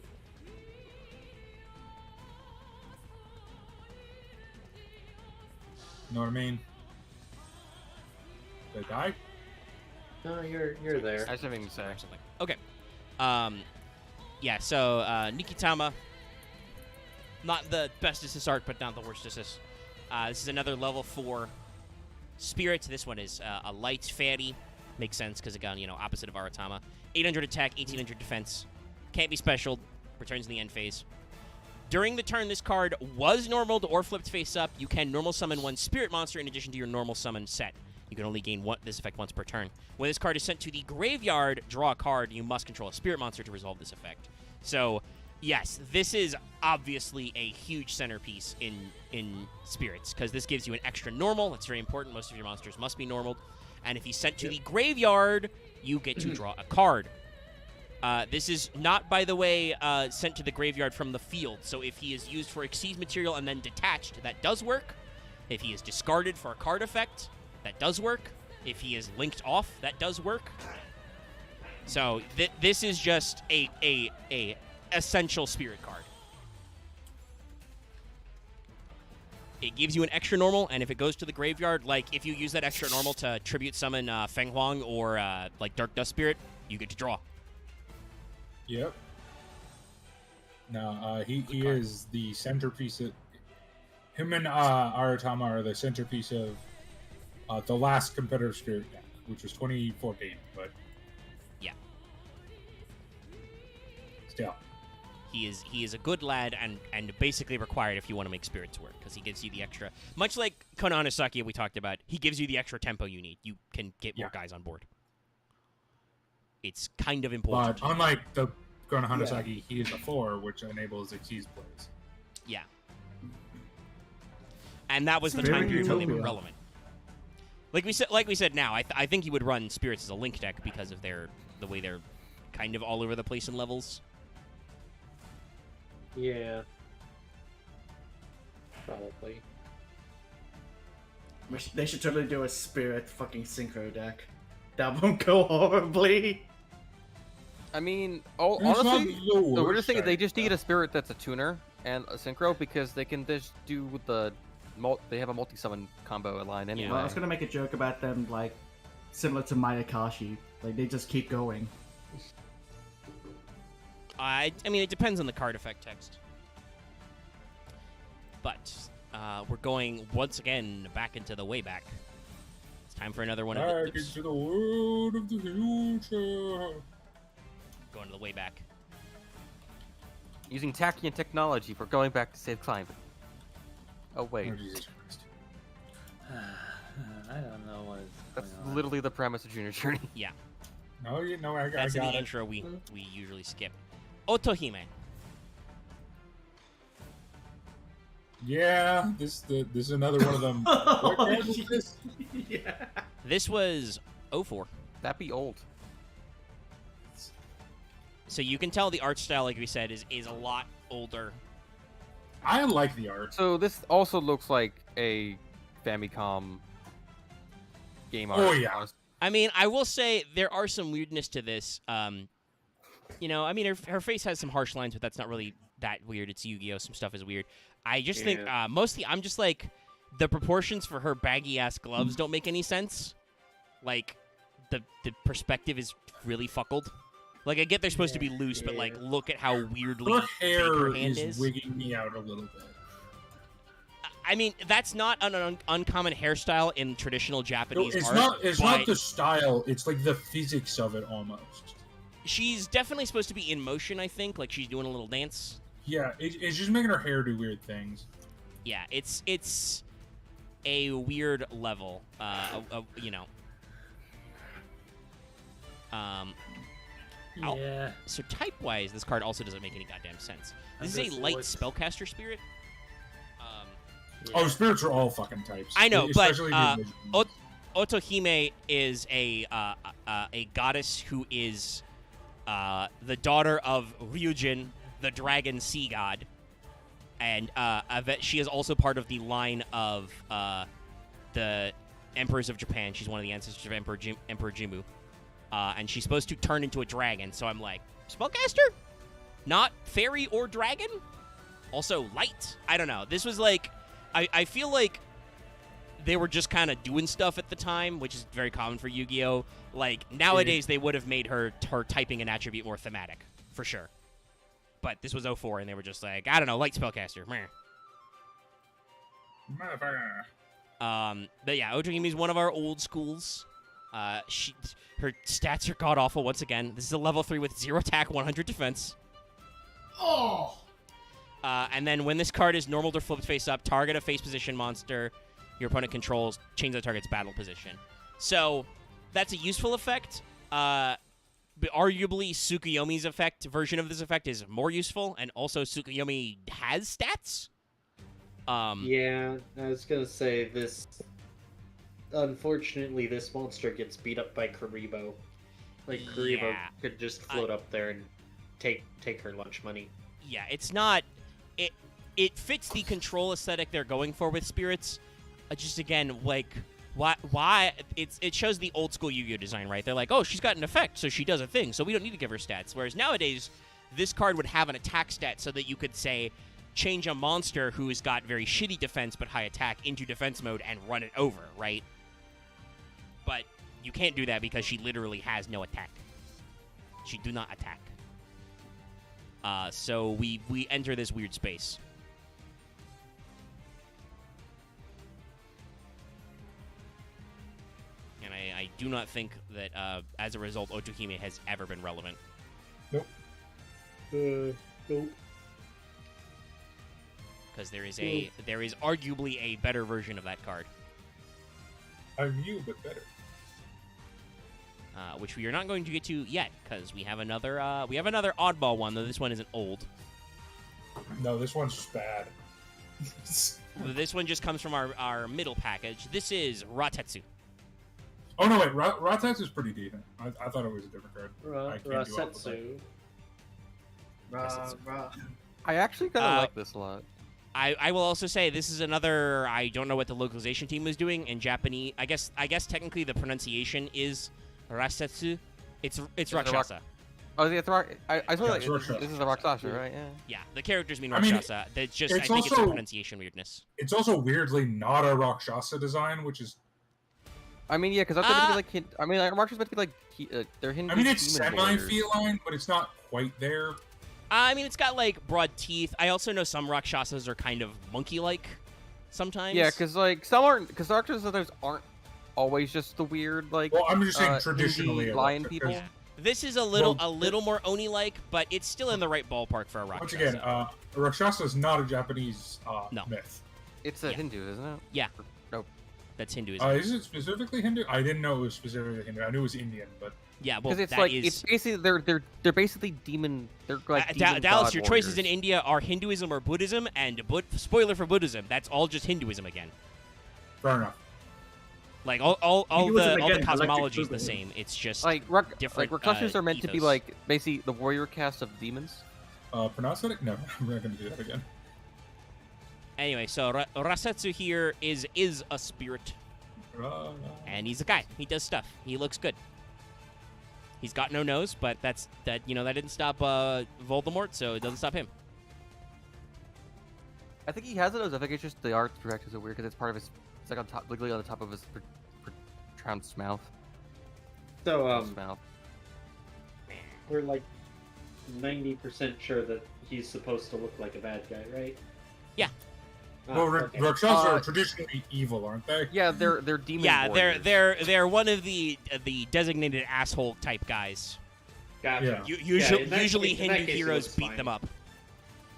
You know what I mean? Did I die? No, you're there. I just have anything to say. Or something. Okay. Yeah, so Nikitama, not the best assist art, but not the worst assist. This is another level 4 spirit. This one is a light fatty. Makes sense because, again, opposite of Aratama. 800 attack, 1800 defense. Can't be special. Returns in the end phase. During the turn this card was normaled or flipped face up, you can normal summon one spirit monster in addition to your normal summon set. You can only gain this effect once per turn. When this card is sent to the graveyard, draw a card. You must control a spirit monster to resolve this effect. So, yes, this is obviously a huge centerpiece in spirits because this gives you an extra normal. That's very important. Most of your monsters must be normaled. And if he's sent to the graveyard, you get to draw a card. This is not, by the way, sent to the graveyard from the field. So if he is used for Exceed material and then detached, that does work. If he is discarded for a card effect, that does work. If he is linked off, that does work. So this is just a essential spirit card. It gives you an extra normal, and if it goes to the graveyard, like if you use that extra normal to tribute summon Feng Huang or like Dark Dust Spirit, you get to draw. Yep. No, he is the centerpiece. Him and Aratama are the centerpiece of the last competitive spirit deck, which was 2014. But Yeah. Still, He is a good lad and basically required if you want to make spirits work because he gives you the extra. Much like Konan Asaki we talked about, he gives you the extra tempo you need. You can get more guys on board. It's kind of important. but unlike the Konoha Hanasaki, he is a 4, which enables Xyz plays. Yeah. And that was the It's time very period when they were utopia. relevant. Like we said now, I think he would run spirits as a link deck because of the way they're kind of all over the place in levels. Yeah. Probably. They should totally do a spirit fucking synchro deck. That won't go horribly. I mean, It's honestly, not the the weirdest worst thing is they deck, just need a spirit that's a tuner, and a synchro because they can just do they have a multi-summon combo line anyway. Well, I was gonna make a joke about them, like, similar to Mayakashi. Like, they just keep going. I mean, it depends on the card effect text. But we're going once again back into the way back. It's time for another one of the. Back into the world of the future. Going to the way back. Using Tachyon technology, we're going back to save climate. Oh wait, Oh, Jesus Christ. I don't know what is that's going on. literally the premise of Junior Journey. Yeah, No, I that's in got the it. intro we usually skip. Otohime. Yeah, this is another one of them. What card is this? Yeah. This was 04. That'd be old. So you can tell the art style, like we said, is a lot older. I like the art. So this also looks like a Famicom game art. Oh, yeah. I mean, I will say there are some weirdness to this. You know, I mean, her face has some harsh lines, but that's not really that weird. It's Yu-Gi-Oh! Some stuff is weird. I just think mostly I'm just like the proportions for her baggy ass gloves don't make any sense. Like the perspective is really fuckled. Like I get they're supposed to be loose, but like look at how weirdly Her big hair her hand is wigging me out a little bit. I mean, that's not an uncommon hairstyle in traditional Japanese It's art. not but the style. It's like the physics of it almost. she's definitely supposed to be in motion. I think, like she's doing a little dance. Yeah, it's just making her hair do weird things. Yeah, it's a weird level. You know. Ow. Yeah. So type-wise, this card also doesn't make any goddamn sense. This is a This light looks- spellcaster spirit. Oh, spirits are all fucking types. I know, but, Especially the originals. Otohime is a goddess who is the daughter of Ryujin, the dragon sea god, and she is also part of the line of the emperors of Japan. She's one of the ancestors of Emperor Jimmu, and she's supposed to turn into a dragon. So I'm like, spellcaster, not fairy or dragon. Also light. I don't know. This was like, I feel like they were just kind of doing stuff at the time, which is very common for Yu-Gi-Oh! Like, nowadays, they would have made her typing an attribute more thematic, for sure. But this was 04, and they were just like, I don't know, light spellcaster. Meh. Motherfucker. But yeah, Otohime is one of our old schools. Her stats are god-awful once again. This is a level 3 with 0 attack, 100 defense. Oh! And then when this card is normaled or flipped face up, target a face position monster your opponent controls, change the target's battle position. So that's a useful effect. But arguably, Tsukuyomi's version of this effect is more useful, and also Tsukuyomi has stats. Yeah, I was gonna say this. Unfortunately, this monster gets beat up by Karibo. Like Karibo Yeah. could just float up there and take her lunch money. Yeah, it's not. It fits the control aesthetic they're going for with spirits. Just again, like why it shows the old school Yu-Gi-Oh design, right? They're like, oh, she's got an effect, so she does a thing, so we don't need to give her stats. Whereas nowadays, this card would have an attack stat so that you could say change a monster who has got very shitty defense but high attack into defense mode and run it over, right? But you can't do that because she literally has no attack. She do not attack. So we enter this weird space. And I do not think that, as a result, Otohime has ever been relevant. Nope. Nope. Because there is arguably a better version of that card, I'm you, but better. which we are not going to get to yet, because we have another oddball one, though this one isn't old. No, this one's just bad. This one just comes from our middle package. This is Ratetsu. Oh no, wait, Ratetsu is pretty decent. I thought it was a different card. I can't do Rasetsu. I actually kind of like this a lot. I will also say this is another. I don't know what the localization team was doing in Japanese. I guess technically the pronunciation is Rasetsu. It's Rakshasa. Oh, yeah, it's rock. I feel Yeah, like it's Rakshasa. this is a Rakshasa, right? Yeah. Yeah, the characters mean I mean, Rakshasa. That's just I it's think it's a also- pronunciation weirdness. It's also weirdly not a Rakshasa design, which is. I mean, yeah, because that's meant to be like. I mean, like, Rakshasa meant to be like they're Hindu. I mean, it's demon warriors. semi-feline, but it's not quite there. I mean, it's got like broad teeth. I also know some Rakshasas are kind of monkey-like sometimes. Yeah, because like some aren't. Because Rakshasas aren't always just the weird like. Well, I'm just saying Hindi traditionally. a lion Rakshasa, people. 'cause This is a little more Oni-like, but it's still in the right ballpark for a Rakshasa. Once again, a Rakshasa is not a Japanese No. myth. It's a Yeah. Hindu, isn't it? Yeah. Nope. That's Hinduism. Is it specifically Hindu? I didn't know it was specifically Hindu. I knew it was Indian, but Yeah, well, Because it's that like is- it's basically they're basically demon. They're like demon Dallas, god your choices in warriors. India are Hinduism or Buddhism, and spoiler for Buddhism, that's all just Hinduism again. fair enough. Like all Hinduism the again, galactic cosmology is the Buddhism. same. It's just like different, Rakshasas are meant to be ethos. like basically the warrior caste of demons. Pronounce that? No, I'm not going to do that again. Anyway. So Rasetsu here is a spirit, and he's a guy. He does stuff. He looks good. He's got no nose, but that didn't stop Voldemort, so it doesn't stop him. I think he has a nose. I think it's just the art directors are weird because it's part of his. It's like on top, literally on the top of his pronounced mouth. So His mouth. we're like 90% sure that he's supposed to look like a bad guy, right? Yeah. Well, Okay. Rakshasa Uh, are traditionally evil, aren't they? Yeah, they're demon. Yeah, warriors. they're one of the designated asshole type guys. Gotcha. Yeah. Usually in that usually case- in that Hindu case, he heroes looks beat fine. them up.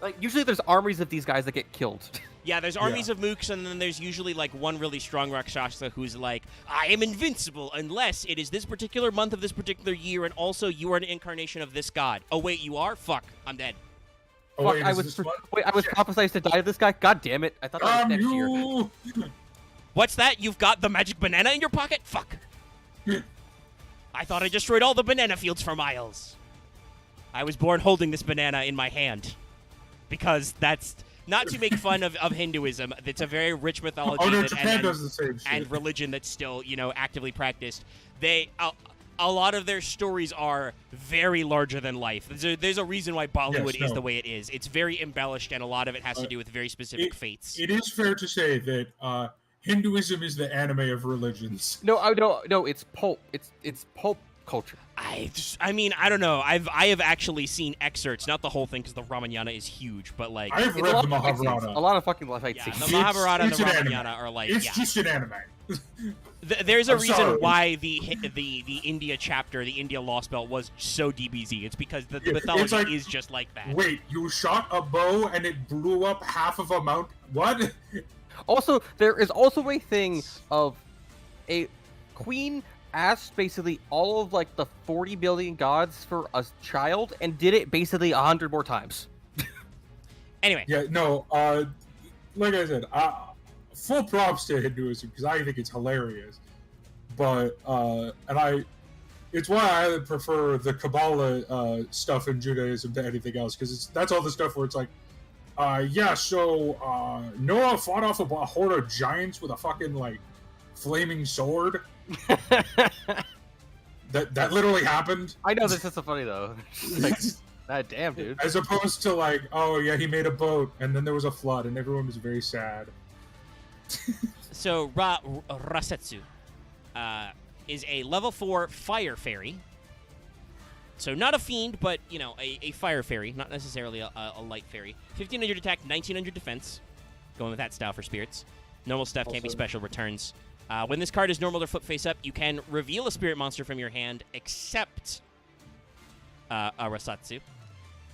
Like usually there's armies of these guys that get killed. Yeah, there's armies of mooks, and then there's usually like one really strong Rakshasa who's like, I am invincible unless it is this particular month of this particular year, and also you are an incarnation of this god. Oh wait, you are? Fuck, I'm dead. Oh, Fuck, wait, I is was this one? wait, I was prophesized to die to this guy. God damn it! I thought that was next year. You! What's that? You've got the magic banana in your pocket? Fuck. I thought I destroyed all the banana fields for miles. I was born holding this banana in my hand. Because that's not to make fun of Hinduism. It's a very rich mythology Oh no, that, Japan does the same shit. and religion that's still, actively practiced. A lot of their stories are very larger than life. There's a reason why Bollywood is no. the way it is. It's very embellished, and a lot of it has to do with very specific fates. It is fair to say that Hinduism is the anime of religions. No, no, it's pulp. It's pulp culture. I mean, I don't know. I have actually seen excerpts, not the whole thing, because the Ramayana is huge, but like, I've It's a read lot the of fight scenes. Mahabharata. A lot of fucking fight yeah, scenes. the Mahabharata and it's the an anime. Ramayana are like, It's yeah. just an anime. There's a I'm reason sorry. why the India chapter, the India Lost Belt, was so DBZ. It's because the Yeah, mythology it's like- is just like that. Wait, you shot a bow and it blew up half of a mount? What? Also, there is also a thing of a queen asked basically all of like the 40 billion gods for a child and did it basically 100 more times. Anyway, Yeah, no, like I said, full props to Hinduism because I think it's hilarious. But, it's why I prefer the Kabbalah stuff in Judaism to anything else because that's all the stuff where it's like, Noah fought off a horde of giants with a fucking, like, flaming sword. That literally happened. I know this is so funny though. Like, God damn, dude. As opposed to like, oh yeah, he made a boat and then there was a flood and everyone was very sad. so Rasetsu is a level 4 fire fairy. So not a fiend, but, a fire fairy, not necessarily a light fairy. 1500 attack, 1900 defense. Going with that style for spirits. Normal stuff can't be Also- special returns. When this card is normal or flip face up, you can reveal a spirit monster from your hand, except a Rasetsu.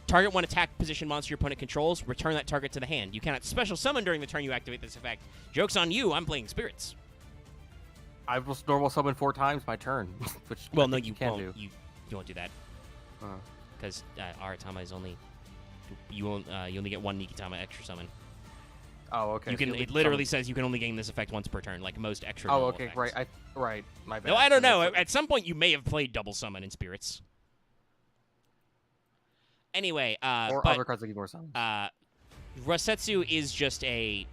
Target one attack position monster your opponent controls, return that target to the hand. You cannot special summon during the turn you activate this effect. Joke's on you, I'm playing spirits. I will normal summon 4 times my turn, which Well, I no, think you can won't. do. You won't do that. Uh, Because Aratama is only... You only get 1 Nikitama extra summon. oh, okay. You so can. you'll It literally summon- says you can only gain this effect once per turn, like most extra. Oh, normal okay, effects. right. My bad. No, I don't So know. that's- At some point, you may have played double summon in spirits. Anyway, or but other cards that give more summons. Rasetsu is just a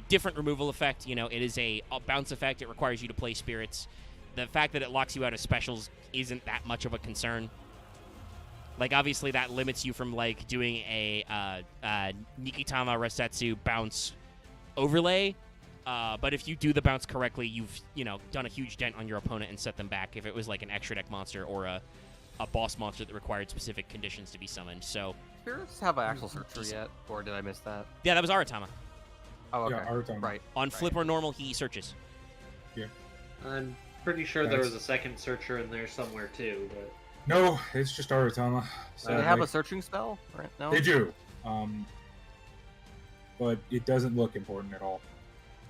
different removal effect. It is a bounce effect. It requires you to play spirits. The fact that it locks you out of specials isn't that much of a concern. Like, obviously, that limits you from, like, doing a Nikitama Resetsu bounce overlay. But if you do the bounce correctly, you've, done a huge dent on your opponent and set them back if it was, like, an extra deck monster or a boss monster that required specific conditions to be summoned. So, Spirits have an actual searcher yet? Or did I miss that? yeah, that was Aratama. Oh, okay. Yeah, Aratama. Right. On flip or normal, he searches. I'm pretty sure there was a second searcher in there somewhere too, but No, it's just Aratama. Do they have a searching spell? Right? No? They do. But it doesn't look important at all.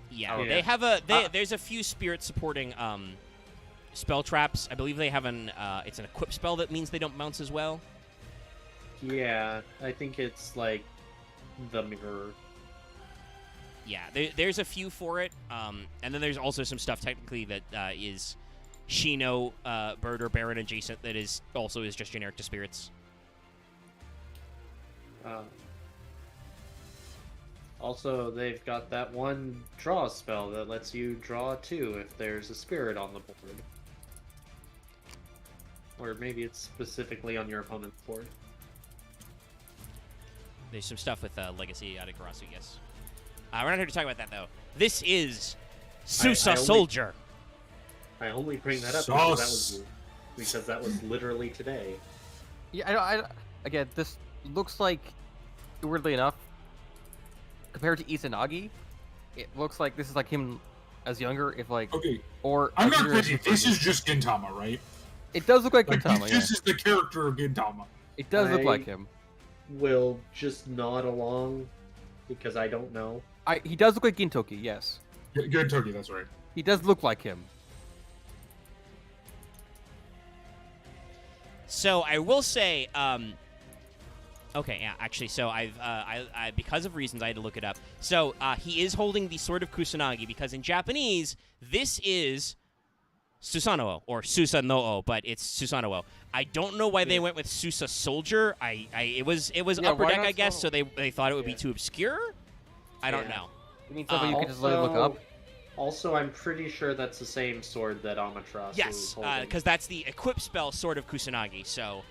Yeah, Oh, they yeah. have there's a few spirit supporting spell traps. I believe they have it's an equip spell that means they don't bounce as well. yeah, I think it's like the mirror. Yeah, there's a few for it. And then there's also some stuff technically that is Shino, Bird or Baron adjacent that is just generic to spirits. Also, they've got that one draw spell that lets you draw 2 if there's a spirit on the board. Or maybe it's specifically on your opponent's board. There's some stuff with Legacy Amitarasu, yes. We're not here to talk about that, though. This is Susa Soldier. I only bring that up because that was literally today. Yeah, again, this looks like, weirdly enough, compared to Izanagi, it looks like this is like him as younger, if like... Okay, or I'm not crazy. This is just Gintama, right? It does look like Like, Gintama, this is the character of Gintama. It does look like him. Will just nod along because I don't know. He does look like Gintoki, yes. Good turkey, that's right. He does look like him. So I will say, okay, yeah, actually, so I because of reasons I had to look it up. So he is holding the Sword of Kusanagi because in Japanese this is Susanoo or Susanoo, but it's Susanoo. I don't know why they went with Susa Soldier. It was upper deck, I guess, so they thought it would be too obscure. I don't know. You mean something you could just let it look up? Also, I'm pretty sure that's the same sword that Amaterasu is Yes, holding. because that's the equip spell Sword of Kusanagi, so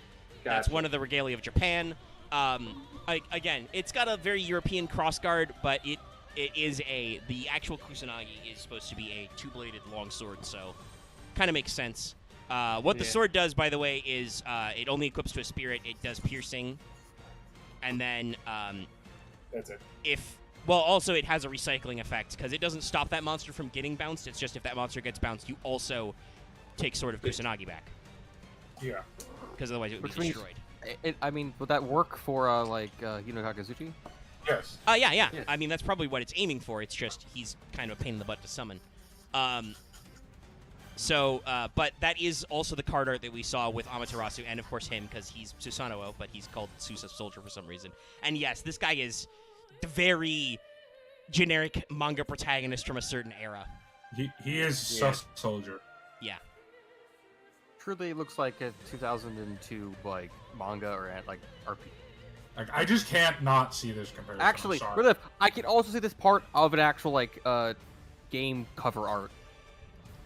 that's Gotcha. one of the regalia of Japan. Again, it's got a very European crossguard, but it is the actual Kusanagi is supposed to be a two-bladed longsword, so kind of makes sense. What the sword does, by the way, is it only equips to a spirit. It does piercing, and then That's it. also it has a recycling effect because it doesn't stop that monster from getting bounced. It's just if that monster gets bounced, you also take Sword of Kusanagi back Yeah. because otherwise it would Which be means- destroyed. I mean, would that work for Hinokitsuchi? Yes. Yeah. Yeah. I mean, that's probably what it's aiming for. It's just he's kind of a pain in the butt to summon. But that is also the card art that we saw with Amaterasu, and of course him, because he's Susanoo, but he's called Susa Soldier for some reason. And yes, this guy is very generic manga protagonist from a certain era. He is Sus Soldier. Yeah. Truly looks like a 2002 like manga or like RP. Like, I just can't not see this comparison. I'm Actually, sorry. Relief, I can also see this part of an actual like game cover art.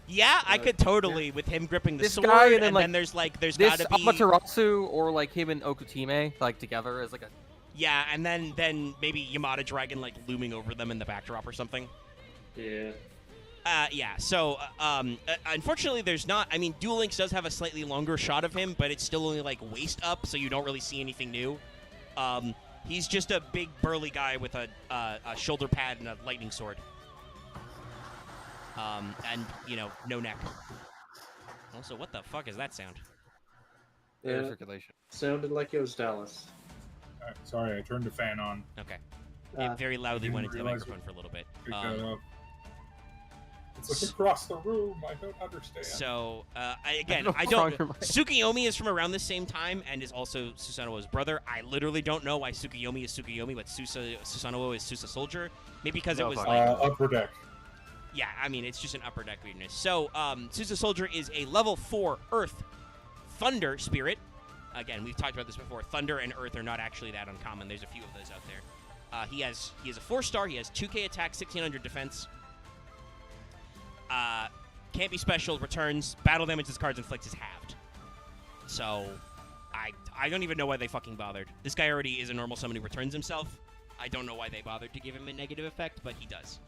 Yeah, I could totally with him gripping the This sword, guy, and and then then, there's This gotta be Amaterasu or like him and Okutime like together as like a. yeah, and then maybe Yamada Dragon like looming over them in the backdrop or something. Yeah. Yeah, so, unfortunately there's not, I mean, Duel Links does have a slightly longer shot of him, but it's still only, like, waist up, so you don't really see anything new. He's just a big, burly guy with a shoulder pad and a lightning sword. And, no neck. Also, what the fuck is that sound? Air Yeah. circulation. Sounded like it was Dallas. Alright, sorry, I turned the fan on. Okay. It very loudly didn't went into the realize microphone for a little bit. Pick that up. It's like across the room. I don't understand. So, I I don't... don't know. Tsukiyomi is from around the same time and is also Susanoo's brother. I literally don't know why Tsukiyomi is Tsukiyomi, but Susanoo is Susa Soldier. Maybe because it No was fuck. like... Upper deck. Yeah, I mean, it's just an upper deck weirdness. So, Susa Soldier is a level 4 Earth Thunder Spirit. Again, we've talked about this before. Thunder and Earth are not actually that uncommon. There's a few of those out there. He has a 4-star. He has 2k attack, 1600 defense. Can't be special, returns, battle damage this card's inflicts is halved. So, I don't even know why they fucking bothered. This guy already is a normal summon who returns himself. I don't know why they bothered to give him a negative effect, but he does.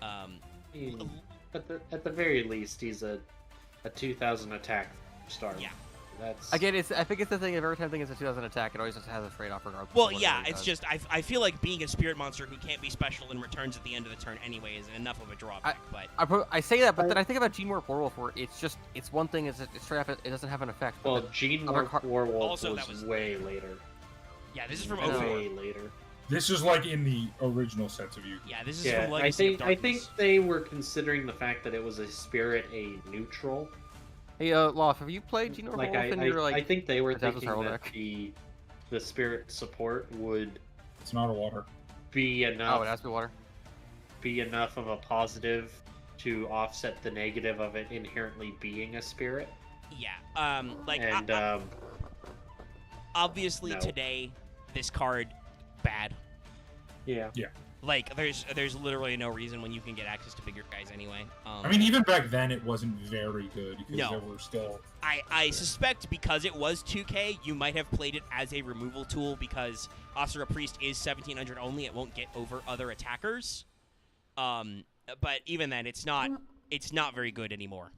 At the very least, he's a 2,000 attack star. Yeah. That's Again, I think it's the thing. Every time it's a 2,000 attack, it always just has a trade-off regardless. Well, of what yeah, it it's does. just I feel like being a spirit monster who can't be special and returns at the end of the turn anyway is enough of a drawback. But I say that, but then I think about Gene Warp Werewolf, where it's one thing. It's straight up. It doesn't have an effect. but well, then Gene other Warwolf Also, was, that was- way later. yeah, this is from I know. 04. Way later. This is like in the original sets of you. Yeah, this is Yeah, from I Legacy of think Darkness. they were considering the fact that it was a spirit a neutral. Hey, Loth, have you played Gene Warp Like Werewolf? And you're I think they were Adeptus thinking that Harlequin? the spirit support would It's not a water. be Oh, enough it has to be water. of a positive to offset the negative of it inherently being a spirit. Yeah, like And obviously no. today, this card bad. yeah. Like there's literally no reason when you can get access to bigger guys anyway. I mean, even back then, it wasn't very good because No. there were still. I suspect because it was 2K, you might have played it as a removal tool because Asura Priest is 1700 only. It won't get over other attackers. But even then, it's not very good anymore.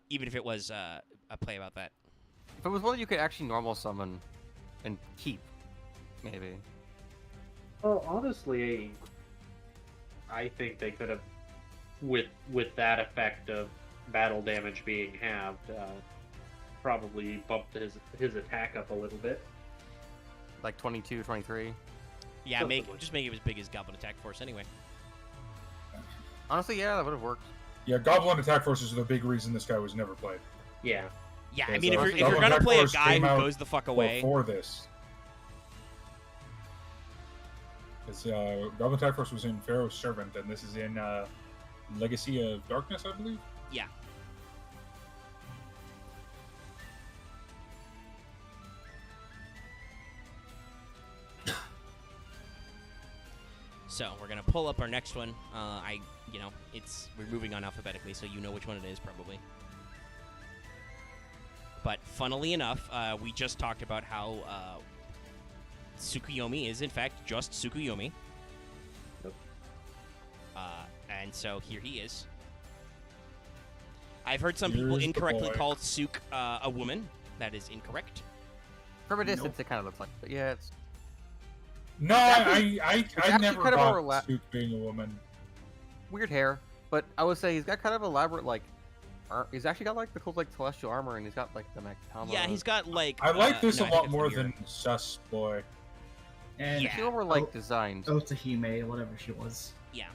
Even if it was a play about that. If it was one you could actually normal summon and keep, maybe. Well, honestly, I think they could have, with that effect of battle damage being halved, probably bumped his attack up a little bit. Like 22, 23. Yeah, Something just make it as big as Goblin Attack Force anyway. Honestly, yeah, that would have worked. Yeah, Goblin Attack Forces are the big reason this guy was never played. Yeah. Yeah, I Yes, mean, if Goblin you're gonna Attack play a Force guy came who out goes the fuck away, Before this. It's, Goblin Attack Force was in Pharaoh's Servant, and this is in Legacy of Darkness, I believe. yeah. So we're gonna pull up our next one. We're moving on alphabetically, so you know which one it is probably. But funnily enough, we just talked about how Tsukuyomi is in fact just Tsukuyomi. Yep. And so here he is. I've heard some people Here's the incorrectly boy. call Tsuk a woman. That is incorrect. From a distance, it kind of looks like, but yeah, it's No, actually- I actually never kind of got overlap- Suk being a woman. weird hair. But I would say he's got kind of elaborate, like, he's actually got like the cool like celestial armor, and he's got like the Maktama. Yeah, he's got like. I like this no, a I think lot it's the more mirror. than Sus Boy. And Yeah. Two more like designs. Otahime, whatever she was. Yeah.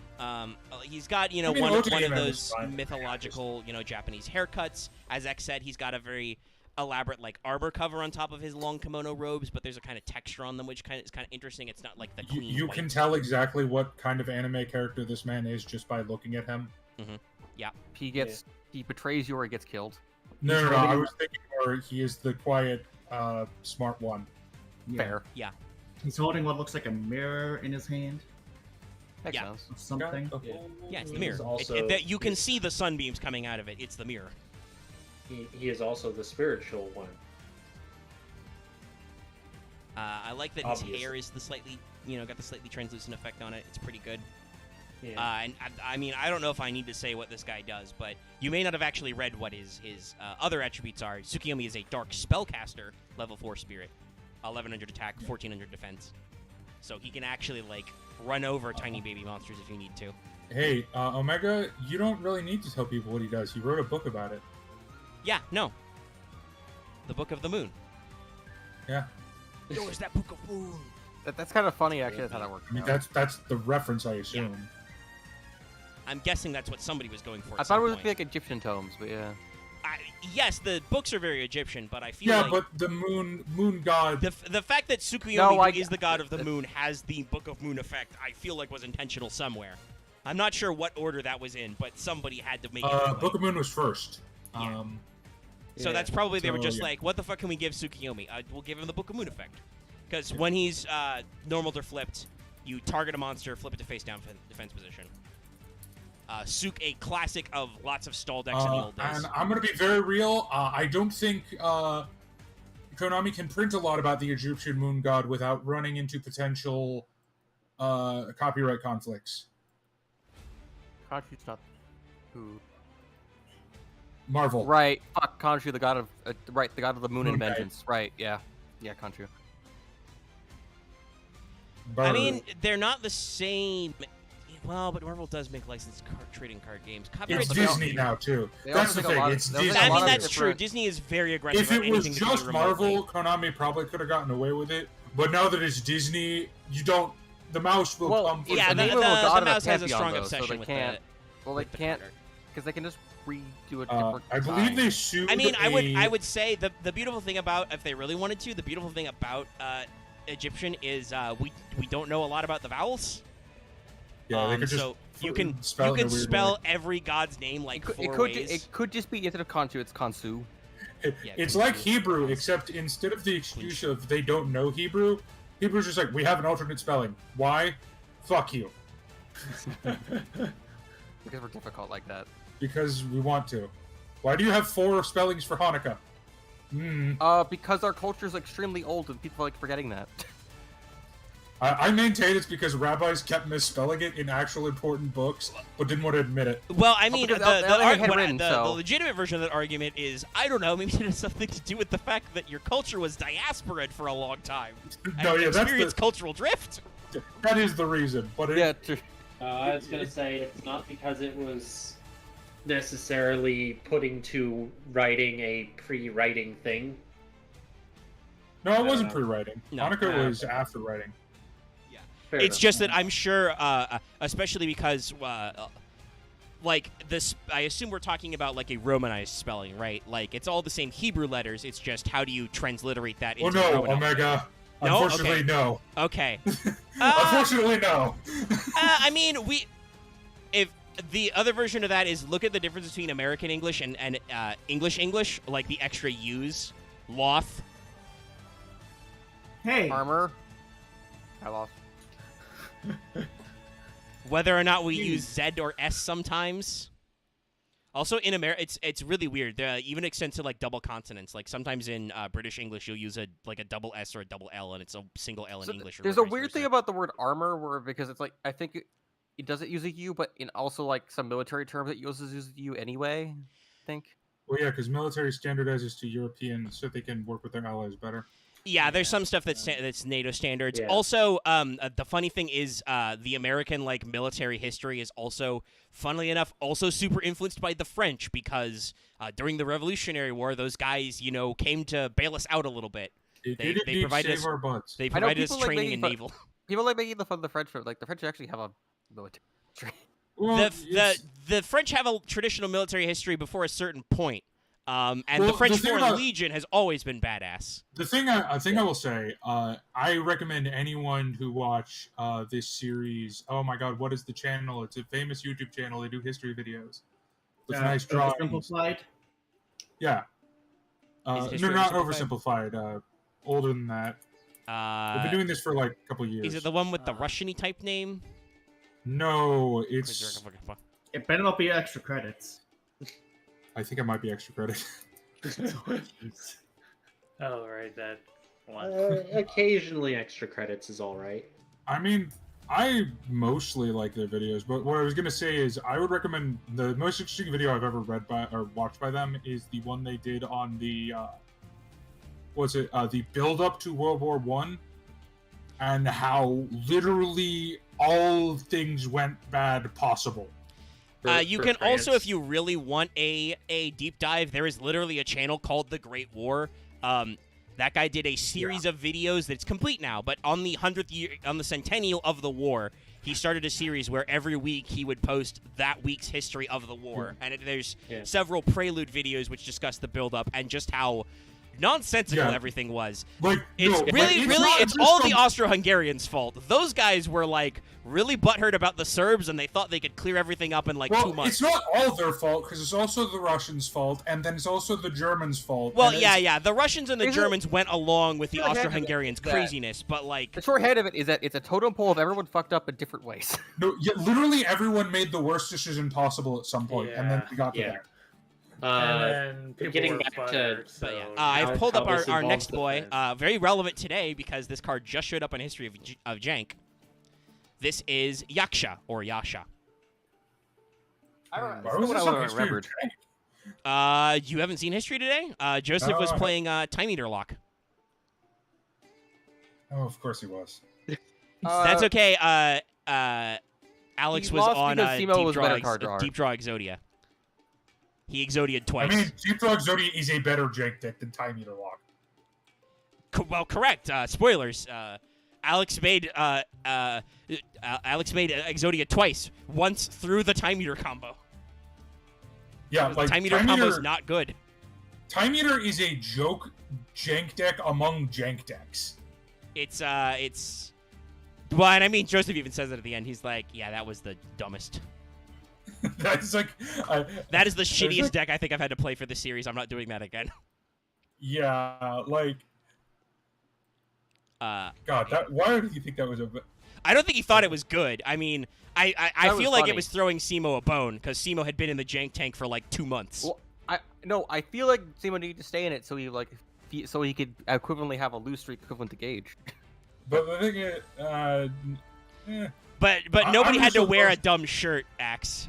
He's got, I mean, one of Otahime was those fine. mythological, Japanese haircuts. As X said, he's got a very elaborate, like, armor cover on top of his long kimono robes, but there's a kind of texture on them, which is kind of interesting. It's not like the clean You white. can tell exactly what kind of anime character this man is just by looking at him. He betrays you or he gets killed. No, I was thinking more he is the quiet, smart one. Yeah. Fair. He's holding what looks like a mirror in his hand Makes Yeah. sense. or something. Yeah, it's the He's mirror. also- That you can see the sunbeams coming out of it. It's the mirror. He is also the spiritual one. I like that his Obviously. hair is the slightly, got the slightly translucent effect on it. It's pretty good. Yeah. And I mean, I don't know if I need to say what this guy does, but you may not have actually read what his other attributes are. Tsukuyomi is a dark spellcaster, level 4 spirit, 1100 attack, 1400 defense. So he can actually like run over tiny baby monsters if you need to. Hey, Omega, you don't really need to tell people what he does. He wrote a book about it. Yeah, no. The Book of the Moon. Yeah. Yo, is that Book of Moon? That's kind of funny, actually. That's how that works. I mean, out. that's the reference, I assume. I'm guessing that's what somebody was going for. I At thought some it was point. like Egyptian tomes, but yeah. Yes, the books are very Egyptian, but I feel Yeah, like but the moon god. the fact that Tsukuyomi, No, who is the god of the moon, has the Book of Moon effect, I feel like was intentional somewhere. I'm not sure what order that was in, but somebody had to make it. that way. Book of Moon was first. Yeah. So Yeah. that's probably they were So, just yeah. like, what the fuck can we give Tsukuyomi? We'll give him the Book of Moon effect. Because when he's normaled or flipped, you target a monster, flip it to face down defense position. Suk, a classic of lots of stall decks in the old days. And I'm gonna be very real. I don't think Konami can print a lot about the Egyptian moon god without running into potential copyright conflicts. Khonshu's not who. Marvel. Right. Fuck Khonshu, the god of the god of the moon and Moon vengeance. Right. Yeah. Yeah, Khonshu. I mean, they're not the same. Well, but Marvel does make licensed trading card games. It's Disney now too. They That's also the make a thing. lot of- It's they also Disney. make a I mean, lot of that's true. different- Disney is very aggressive. If it on was anything to do just remotely. Marvel, Konami probably could have gotten away with it. But now that it's Disney, you don't. The mouse will Well, come. From yeah, the the, name of a the god of a mouse has a pantheon, strong though, so obsession they with can't- the. Well, they with the can't, printer. because they can just redo a different. I believe they design. sued. I mean, I would say the beautiful thing about, if they really wanted to, the beautiful thing about Egyptian is we don't know a lot about the vowels. Yeah, they could just. So you can spell it in a weird spell way. every god's name like It four could ways. it could just be instead of Khonshu, it's Khonsu. It's Khonshu. like Hebrew, except instead of the excuse of they don't know Hebrew, Hebrew's just like, we have an alternate spelling. Why? Fuck you. Because we're difficult like that. Because we want to. Why do you have 4 spellings for Hanukkah? Because our culture is extremely old and people are like forgetting that. I maintain it's because rabbis kept misspelling it in actual important books, but didn't want to admit it. Well, I mean, because the they had written, the so- legitimate version of that argument is, I don't know, maybe it has something to do with the fact that your culture was diasporaed for a long time. No, and yeah, that's experienced the- cultural drift. That is the reason. But it, Yeah, true. I was gonna say it's not because it was necessarily putting to writing a pre-writing thing. no, it wasn't pre-writing. No. Hanukkah was after writing. Fair It's enough. just that I'm sure, especially because, like, this, I assume we're talking about, like, a Romanized spelling, right? Like, it's all the same Hebrew letters, it's just how do you transliterate that Oh into no, Roman Omega. alphabet. No? Unfortunately, Okay. no. Okay. Unfortunately, no. I mean, if the other version of that is look at the difference between American English and English, like the extra U's, loth. Hey, Armor. I lost. Whether or not we use Z or S sometimes. Also in America, it's really weird. Even extend to like double consonants. Like sometimes in British English, you'll use a double S or a double L, and it's a single L in So English. Or there's a vice weird versa. thing about the word armor, where because it's like I think it doesn't use a U, but in also like some military terms it uses a U anyway. I think. Well, yeah, because military standardizes to European so they can work with their allies better. Yeah, there's some stuff that's NATO standards. Yeah. Also, the funny thing is, the American like military history is also, funnily enough, also super influenced by the French because during the Revolutionary War, those guys, came to bail us out a little bit. It They did indeed provided save us- our butts. They I know provided us people like training making in fun- naval. People like making fun of the French, but like the French actually have a military. Well, The French have a traditional military history before a certain point. And Well, the French the thing Foreign about- Legion has always been badass. The thing I will say, I recommend anyone who watch this series. Oh my God, what is the channel? It's a famous YouTube channel. They do history videos with nice drawings. Oversimplified. Yeah. Is No, history not oversimplified? oversimplified. Older than that. They've been doing this for like a couple years. Is it the one with the Russian-y type name? No, it's. It better not be extra credits. I think it might be extra credit. Oh, right, that one. Occasionally, extra credits is all right. I mean, I mostly like their videos, but what I was gonna say is I would recommend the most interesting video I've ever read by or watched by them is the one they did on the the build up to World War One, and how literally all things went bad possible. You can also, if you really want a deep dive, there is literally a channel called The Great War. That guy did a series of videos that's complete now, but on the 100th year, on the centennial of the war, he started a series where every week he would post that week's history of the war. And there's several prelude videos which discuss the build-up and just how nonsensical everything was. Like, It's no, really, not it's just all from- the Austro-Hungarians' fault. Those guys were, like, really butthurt about the Serbs, and they thought they could clear everything up in, like, 2 months. It's not all their fault, because it's also the Russians' fault, and then it's also the Germans' fault. Well, and yeah. The Russians and the Is it- Germans went along with the Yeah, Austro-Hungarians' that- craziness, but, like... The shorthand of it is that it's a totem pole of everyone fucked up in different ways. No, literally everyone made the worst decision possible at some point, and then Yeah. we got to Yeah. there. And then people getting were back to- buttered, But yeah, so- I've pulled up how this our involves next the boy. fans. Very relevant today because this card just showed up on History of Jank. This is Yaksha, or Yasha. I Why don't was know this what on I History of remembered. Jank? You haven't seen History today? Joseph was No. playing Time Eater Lock. Oh, of course he was. That's okay. Alex he was lost on because Simo was better card drawer. Deep Draw Exodia. He Exodia'd twice. I mean, Deep Draw Exodia is a better jank deck than Time Eater Lock. Well, correct. Spoilers. Alex made Exodia twice. Once through the Time Eater combo. Yeah, like Time Eater combo's not good. Time Eater is a joke jank deck among jank decks. It's well, and I mean, Joseph even says it at the end. He's like, "Yeah, that was the dumbest. That's like, That is the shittiest like- deck I think I've had to play for this series. I'm not doing that again." yeah, like, Uh, God, that. Why did you think that was a? I don't think he thought it was good. I mean, I That feel was like funny. it was throwing Simo a bone because Simo had been in the jank tank for like 2 months. Well, I feel like Simo needed to stay in it so he so he could equivalently have a lose streak equivalent to Gage. But the thing is, But I- nobody I'm had to also- wear a dumb shirt, Axe.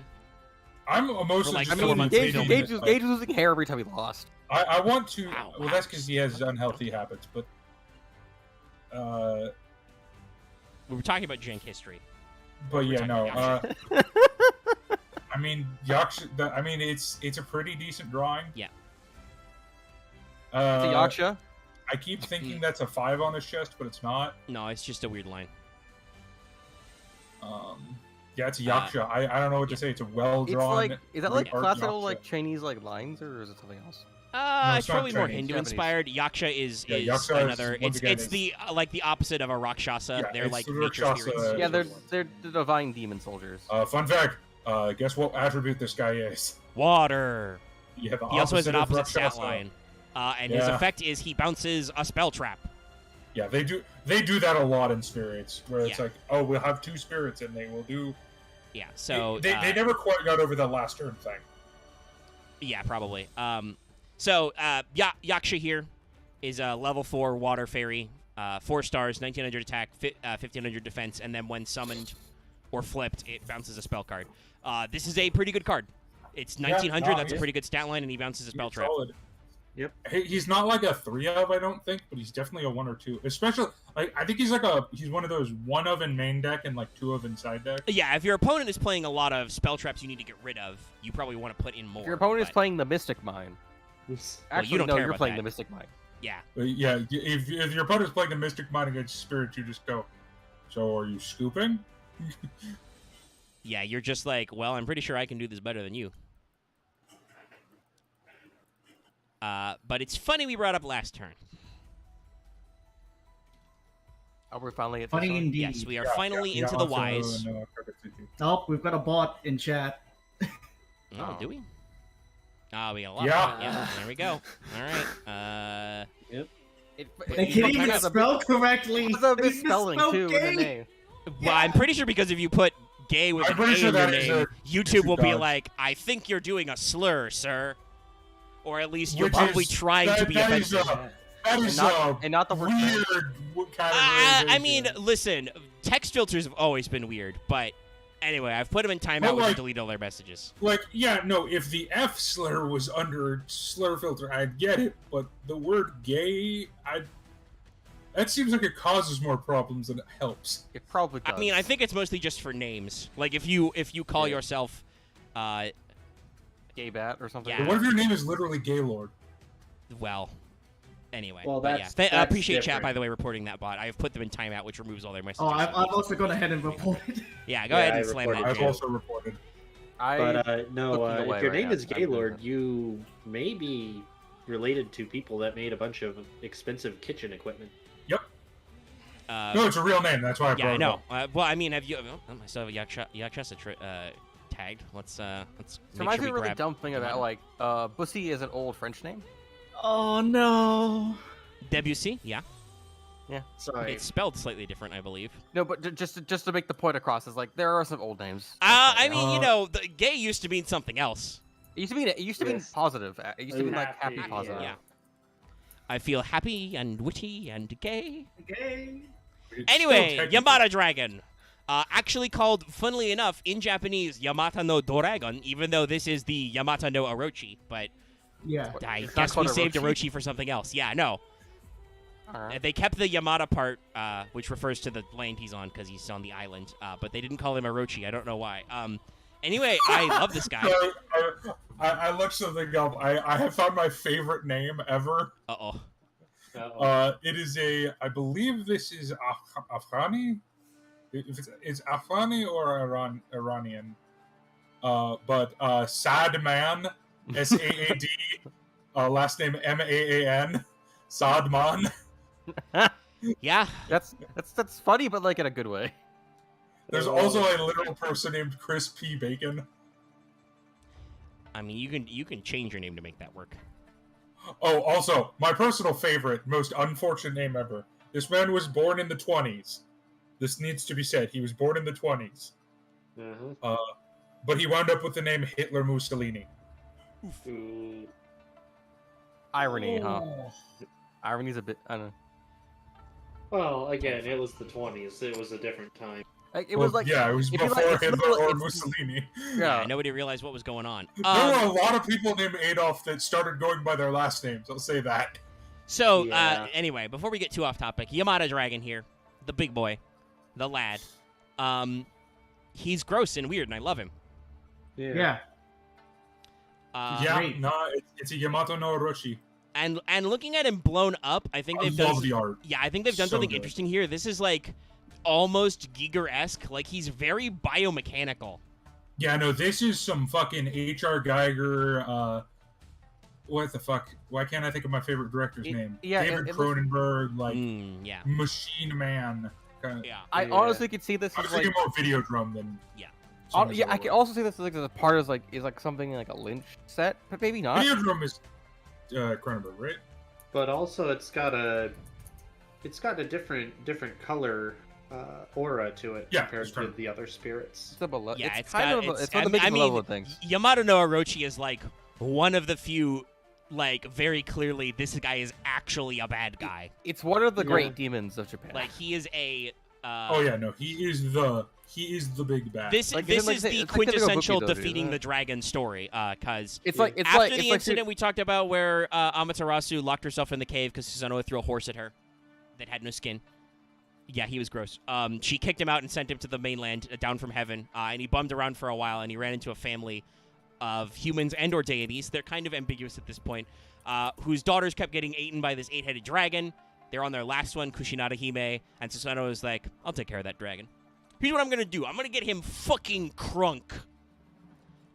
I'm emotionally. like, I just four mean, months feeling later. Gage like, was losing hair every time he lost. I want to. Ow, well, that's because he has unhealthy habits. But We were talking about jank history. yeah, talking no. about I mean, Yaksha. I mean, it's a pretty decent drawing. Yeah. It's a Yaksha. I keep thinking that's a 5 on his chest, but it's not. No, it's just a weird line. Yeah, it's a Yaksha. I don't know what to say. It's a well It's drawn. like, is that like art classical Yaksha. like Chinese like lines or is it something else? It's it's not probably more Chinese. Hindu Japanese. inspired. Yaksha is Yeah, Yaksha is another. once again It's is- the like the opposite of a Rakshasa. Yeah, They're it's like the nature Rakshasa. spirits. Yeah, they're- they're the divine demon soldiers. Fun fact. Guess what attribute this guy is? Water. Yeah, the He also has an of opposite stat Rakshasa. line, and his Yeah. effect is he bounces a spell trap. Yeah, they do that a lot in spirits, where it's Yeah. like, oh, we'll have 2 spirits, and they will do. Yeah. So they never quite got over that last turn thing. Yeah, probably. Yaksha here is a level 4 water fairy, 4 stars, 1900 attack, 1500 defense, and then when summoned or flipped, it bounces a spell card. This is a pretty good card. It's 1900. That's a he's- pretty good stat line, and he bounces a spell He's trap. solid. Yep. He's not like a 3 of, I don't think, but he's definitely a 1 or 2. Especially, like, I think he's one of those 1 of in main deck and like 2 of in side deck. Yeah, if your opponent is playing a lot of spell traps you need to get rid of, you probably want to put in more. If your opponent is but- playing the Mystic Mine. Actually, don't no, care you're about playing that. the Mystic Mine. Yeah. But yeah, if your opponent's playing the Mystic Mind against Spirit, you just go, so are you scooping? Yeah, you're just like, well, I'm pretty sure I can do this better than you. But it's funny we brought up last turn. Oh, we're finally at Funny this one? indeed. Yes, we are Yeah, finally yeah, into the also, wise. Kakatsuki. Oh, we've got a bot in chat. Oh, Oh. do we? Oh, we got a lot. Yeah. Yeah, there we go. All right. It, They you can't kind even of- spell correctly. It's a They misspelling misspelled too in the gay. name. Well, I'm pretty sure because if you put gay with I'm an pretty A sure in your that is name, a YouTube will be dodge. like, I think you're doing a slur, sir. Or at least you're Which probably is- trying to be that is offensive. That is And not the word trans. weird I mean, categorization. listen, text filters have always been weird, but anyway, I've put them in timeout But, with like- delete all their messages. Like, yeah, no, if the F slur was under slur filter, I'd get it, but the word gay, that seems like it causes more problems than it helps. It probably does. I mean, I think it's mostly just for names. Like if you call Yeah. yourself, Gay Bat or something. Yeah. But what if your name is literally Gaylord? well, anyway. Well, but that's- I that's appreciate chat, different. by the way, reporting that bot. I have put them in timeout, which removes all their messages. Oh, I've also gone ahead and reported. Yeah, go Yeah, ahead I and slam reported that. I've Jim. also reported. But no, looking away if your right name now. is I'm doing Gaylord, that. you may be related to people that made a bunch of expensive kitchen equipment. No, it's a real name. That's why I brought Yeah, I it know. up. Well, I mean, have you? Oh, I still have Yakshasa tagged. Let's It make reminds sure me we of a really grab dumb thing about like Bussy is an old French name. Oh no. Debussy. Yeah, Sorry. it's spelled slightly different, I believe. No, but just to make the point across is like there are some old names. I mean, Uh, the gay used to mean something else. It used to mean Yes. positive. It used to mean like happy Happy, positive. Yeah. I feel happy and witty and gay. Okay. It's Anyway, still technically- Yamata Dragon. Actually called, funnily enough, in Japanese, Yamata no Doragon, even though this is the Yamata no Orochi. But Yeah. I It's not guess we called saved Orochi? Orochi for something else. Yeah, no. Alright. They kept the Yamata part, which refers to the land he's on because he's on the island. But they didn't call him Orochi. I don't know why. Anyway, I love this guy. So, I looked something up. I have found my favorite name ever. Uh-oh. It is I believe this is Afghani. It's Afghani or Iranian. But Sad Man, Saad, last name Maan, Sadman. Yeah. That's funny, but like in a good way. There's also a literal person named Chris P. Bacon. I mean, you can change your name to make that work. Oh, also, my personal favorite, most unfortunate name ever. This man was born in the 20s. This needs to be said. He was born in the 20s. But he wound up with the name Hitler Mussolini. Ooh. Irony, huh? Irony's a bit. I don't know. Well, again, it was the 20s. It was a different time. Like, it was like yeah, it was it'd be before like- it's Hitler literally- or it's- Mussolini. Yeah. Nobody realized what was going on. There were a lot of people named Adolf that started going by their last names. I'll say that. So, Yeah. anyway, before we get too off topic, Yamata Dragon here, the big boy, the lad. He's gross and weird, and I love him. Yeah. Yeah, Great. no, it's a Yamato no Orochi. And looking at him blown up, I think I they've love done. the art. Yeah, I think they've done So something good. interesting here. This is like almost Giger-esque. Like he's very biomechanical. Yeah, no, this is some fucking H.R. Geiger. What the fuck? Why can't I think of my favorite director's name? yeah, David it looks- Cronenberg, like Yeah. Machine Man. Kind of. Yeah. I Yeah. honestly could see this I as was like. thinking more Video Drum than. Yeah. Yeah, I can also see this as like as a part of like something like a Lynch set, but maybe not. Video Drum is Cronenberg, right? But also, it's got a different color aura to it Yeah, compared it's true. to the other spirits. It's, a Yeah, it's it's kind got- of it's- it's one of I the biggest mean, level of things. Yamato no Orochi is like one of the few, like very clearly this guy is actually a bad guy. It's one of the Yeah. great demons of Japan. Like he is a. Oh yeah, no, he is the big bad. This Like, this isn't, like, is the- the it's like typical quintessential Buki dojo, defeating isn't the it? dragon story, because it's like it's after like the it's like incident we talked about where Amaterasu locked herself in the cave because Susanoo threw a horse at her that had no skin. Yeah, he was gross. She kicked him out and sent him to the mainland, down from heaven, and he bummed around for a while, and he ran into a family of humans and or deities. They're kind of ambiguous at this point, whose daughters kept getting eaten by this 8-headed dragon. They're on their last one, Kushinada Hime, and Susanoo is like, I'll take care of that dragon. Here's what I'm going to do. I'm going to get him fucking crunk.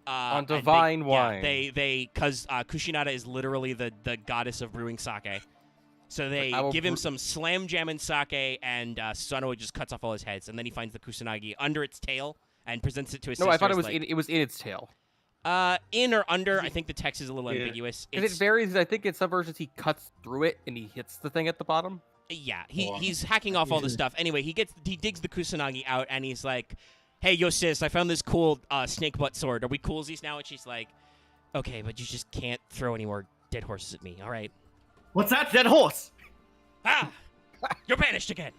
On And divine wine. Because Kushinada is literally the goddess of brewing sake. So they I will give him brew- some slam jamming sake, and Susanoo just cuts off all his heads, and then he finds the Kusanagi under its tail and presents it to his No, sisters. I thought it was like, it was in its tail. in or under. I think the text is a little Yeah. ambiguous. And it varies. I think in some versions he cuts through it and he hits the thing at the bottom. Yeah, Wow. he's hacking off all the stuff. Anyway, he digs the Kusanagi out, and he's like, "Hey, yo, sis, I found this cool snake butt sword. Are we coolsies now?" And she's like, "Okay, but you just can't throw any more dead horses at me. All right." What's that? Dead horse. Ah, you're banished again.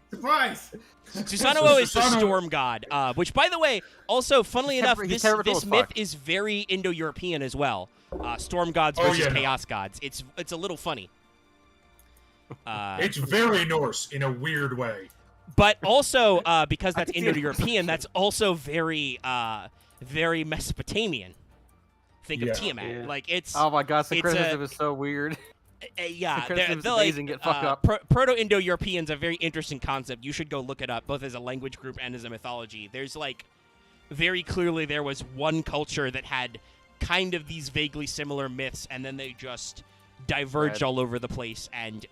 Surprise! Susanoo is the Susanoo- storm god, which, by the way, also, funnily He's enough, temper- he's this terrible this as myth fuck. is very Indo-European as well. Storm gods Oh, versus yeah, no. chaos gods. It's a little funny. It's very Norse in a weird way. But also, because that's can see it. Indo-European, that's also very, very Mesopotamian. Think Yeah. of Tiamat. Yeah. Like it's, Oh my god, It's a- syncretism is so weird. yeah, Syncretism's they're amazing, like get fucked up. Proto-Indo-European's a very interesting concept. You should go look it up, both as a language group and as a mythology. There's like, very clearly there was one culture that had kind of these vaguely similar myths, and then they just diverged Right. all over the place and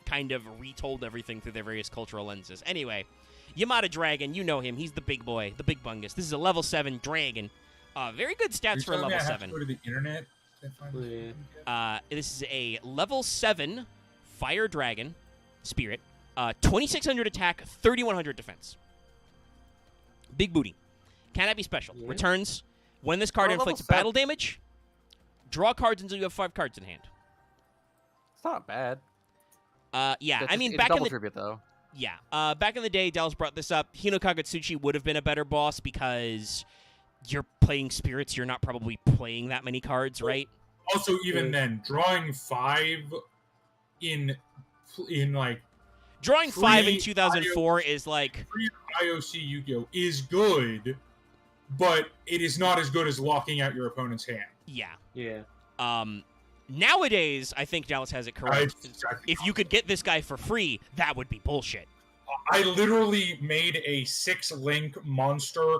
kind of retold everything through their various cultural lenses. Anyway, Yamata Dragon, you know him. He's the big boy, the big bungus. This is a level 7 dragon. Very good You're stats for a telling me level I have 7. to go to the internet to find this Yeah. fucking kid? This is a level 7 fire dragon spirit. 2600 attack, 3100 defense. Big booty. Cannot be special. Yeah. Returns when this card Oh, level inflicts 7. battle damage. draw cards until you have 5 cards in hand. It's not bad. Yeah, It's I mean, it's back in double the tribute though. back in the day, Dallas brought this up. Hinokitsuchi would have been a better boss because you're playing spirits. You're not probably playing that many cards, right? Also, even then, drawing 5 in like Drawing 5 in Pre- 2004 is like IOC Yu-Gi-Oh is good, but it is not as good as locking out your opponent's hand. Yeah. Nowadays, I think Dallas has it correct. If you could get this guy for free, that would be bullshit. I literally made a 6-link monster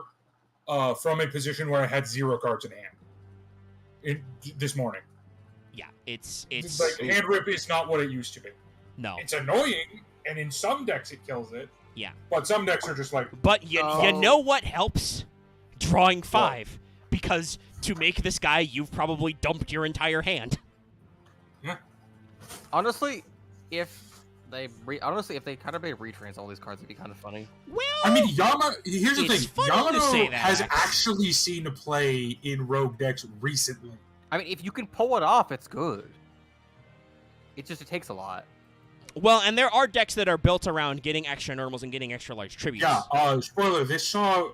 from a position where I had 0 cards in hand this morning. Yeah, it's like hand rip is not what it used to be. no. It's annoying, and in some decks it kills it. Yeah. But some decks are just like, But you know what helps? Drawing 5. Because to make this guy, you've probably dumped your entire hand. Honestly, if they kind of made retrains all these cards, it'd be kind of funny. Well, I mean, here's the It's thing. funny you say Yamato that, has actually. actually seen a play in Rogue decks recently. I mean, if you can pull it off, it's good. It takes a lot. well, and there are decks that are built around getting extra normals and getting extra large tributes. Yeah, spoiler, this saw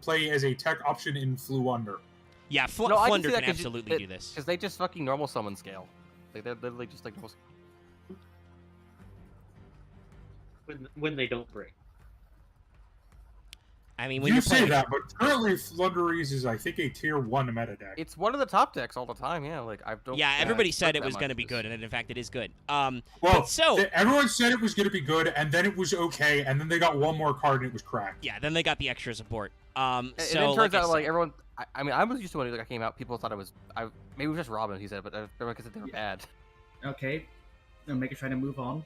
play as a tech option in Flew Under. Yeah, No, I can Flunder see that can 'cause absolutely do this. Because they just fucking normal summon scale. Like, they're literally just like normal. When they don't break. I mean, when You you're say playing, that, but currently Flunderies is, I think, a tier 1 meta deck. It's one of the top decks all the time. Yeah, like I don't. yeah, everybody said expect it that was going to much. be good, and in fact, it is good. Well, but so everyone said it was going to be good, and then it was okay, and then they got one more card and it was cracked. yeah, then they got the extra support. And So then it turns I out like said- everyone. I mean, I was used to when it came out. People thought it was. Maybe it was just Robin. He said, but everyone said they were bad. Okay, I'm making trying to move on.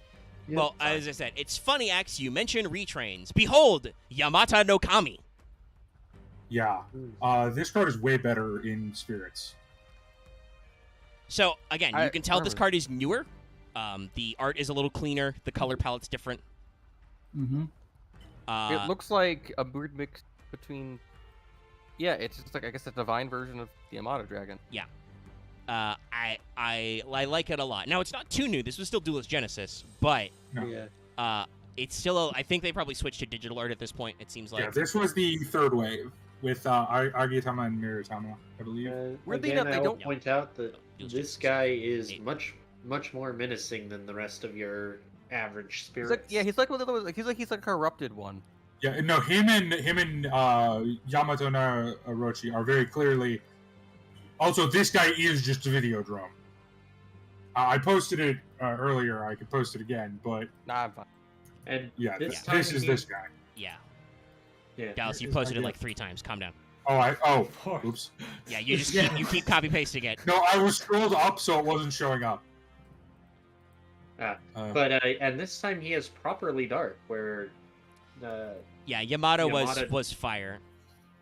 well, as I said, it's funny, X. You mentioned retrains. Behold, Yamata no Kami. Yeah. This card is way better in Spirits. So again, you I can tell this remember. card is newer. The art is a little cleaner. The color palette's different. Mm-hmm. It looks like a weird mix between. Yeah, it's just like I guess a divine version of the Yamato Dragon. I like it a lot. Now it's not too new. This was still Duelist Genesis, but No. Yeah. it's still. I think they probably switched to digital art at this point. It seems like. Yeah, this was the 3rd wave with Agitama and Miritama, I believe. Weirdly Again, enough, they I will don't- point out that Feels this just- guy is Eight. much more menacing than the rest of your average He's spirits. like, yeah, he's like one of those. He's like a corrupted one. Yeah, no, him and Yamato no Orochi are very clearly. Also, this guy is just a video drum. I posted it earlier. I could post it again, but Nah, I'm fine. And yeah, this this time is he- this guy. Yeah, Yeah. Dallas, you Is posted it idea. like 3 times. Calm down. Oops. Yeah, you just Yeah. you keep copy pasting it. No, I was scrolled up, so it wasn't showing up. Ah, Uh, But and this time he is properly dark, where Yeah, Yamato Yamata- was fire.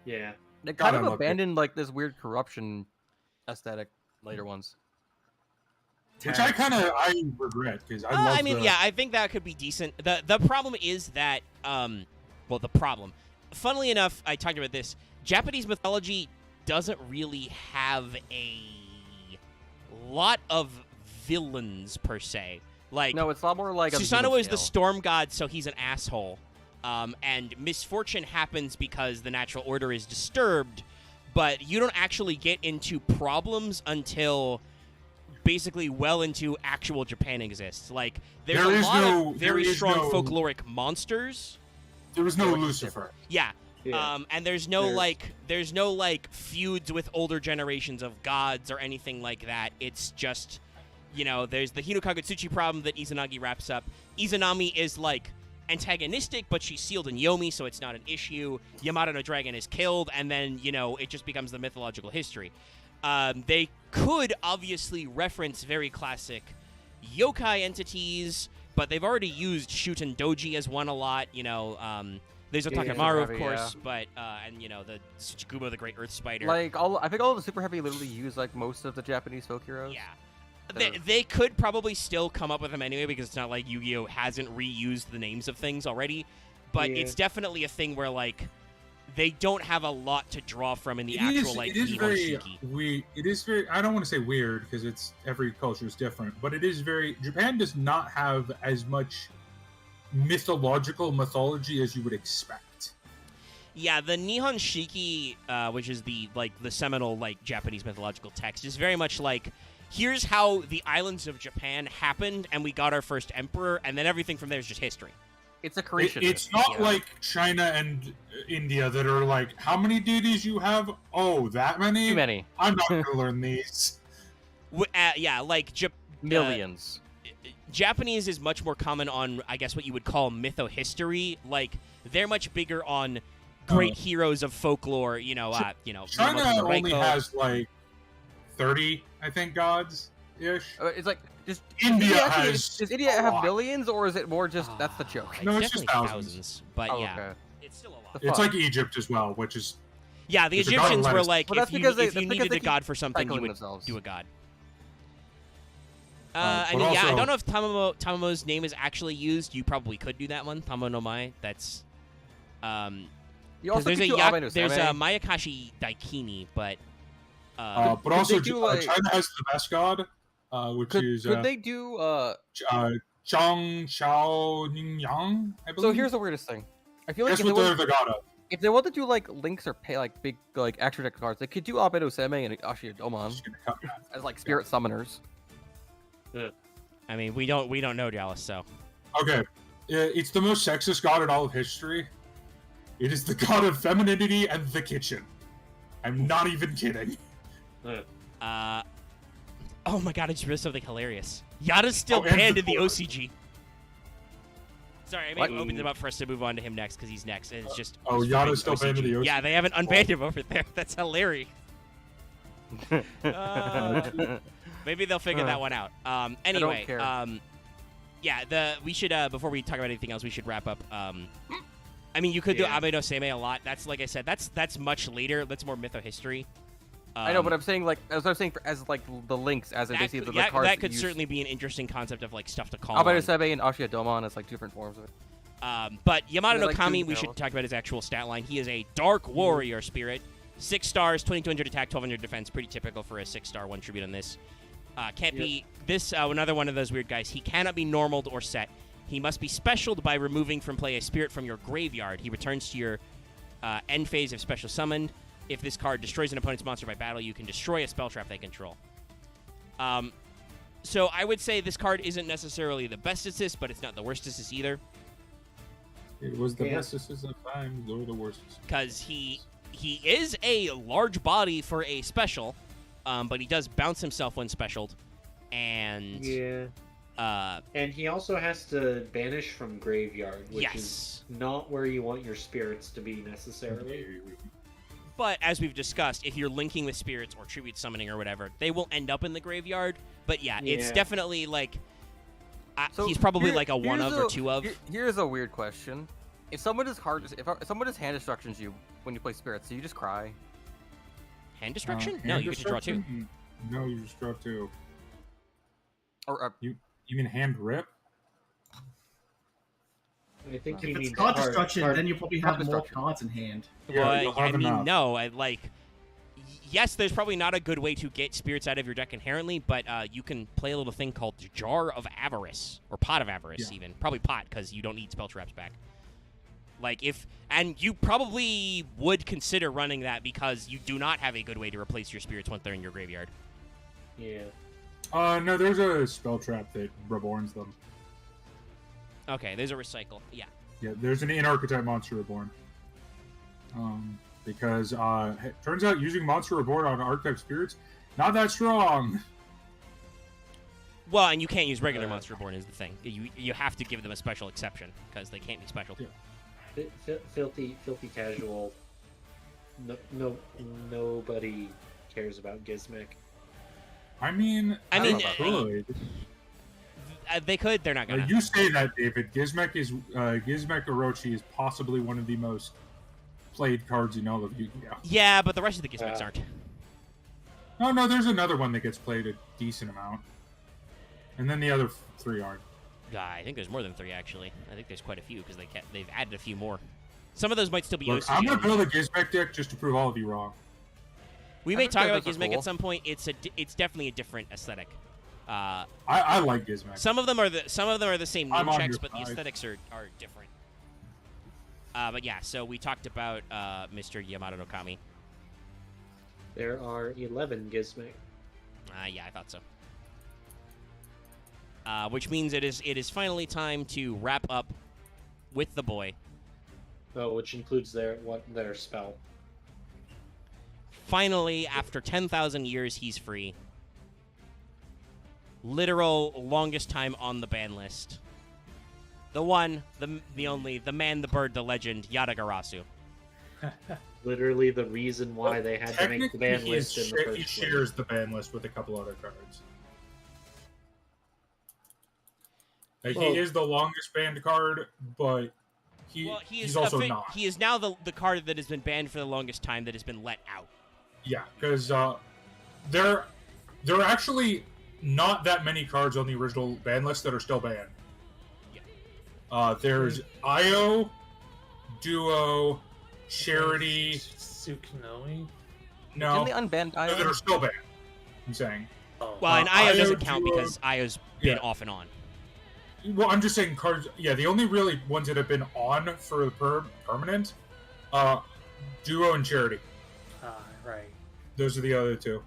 yeah. They God, kind I of love it. abandoned like this weird corruption aesthetic later ones. which I regret because I love I mean, the, yeah, I think that could be decent. The problem is that well, the problem. Funnily enough, I talked about this. Japanese mythology doesn't really have a lot of villains per se. Like No, it's a lot more like a Susanoo human is the scale. storm god, so he's an asshole. And misfortune happens because the natural order is disturbed, but you don't actually get into problems until basically well into actual Japan exists. Like, there's There a is lot no- of very there is strong no- folkloric monsters. there was no Yeah, which is Lucifer. Yeah. Yeah. And there's no There's- like feuds with older generations of gods or anything like that. It's just, there's the Hinokitsuchi problem that Izanagi wraps up. Izanami is like antagonistic, but she's sealed in Yomi, so it's not an issue. Yamato no Dragon is killed, and then it just becomes the mythological history. They could obviously reference very classic yokai entities, but they've already used Shuten Doji as one a lot. There's a Yeah, Takemaru, of Heavy, course, but and the Tsukumo, the Great Earth Spider. I think all of the super heavy literally use like most of the Japanese folk heroes. Yeah. They're- They could probably still come up with them anyway because it's not like Yu-Gi-Oh! Hasn't reused the names of things already. But Yeah. it's definitely a thing where, like, they don't have a lot to draw from in the actual like it is very Nihonshiki. it is very, I don't want to say weird because it's every culture is different, but it is very, Japan does not have as much mythology as you would expect. Yeah, the Nihonshiki, which is the seminal like Japanese mythological text, is very much like, here's how the islands of Japan happened, and we got our first emperor, and then everything from there is just history. It's a creation. It's not like China and India that are like, how many deities you have? Oh, that many? Too many. I'm not going to learn these. Yeah, like Millions. Japanese is much more common on, I guess, what you would call mytho-history. Like, they're much bigger on great heroes of folklore. China Yamato only Reiko. has like 30, I think, gods ish. It's like just India actually, has does India a have lot. millions, or is it more just that's the joke? No, it's just definitely thousands. but Oh, yeah, okay. it's still a lot. The It's fuck? like Egypt as well, which is Yeah, the It's a god of Egyptians were lettuce. like, Well, that's if you, because they- if you that's because needed they a god keep for something, you cycling would themselves. do a god. but I mean, yeah, I also- don't know if Tamamo's name is actually used. You probably could do that one, Tamo no Mai. That's You because also there's could a do Ameno there's a Same. Mayakashi Daikini, but but could also they do, like- China has the best god, which Could is they do Zhang Xiao Ning Yang, I believe. So here's the weirdest thing. I feel like That's if they, what they're want, the god of. if they want to do like links or pay like big like extra deck cards, they could do Abedo Seme and Ashidomon Just gonna cut that. as like spirit summoners. I mean, we don't know Dallas, so Okay, it's the most sexist god in all of history. It is the god of femininity and the kitchen. I'm not even kidding. oh my god, I just realized something hilarious. Yada's still and banned the in the Thor. OCG. Sorry, I What? may open them up for us to move on to him next because he's next, and it's just Oh, it's Yada's freaking still banned in the OCG. Yeah, they haven't unbanned him over there. That's hilarious. Maybe they'll figure that one out. Anyway, care. yeah, we should before we talk about anything else, we should wrap up. I mean, you could do Abe no Seimei a lot. That's like I said, that's much later. That's more mytho-history. I know, but I'm saying like as I was saying as like the links as in basically the cards that could use. certainly be an interesting concept of like stuff to call Abedo on. Seme and Ashidomon as like different forms of it. But Yamato They're no like Kami, two we should barrels. talk about his actual stat line. He is a Dark Warrior Spirit. 6 stars, 2200 attack, 1200 defense. Pretty typical for a 6-star 1 tribute on this. Can't be this another one of those weird guys. He cannot be normaled or set. He must be specialed by removing from play a spirit from your graveyard. He returns to your end phase if special summoned. If this card destroys an opponent's monster by battle, you can destroy a spell trap they control. So I would say this card isn't necessarily the best assist, but it's not the worst assist either. It was the best assist of times, or the worst. Because he is a large body for a special, but he does bounce himself when specialed, and and he also has to banish from graveyard, which yes. is not where you want your spirits to be necessarily. But as we've discussed, if you're linking with spirits or tribute summoning or whatever, they will end up in the graveyard. But yeah, it's definitely like So he's probably here- like a one here's of or two of. Here's a weird question: if someone is if someone just hand destructions you when you play spirits, do you just cry? Hand destruction? No, you get to draw two. No, you just draw two. Or You mean hand rip? I think If he it's means card destruction, then you probably have Card more destruction. cards in hand. Yeah, Well, you'll I have mean, enough. no, yes, there's probably not a good way to get spirits out of your deck inherently, but you can play a little thing called Jar of Avarice, or Pot of Avarice, even. Probably Pot, because you don't need spell traps back. And you probably would consider running that because you do not have a good way to replace your spirits once they're in your graveyard. Yeah. No, there's a spell trap that reborns them. Okay, there's a recycle. Yeah. Yeah, there's an in-archetype Monster Reborn. Because it turns out using Monster Reborn on archetype spirits, not that strong. Well, and you can't use regular Monster Reborn is the thing. You have to give them a special exception because they can't be special. Yeah. Filthy casual. Nobody cares about Gizmek. I mean, could. They could. They're not gonna. You say that, David. Gizmek Orochi is possibly one of the most played cards in all of Yu-Gi-Oh. Yeah, but the rest of the Gizmeks aren't. No, there's another one that gets played a decent amount. And then the other three aren't. I think there's more than 3 actually. I think there's quite a few because they've added a few more. Some of those might still be Look, OCG. I'm gonna build a Gizmek deck just to prove all of you wrong. We I may think talk those about are Gizmek cool. at some point. It's definitely a different aesthetic. I like Gizmek. Some of them are the same I'm name on checks, your but the side. aesthetics are different. But yeah, so we talked about Mr. Yamato no Kami. There are 11 Gizmek. Yeah, I thought so. Which means it is finally time to wrap up with the boy. Oh, which includes their spell. Finally, after 10,000 years, he's free. Literal longest time on the ban list. The one, the only, the man, the bird, the legend, Yatagarasu. Literally the reason why they had to make the Technically, ban he list in the first he place. shares the ban list with a couple other cards. Like, Well- he is the longest banned card, but he's also not. He is now the card that has been banned for the longest time that has been let out. Yeah, because there are actually not that many cards on the original ban list that are still banned. Yeah. There's Io, Duo, Charity. Tsukunomi? No, Didn't they unban that are Io? still banned. I'm saying. Oh. Well, and Io Io, doesn't count Duo- because Io's been yeah. off and on. Well, I'm just saying cards. Yeah, the only really ones that have been on for permanent, Duo and Charity. Right. Those are the other two.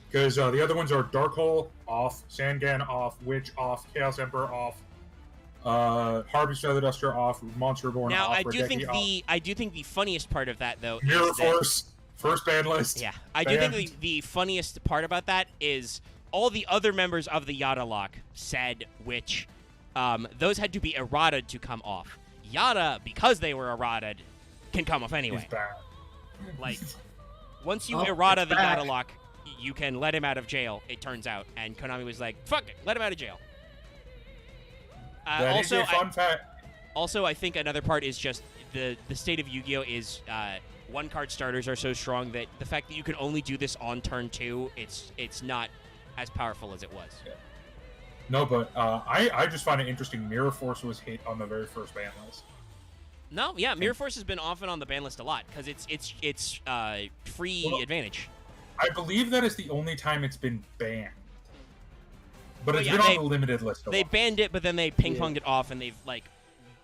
Because the other ones are Dark Hole off, Sangan off, Witch off, Chaos Emperor off, Harvey's Feather Duster off, Monster Born Now, off, I do think Raigeki the funniest part of that though off. Mirror is that, Force first ban list. yeah, I do think banned. the funniest part about that is all the other members of the Yada Lock said which those had to be errata to come off. Yada, because they were errata, can come off He's anyway. bad. Like, once you Oh, errata it's the back. Yada Lock, you can let him out of jail, it turns out. And Konami was like, fuck it, let him out of jail. That is a fun fact. Also, I think another part is just the state of Yu-Gi-Oh! Is one card starters are so strong that the fact that you can only do this on turn 2, it's not as powerful as it was. Yeah. No, but I just find it interesting. Mirror Force was hit on the very first ban list. No, yeah, Mirror Force has been off and on the ban list a lot because it's free Well, advantage. I believe that is the only time it's been banned. But Well, it's yeah, been they- on the limited list. A They lot. banned it, but then they ping-ponged it off, and they've like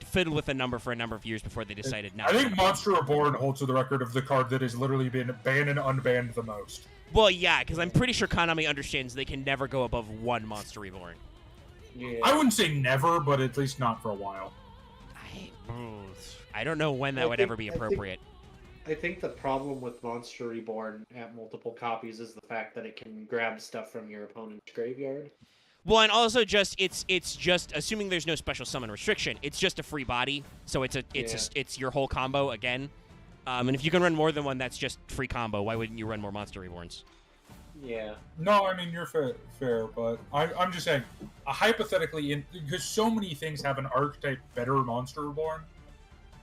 fiddled with a number for a number of years before they decided now. I think Monster Reborn holds the record of the card that has literally been banned and unbanned the most. Well, yeah, because I'm pretty sure Konami understands they can never go above one Monster Reborn. Yeah. I wouldn't say never, but at least not for a while. I don't know when that I would think- ever be I think- appropriate. I think the problem with Monster Reborn at multiple copies is the fact that it can grab stuff from your opponent's graveyard. Well, and also just it's just assuming there's no special summon restriction. It's just a free body, so it's your whole combo again. And if you can run more than one, that's just free combo. Why wouldn't you run more Monster Reborns? Yeah. No, I mean, you're fair, but I'm just saying, hypothetically, because so many things have an archetype better Monster Reborn,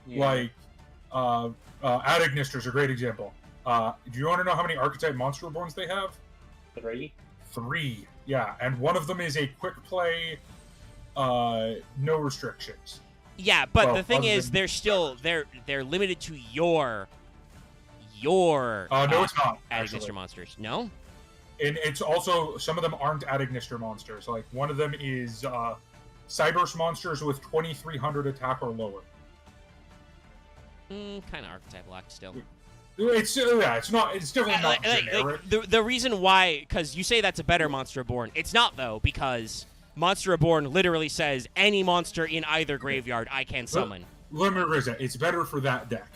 Yeah. like Adignister is a great example. Do you want to know how many archetype Monster Reborns they have? 3. 3, yeah, and one of them is a quick play, no restrictions. Yeah, but Well, the thing other is, than- they're still they're limited to your No, it's not, Adignister actually. monsters. No. And it's also, some of them aren't Adignister monsters. Like, one of them is Cyberse monsters with 2300 attack or lower. Kind of archetype locked still. It's definitely not generic. The reason why, because you say that's a better Monster Reborn. It's not, though, because Monster Reborn literally says any monster in either graveyard I can summon. Let me rephrase that. It's better for that deck.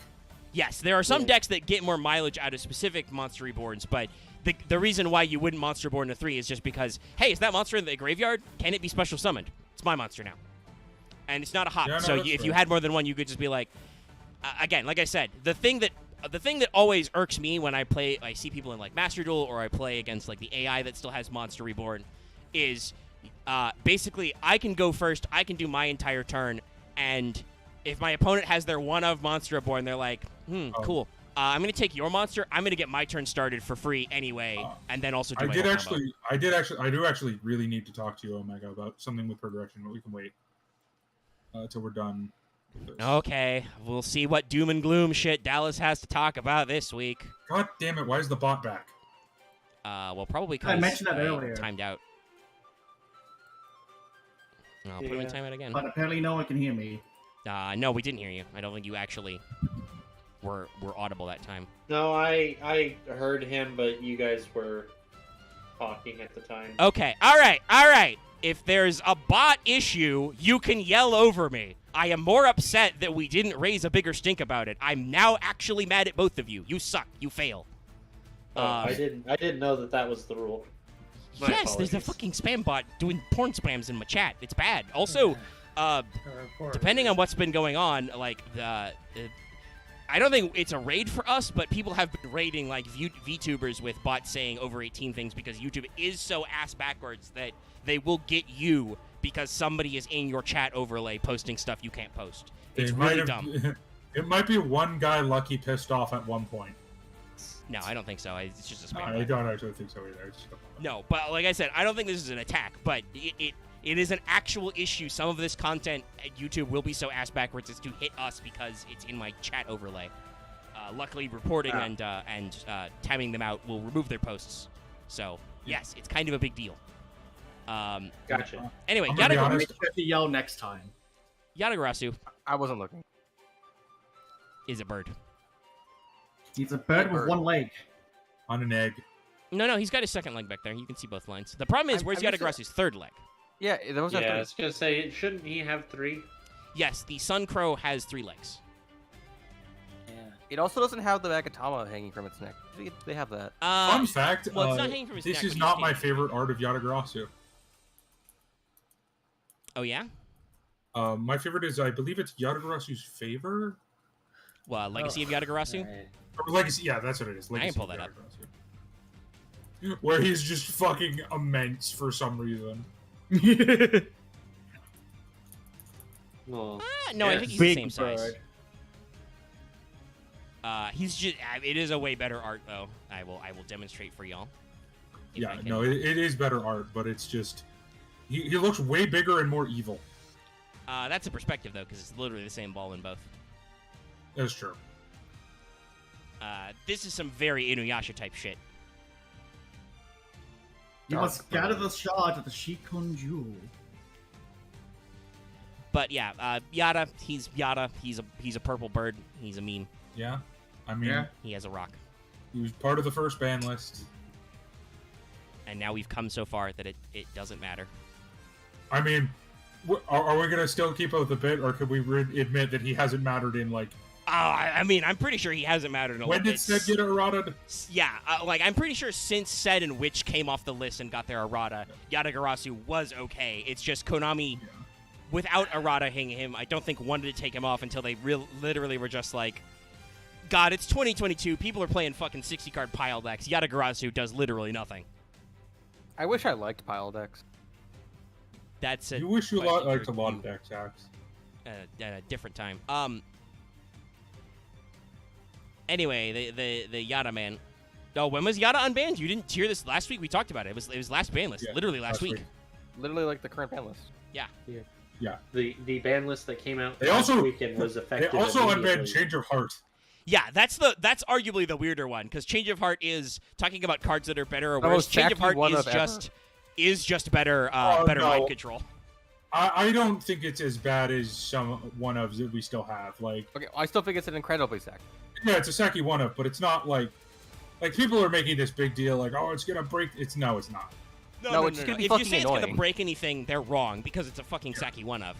Yes, there are some decks that get more mileage out of specific Monster Reborns, but the reason why you wouldn't Monster Reborn to 3 is just because, hey, is that monster in the graveyard? Can it be special summoned? It's my monster now. And it's not a hop, Yeah, no, so that's if you fair. had more than one, you could just be like, again, like I said, the thing that always irks me when I see people in like Master Duel or I play against like the AI that still has Monster Reborn is basically I can go first, I can do my entire turn, and if my opponent has their one of Monster Reborn, they're like, cool. I'm gonna take your monster. I'm gonna get my turn started for free anyway, and then also do my whole combo. I do actually really need to talk to you, Omega, about something with progression, but we can wait till we're done Okay, we'll see what doom and gloom shit Dallas has to talk about this week. God damn it! Why is the bot back? Well, probably I because mentioned that earlier. timed out. I'll put him in Yeah. timeout again. But apparently no one can hear me. No, we didn't hear you. I don't think you actually were audible that time. No, I heard him, but you guys were talking at the time. Okay, all right. If there's a bot issue, you can yell over me. I am more upset that we didn't raise a bigger stink about it. I'm now actually mad at both of you. You suck. You fail. I didn't know that was the rule. My Yes, there's a apologies. fucking spam bot doing porn spams in my chat. It's bad. Also, depending on what's been going on, like I don't think it's a raid for us, but people have been raiding like VTubers with bots saying over 18 things because YouTube is so ass backwards that they will get you because somebody is in your chat overlay posting stuff you can't post. It's really dumb. It might be one guy lucky pissed off at one point. No, I don't think so. It's just a spam I bot. don't actually think so either. It's just No, but like I said, I don't think this is an attack, but it is an actual issue. Some of this content at YouTube will be so ass backwards as to hit us because it's in my chat overlay. Luckily, reporting and timing them out will remove their posts. So, yes, it's kind of a big deal. Gotcha. Anyway, I'm gonna be Yadagarasu. honest. Make sure to yell next time. Yadagarasu I wasn't looking. is a bird. He's a bird with Bird. one leg. on an egg. No, he's got his second leg back there. You can see both lines. The problem is, where's I wish Yadagarasu's third leg? Yeah, there was Yeah, I a was gonna say, shouldn't he have 3? Yes, the Sun Crow has 3 legs. It also doesn't have the Agatama hanging from its neck. They have that. Fun fact, well, it's not hanging from his this neck, is but not he's my hanging. favorite art of Yatagarasu. Oh, yeah? My favorite is, I believe it's Yatagarasu's Favor? Well, Legacy of Yadagarasu? Or Legacy, yeah, that's what it is. I can Legacy pull of that up. Yatagarasu. Where he's just fucking immense for some reason. Well, No, I yeah, think he's the Big same size. bird. He's just. It is a way better art, though. I will demonstrate for y'all. if I Yeah, can. no, it is better art, but it's just... He looks way bigger and more evil. That's a perspective, though, because it's literally the same ball in both. That's true. This is some very Inuyasha type shit. You must gather the shards of the Shikonju. But yeah, Yada. He's Yada. He's a purple bird. He's a meme. Yeah? I mean, Yeah. He has a rock. he was part of the first ban list. And now we've come so far that it doesn't matter. I mean, are we going to still keep up with the bit, or could we admit that he hasn't mattered in, like... I mean, I'm pretty sure he hasn't mattered in a When little did bit. Sed get errated? Yeah, like I'm pretty sure since Sed and Witch came off the list and got their errata, Yadagarasu was okay. It's just Konami, without errata-ing him, I don't think wanted to take him off until they literally were just like, God, it's 2022. People are playing fucking 60-card pile decks. Yadagarasu does literally nothing. I wish I liked pile decks. That's a You wish you question liked for a lot you of decks, Axe. at a different time. Anyway, the Yada man. Oh, when was Yada unbanned? You didn't hear this last week? We talked about it. It was last ban list. Yeah, Literally last week. Literally like the current ban list. Yeah. the ban list that came out They last also- weekend was They effective also unbanned immediately. Change of Heart. Yeah, that's arguably the weirder one because Change of Heart is talking about cards that are better or The worse. most Change of tacky Heart one is of just better Oh, better no. mind control. I don't think it's as bad as some one-ofs that we still have. Like, Okay, I still think it's an incredibly sack. yeah, it's a Saki one-of, but it's not like people are making this big deal, like, oh, it's gonna break. It's not. No, it's just gonna be If you fucking say it's gonna annoying. break anything, they're wrong because it's a fucking Saki one of.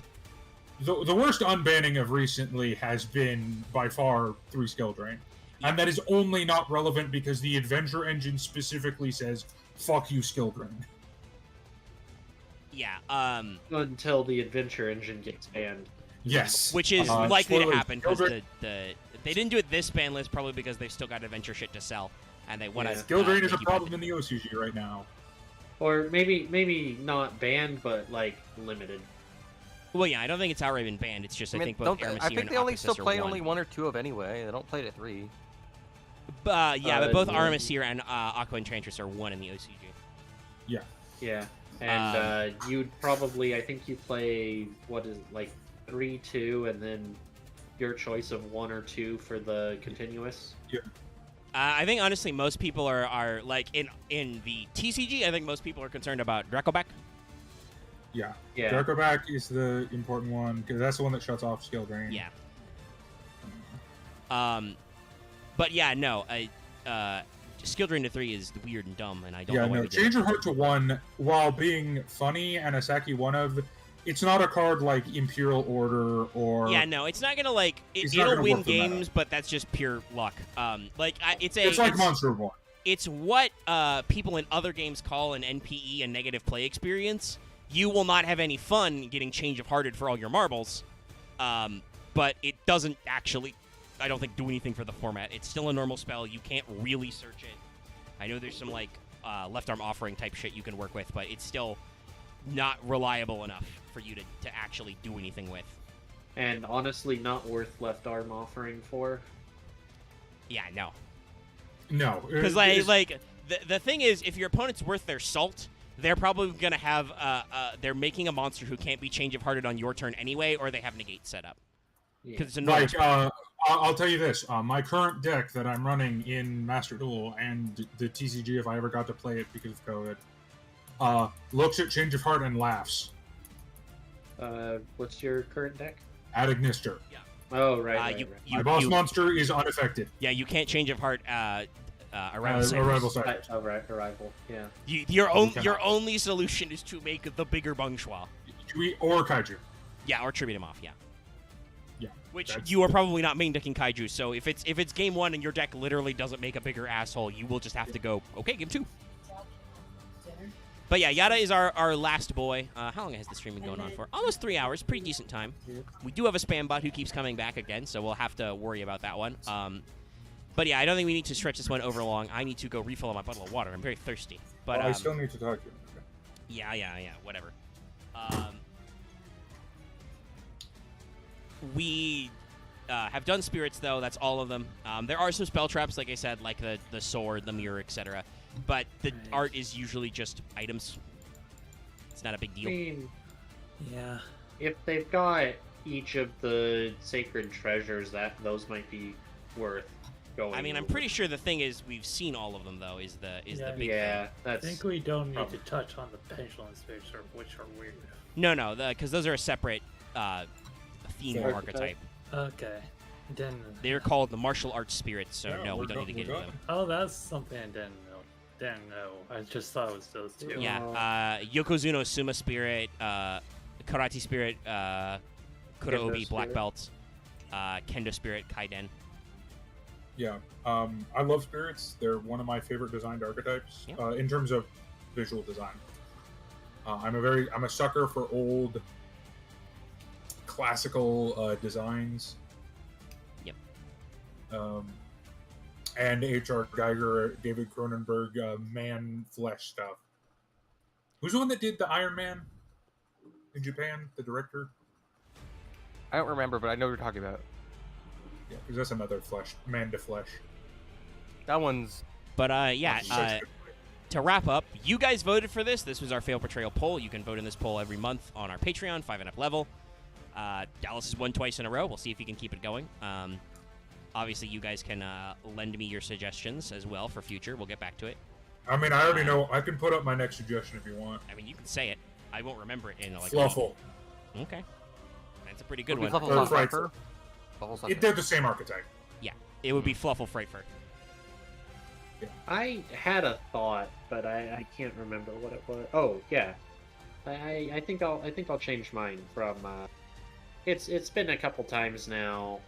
The worst unbanning of recently has been by far 3 Skill Drain, and that is only not relevant because the Adventure Engine specifically says "fuck you, Skill Drain." Yeah, Until the adventure engine gets banned. Yes, which is Uh, likely to spoilers. happen because Skill they didn't do it this ban list probably because they've still got adventure shit to sell and they want to. Yeah. Skill Drain is a problem in the OCG right now. Or maybe not banned, but like limited. Well, yeah, I don't think it's outright been banned. It's just I think both Aramis I think and they only Opposites still are play one. only 1 or 2 of anyway. They don't play it at 3. Yeah, but both yeah. Aramis and Aqua Enchantress are 1 in the OCG. Yeah. And you'd probably, I think you play, what is, like, 3, 2, and then your choice of 1 or 2 for the continuous. I think honestly, most people are like in the TCG. I think most people are concerned about Dracoback. Yeah. Yeah. Dracoback is the important one because that's the one that shuts off skill drain. Yeah. But yeah, no. Skill drain to 3 is weird and dumb, and I don't know why we did Change it. your heart to 1, while being funny and a Saki one of, it's not a card like Imperial Order or. Yeah, no, it's not gonna like It's not it'll gonna win work for meta. games, but that's just pure luck. It's like Monster of 1. It's what people in other games call an NPE, a negative play experience. You will not have any fun getting Change of Hearted for all your marbles, but it doesn't actually, I don't think, do anything for the format. It's still a normal spell. You can't really search it. I know there's some like left arm offering type shit you can work with, but it's still not reliable enough for you to actually do anything with. And honestly, not worth left arm offering for. Yeah, no. No. Because the thing is, if your opponent's worth their salt, they're probably gonna have they're making a monster who can't be Change of Hearted on your turn anyway, or they have negate set up. Because it's a normal spell. I'll tell you this: my current deck that I'm running in Master Duel and the TCG, if I ever got to play it because of COVID, looks at Change of Heart and laughs. What's your current deck? Adagnister. Oh, right. My boss monster is unaffected. Yeah, you can't Change of Heart Arrival Cypher. Arrival. Yeah. Your only solution is to make the bigger Bungshua. Or Kaiju. Yeah, or tribute him off. Yeah. Yeah. Which you are probably not main decking Kaiju, so if it's game 1 and your deck literally doesn't make a bigger asshole, you will just have to go, okay, game 2. But yeah, Yada is our last boy. How long has the stream been going on for? Almost 3 hours. Pretty decent time. We do have a spam bot who keeps coming back again, so we'll have to worry about that one. But yeah, I don't think we need to stretch this one over long. I need to go refill my bottle of water. I'm very thirsty. But I still need to talk to you. Okay. Yeah, whatever. We have done spirits, though. That's all of them. There are some spell traps, like I said, like the sword, the mirror, etc. But the art is usually just items. It's not a big deal. I mean, Yeah. if they've got each of the sacred treasures, those might be worth going. I mean, I'm over. pretty sure the thing is we've seen all of them, though. Is the big Yeah, thing. I that's. think we don't need Probably. to touch on the pendulum spirits, which are weird. No, because those are a separate theme or Archetype. archetype. Okay. Then. They're called the martial arts spirits, so Yeah, no, we we're don't need to get we're into them. Oh, that's something I didn't know. I just thought it was those two. Yeah, Yokozuno Suma spirit, Karate spirit, Kurobi black spirit. belt, Kendo spirit, Kaiden. Yeah. I love spirits. They're one of my favorite designed archetypes Yeah. in terms of visual design. I'm a sucker for old classical designs. Yep. And H.R. Geiger, David Cronenberg, man flesh stuff. Who's the one that did the Iron Man in Japan? The director? I don't remember, but I know what you're talking about. Yeah, because that's another man to flesh. That one's. But yeah, Such a good play. to wrap up, you guys voted for this. This was our fail portrayal poll. You can vote in this poll every month on our Patreon, 5 and up level. Dallas has won twice in a row. We'll see if he can keep it going. Obviously, you guys can lend me your suggestions as well for future. We'll get back to it. I mean, I already know. I can put up my next suggestion if you want. I mean, you can say it. I won't remember it in like. Fluffle. Okay, that's a pretty good Would one. be Or Fluffle Frightful. Cypher. Fluffle Cypher. They're the same archetype. It would be Fluffle Frightfur. I had a thought, but I can't remember what it was. Oh yeah, I think I'll change mine from. It's been a couple times now.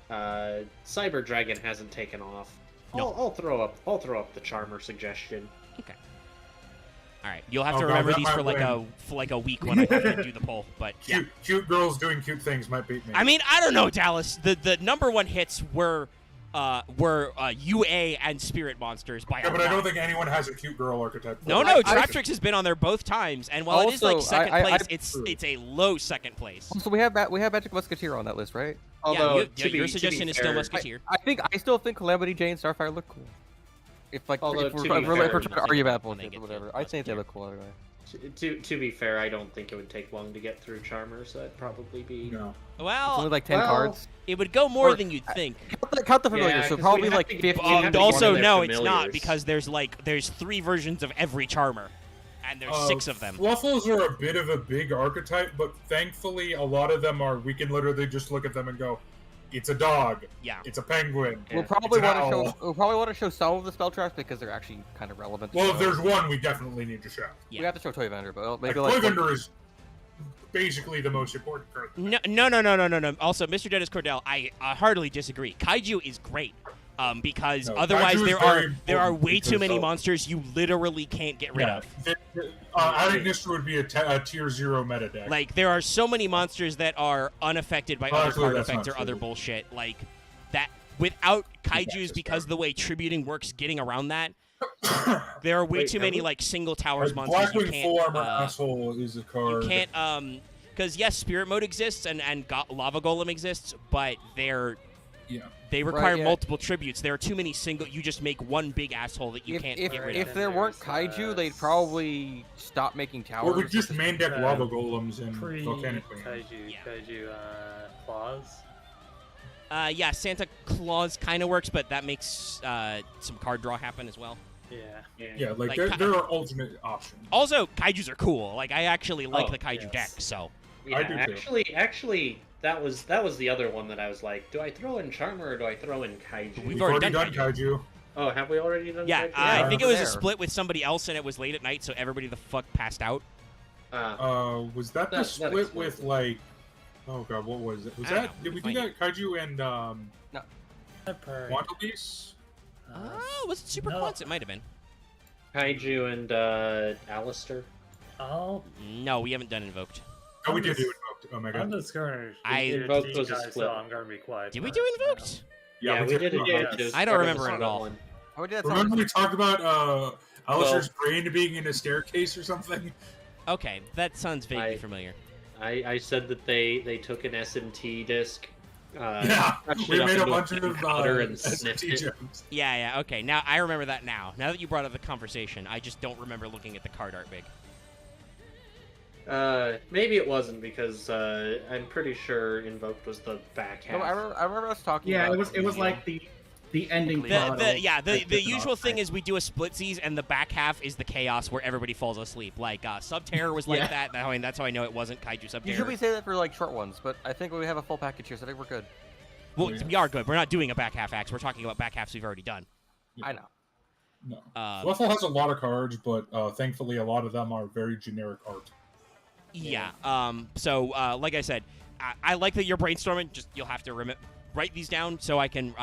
Cyber Dragon hasn't taken off. No. I'll throw up the Charmer suggestion. Okay. All right, you'll have Oh, to God, remember that these might for like a week when I have to do the poll. But yeah, Cute girls doing cute things might beat me. I mean, I don't know, Dallas. The number one hits were UA and Spirit Monsters by yeah, a but I lot. don't think anyone has a cute girl archetype. No, Traptrix has been on there both times, and while it is like Also, second I- place, True. it's a low second place. So we have Magic Musketeer on that list, right? Although your suggestion is still Musketeer. I still think Calamity Jane and Starfire look cool. If Although, if we're to be trying to fair, argue about when they bullshit get or to whatever, I think they Musketeer. look cool anyway. To be fair, I don't think it would take long to get through Charmer, so that'd probably be. No. It's Well, only like 10 well, cards. it would go more or- than you'd think. Count the familiar, Yeah, so 'cause probably we'd have like to get- 15. you'd have to get Also, one of their no, it's not, familiars. because there's 3 versions of every Charmer, and there's 6 of them. Fluffles are a bit of a big archetype, but thankfully a lot of them are. We can literally just look at them and go, "It's a dog. Yeah. It's a penguin." We'll Yeah. probably It's an want to owl. show. We'll probably want to show some of the spell traps because they're actually kind of relevant. to Well, if show. there's one, we definitely need to show. Yeah. We have to show Toy Vendor, but Like, maybe Toy like Vendor is basically the most important card. No. Also, Mr. Dennis Cordell, I hardly disagree. Kaiju is great, because No, otherwise Kaiju is there very are important way too because many of- monsters you literally can't get rid of. Adding this would be a tier 0 meta deck. Like, there are so many monsters that are unaffected by other Actually, card that's effects not or other true. bullshit. Like, that without Kaijus, That's because of the way tributing works, getting around that, Like, there are way Wait, too have many we- like single towers monsters you Blackwing can't. Full Armor Asshole is a card. You can't because yes, Spirit Mode exists and Lava Golem exists, but Yeah. they require yeah. multiple tributes. There are too many single. You just make one big asshole that you if, can't if, get rid if of. there weren't There's, Kaiju, they'd probably stop making towers. Or we just main deck uh, Lava Golems and Pre Volcanic Wings. Kaiju claws. Yeah, Santa Claus kind of works, but that makes some card draw happen as well. Yeah. Yeah, like, Like, there are alternate options. Also, Kaijus are cool. Like, I actually like Oh, the Kaiju yes. deck, so. Yeah, I do too. actually, that was the other one that I was like, do I throw in Charmer or do I throw in Kaiju? We've We've already already done done Kaiju. Oh, have we already done? Yeah, Kaiju? I think it was there. a split with somebody else, and it was late at night, so everybody the fuck passed out. Was that the That split explains with, it. like... Oh god, what was it? Was I don't that... know, Did we we do find that Kaiju and, Pepper. Quantum Beast? Oh, was it Super no. Quants? It might have been. Kaiju and Alistair. Oh, No, we haven't done Invoked. Oh, we I'm did just- do Invoked. Oh my I'm god. just gonna. Invoked was a split. So I'm gonna be quiet. Did we for do it. Invoked? Yeah, we did Invoked. it. Yes. I don't remember it at all. Oh, we did that Remember time. we talked about Alistair's brain being in a staircase or something? Okay, that sounds vaguely I- familiar. I said that they took an SMT disc. Yeah, touched we it up made a into bunch pink of powder and sniffed SMT it. gems. Yeah, okay. Now I remember that now. Now that you brought up the conversation, I just don't remember looking at the card art big. Maybe it wasn't because I'm pretty sure Invoked was the back half. No, I remember us talking. Yeah, about it was like the ending The plot. the usual thing is we do a splitsies, and the back half is the chaos where everybody falls asleep. Like Subterror was like Yeah. that. I mean, that's how I know it wasn't Kaiju Subterror. Usually we say that for like short ones, but I think we have a full package here, so I think we're good. Well, we are good. We're not doing a back half axe. We're talking about back halves we've already done. I know. No. Uh, Fluffle has a lot of cards, but thankfully a lot of them are very generic art. Yeah. So, like I said, I like that you're brainstorming. Just you'll have to write these down so I can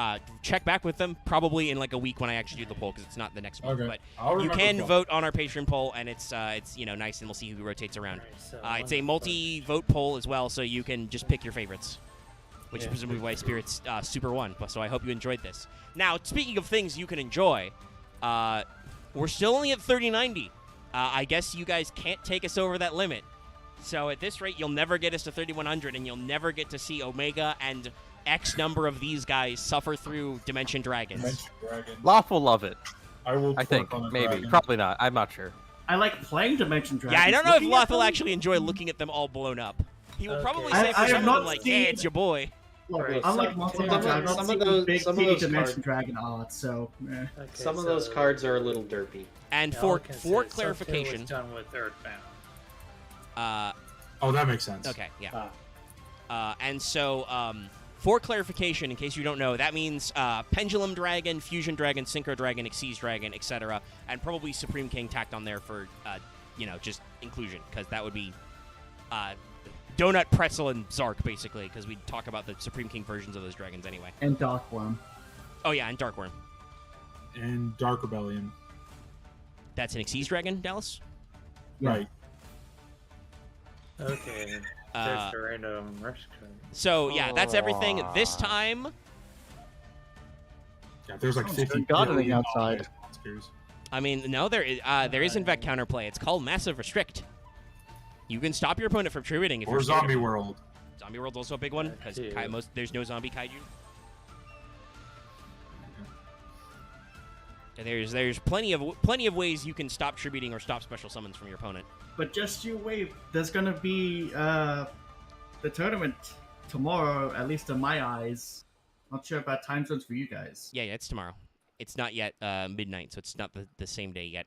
check back with them probably in like a week when I actually do the poll because it's not the next week. Okay. But I'll you remember can the vote on our Patreon poll, and it's nice, and we'll see who rotates around. Alright, so It's a multi-vote poll as well, so you can just pick your favorites, which is Yeah. presumably why Spirit's Super won. So I hope you enjoyed this. Now, speaking of things you can enjoy, we're still only at 3090. I guess you guys can't take us over that limit. So at this rate, you'll never get us to 3100, and you'll never get to see Omega and X number of these guys suffer through Dimension Dragons. Dimension Dragon. Loth will love it. I will. I think work on the maybe, dragon. probably not. I'm not sure. I like playing Dimension Dragons. Yeah, I don't know if Looking at Loth will them- actually enjoy looking at them all blown up. He will Okay. probably I- say for I have some of not them, like, seen- hey, it's your boy. Look, Right, unlike some- Monster some Hunter, of- I've not some seen of those- big some of kitty those Dimension cards- Dragon odds, so Okay, Some of those so- cards are a little derpy. And Yeah, all I for can say is clarification, Subterror was done with Earthbound. Oh, that makes sense. okay, yeah. And so, for clarification, in case you don't know, that means Pendulum Dragon, Fusion Dragon, Synchro Dragon, Xyz Dragon, etc., and probably Supreme King tacked on there for, just inclusion, because that would be Donut, Pretzel, and Zark, basically, because we talk about the Supreme King versions of those dragons anyway. and Darkworm. Oh, yeah, and Darkworm. And Dark Rebellion. That's an Xyz Dragon, Dallas? Yeah. Right. Okay. Uh, There's the random rush card. So, yeah, that's everything this Aw. time. Yeah, there's like Sounds 50 good. Gardening billion outside. monsters. I mean, no, there is in fact counterplay. It's called Massive Restrict. You can stop your opponent from tributing if Or you're scared of Zombie it. World. Zombie World's also a big one because Yeah. there's no zombie kaiju. There's plenty of ways you can stop tributing or stop special summons from your opponent. But just you wait. There's gonna be the tournament tomorrow, at least in my eyes. Not sure about time zones for you guys. Yeah, it's tomorrow. It's not yet midnight, so it's not the same day yet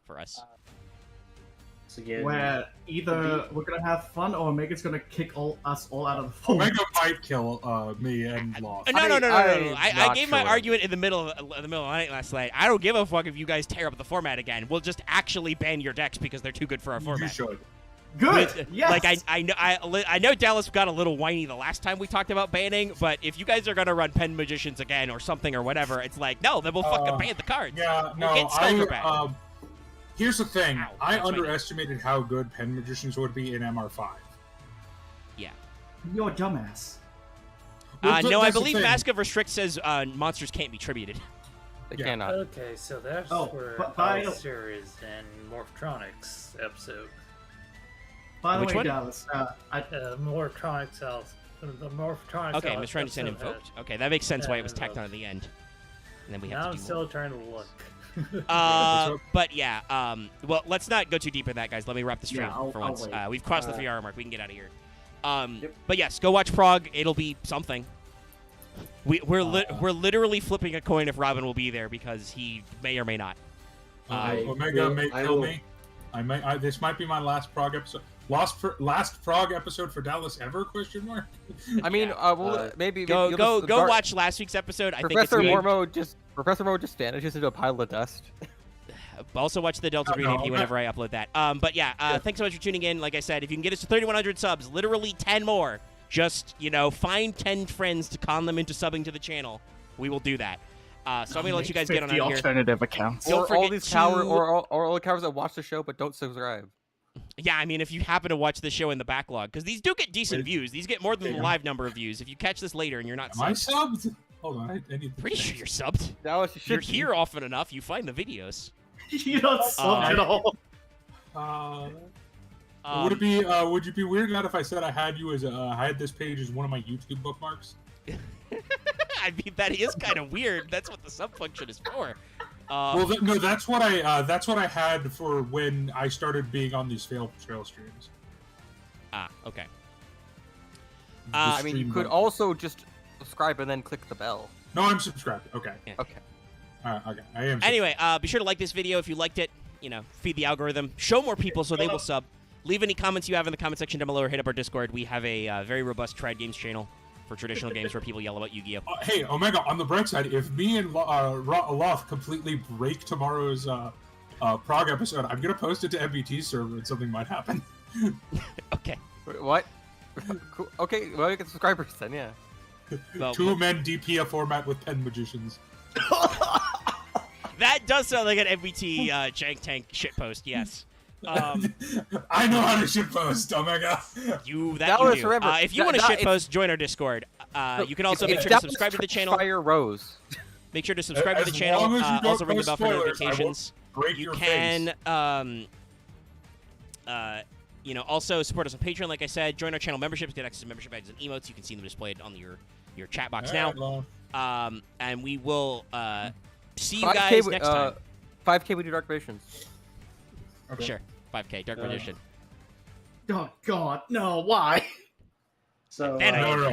for us. So again, Where either we're gonna have fun or Omega's gonna kick us all out of the format. Omega might kill me and Lost. No. I'm I not gave my sure. argument in the middle of the night last night. I don't give a fuck if you guys tear up the format again. We'll just actually ban your decks because they're too good for our You format. should. Good. Yes. Like I know Dallas got a little whiny the last time we talked about banning, but if you guys are gonna run Pen Magicians again or something or whatever, it's like no, then we'll fucking ban the cards. Yeah, We'll no. get Skulker back. Here's the thing. Ow, I that's my underestimated how good Pen Magicians would be in MR5. Yeah. You're a dumbass. Well, No, I that's the believe thing. Mask of Restrict says monsters can't be tributed. They Yeah. cannot. Okay, so that's where but by- our series and Morphtronics episode. By the Which way, one? Dallas, Morphtronics house. The Morphtronics Okay, house Miss Ryan said episode invoked. Okay, that makes sense why it was Yeah, tacked on at the end. And then we Now have I'm to do still trying to look. But yeah, well, let's not go too deep in that, guys. Let me wrap the stream Yeah, I'll for once. wait. We've crossed the 3-hour mark. We can get out of here. Yep. But yes, go watch Prague. It'll be something. We're literally flipping a coin if Robin will be there because he may or may not. Omega may kill me. This might be my last Prague episode. Last Prague episode for Dallas ever? Question mark. I mean, Yeah. maybe Go you'll just- watch last week's episode. I think it's Professor good. Mormo just vanishes into a pile of dust. Also watch the Delta Green AP whenever I upload that. But yeah, thanks so much for tuning in. Like I said, if you can get us to 3,100 subs, literally 10 more, just, find 10 friends to con them into subbing to the channel. We will do that. So I'm going to let you guys get on out of here. alternative accounts. Don't Or all forget these to- cowards, or all the cowards that watch the show but don't subscribe. Yeah, I mean, if you happen to watch the show in the backlog, because these do get decent views. These get more than the live number of views. If you catch this later and you're not Am I subbed, subbed? Hold on. I need to pretty sure you're subbed. Dallas, you You're should be. here often enough. You find the videos. You don't suck at all. Would it be? Would you be weirded out if I said I had you as I had this page as one of my YouTube bookmarks? I mean, that is kind of weird. That's what the sub function is for. No, that's what I had for when I started being on these failed trail streams. Okay. I mean, you could also just subscribe and then click the bell. No, I'm subscribed. Okay. Yeah. Okay. Okay. I am. Anyway, be sure to like this video if you liked it. Feed the algorithm. Show more people so they will sub. Leave any comments you have in the comment section down below or hit up our Discord. We have a very robust Tried Games channel for traditional games where people yell about Yu-Gi-Oh! Hey, Omega, on the bright side, if me and Loth completely break tomorrow's Prague episode, I'm going to post it to MBT server and something might happen. Okay. Wait, what? Cool. Okay, well, you get subscribers then, yeah. Well, Two men DP a format with Pen Magicians. that does sound like an MBT Jank Tank shitpost, yes. I know how to shitpost, Omega. That you Dallas, do. remember, If you want to that- shitpost, join our Discord. You can also make It's sure to Dallas subscribe to the channel. Fire Rose. Make sure to subscribe to the As channel. long as you don't Also ring the post bell for spoilers, I won't notifications. break You your can, face. also support us on Patreon. Like I said, join our channel memberships, get access to membership bags and emotes. You can see them displayed on your chat box now. And we will see you guys next time. 5K we do Dark Visions. Okay. Sure, 5K Dark Magician. Oh God, no! Why? So Then I No, no, no.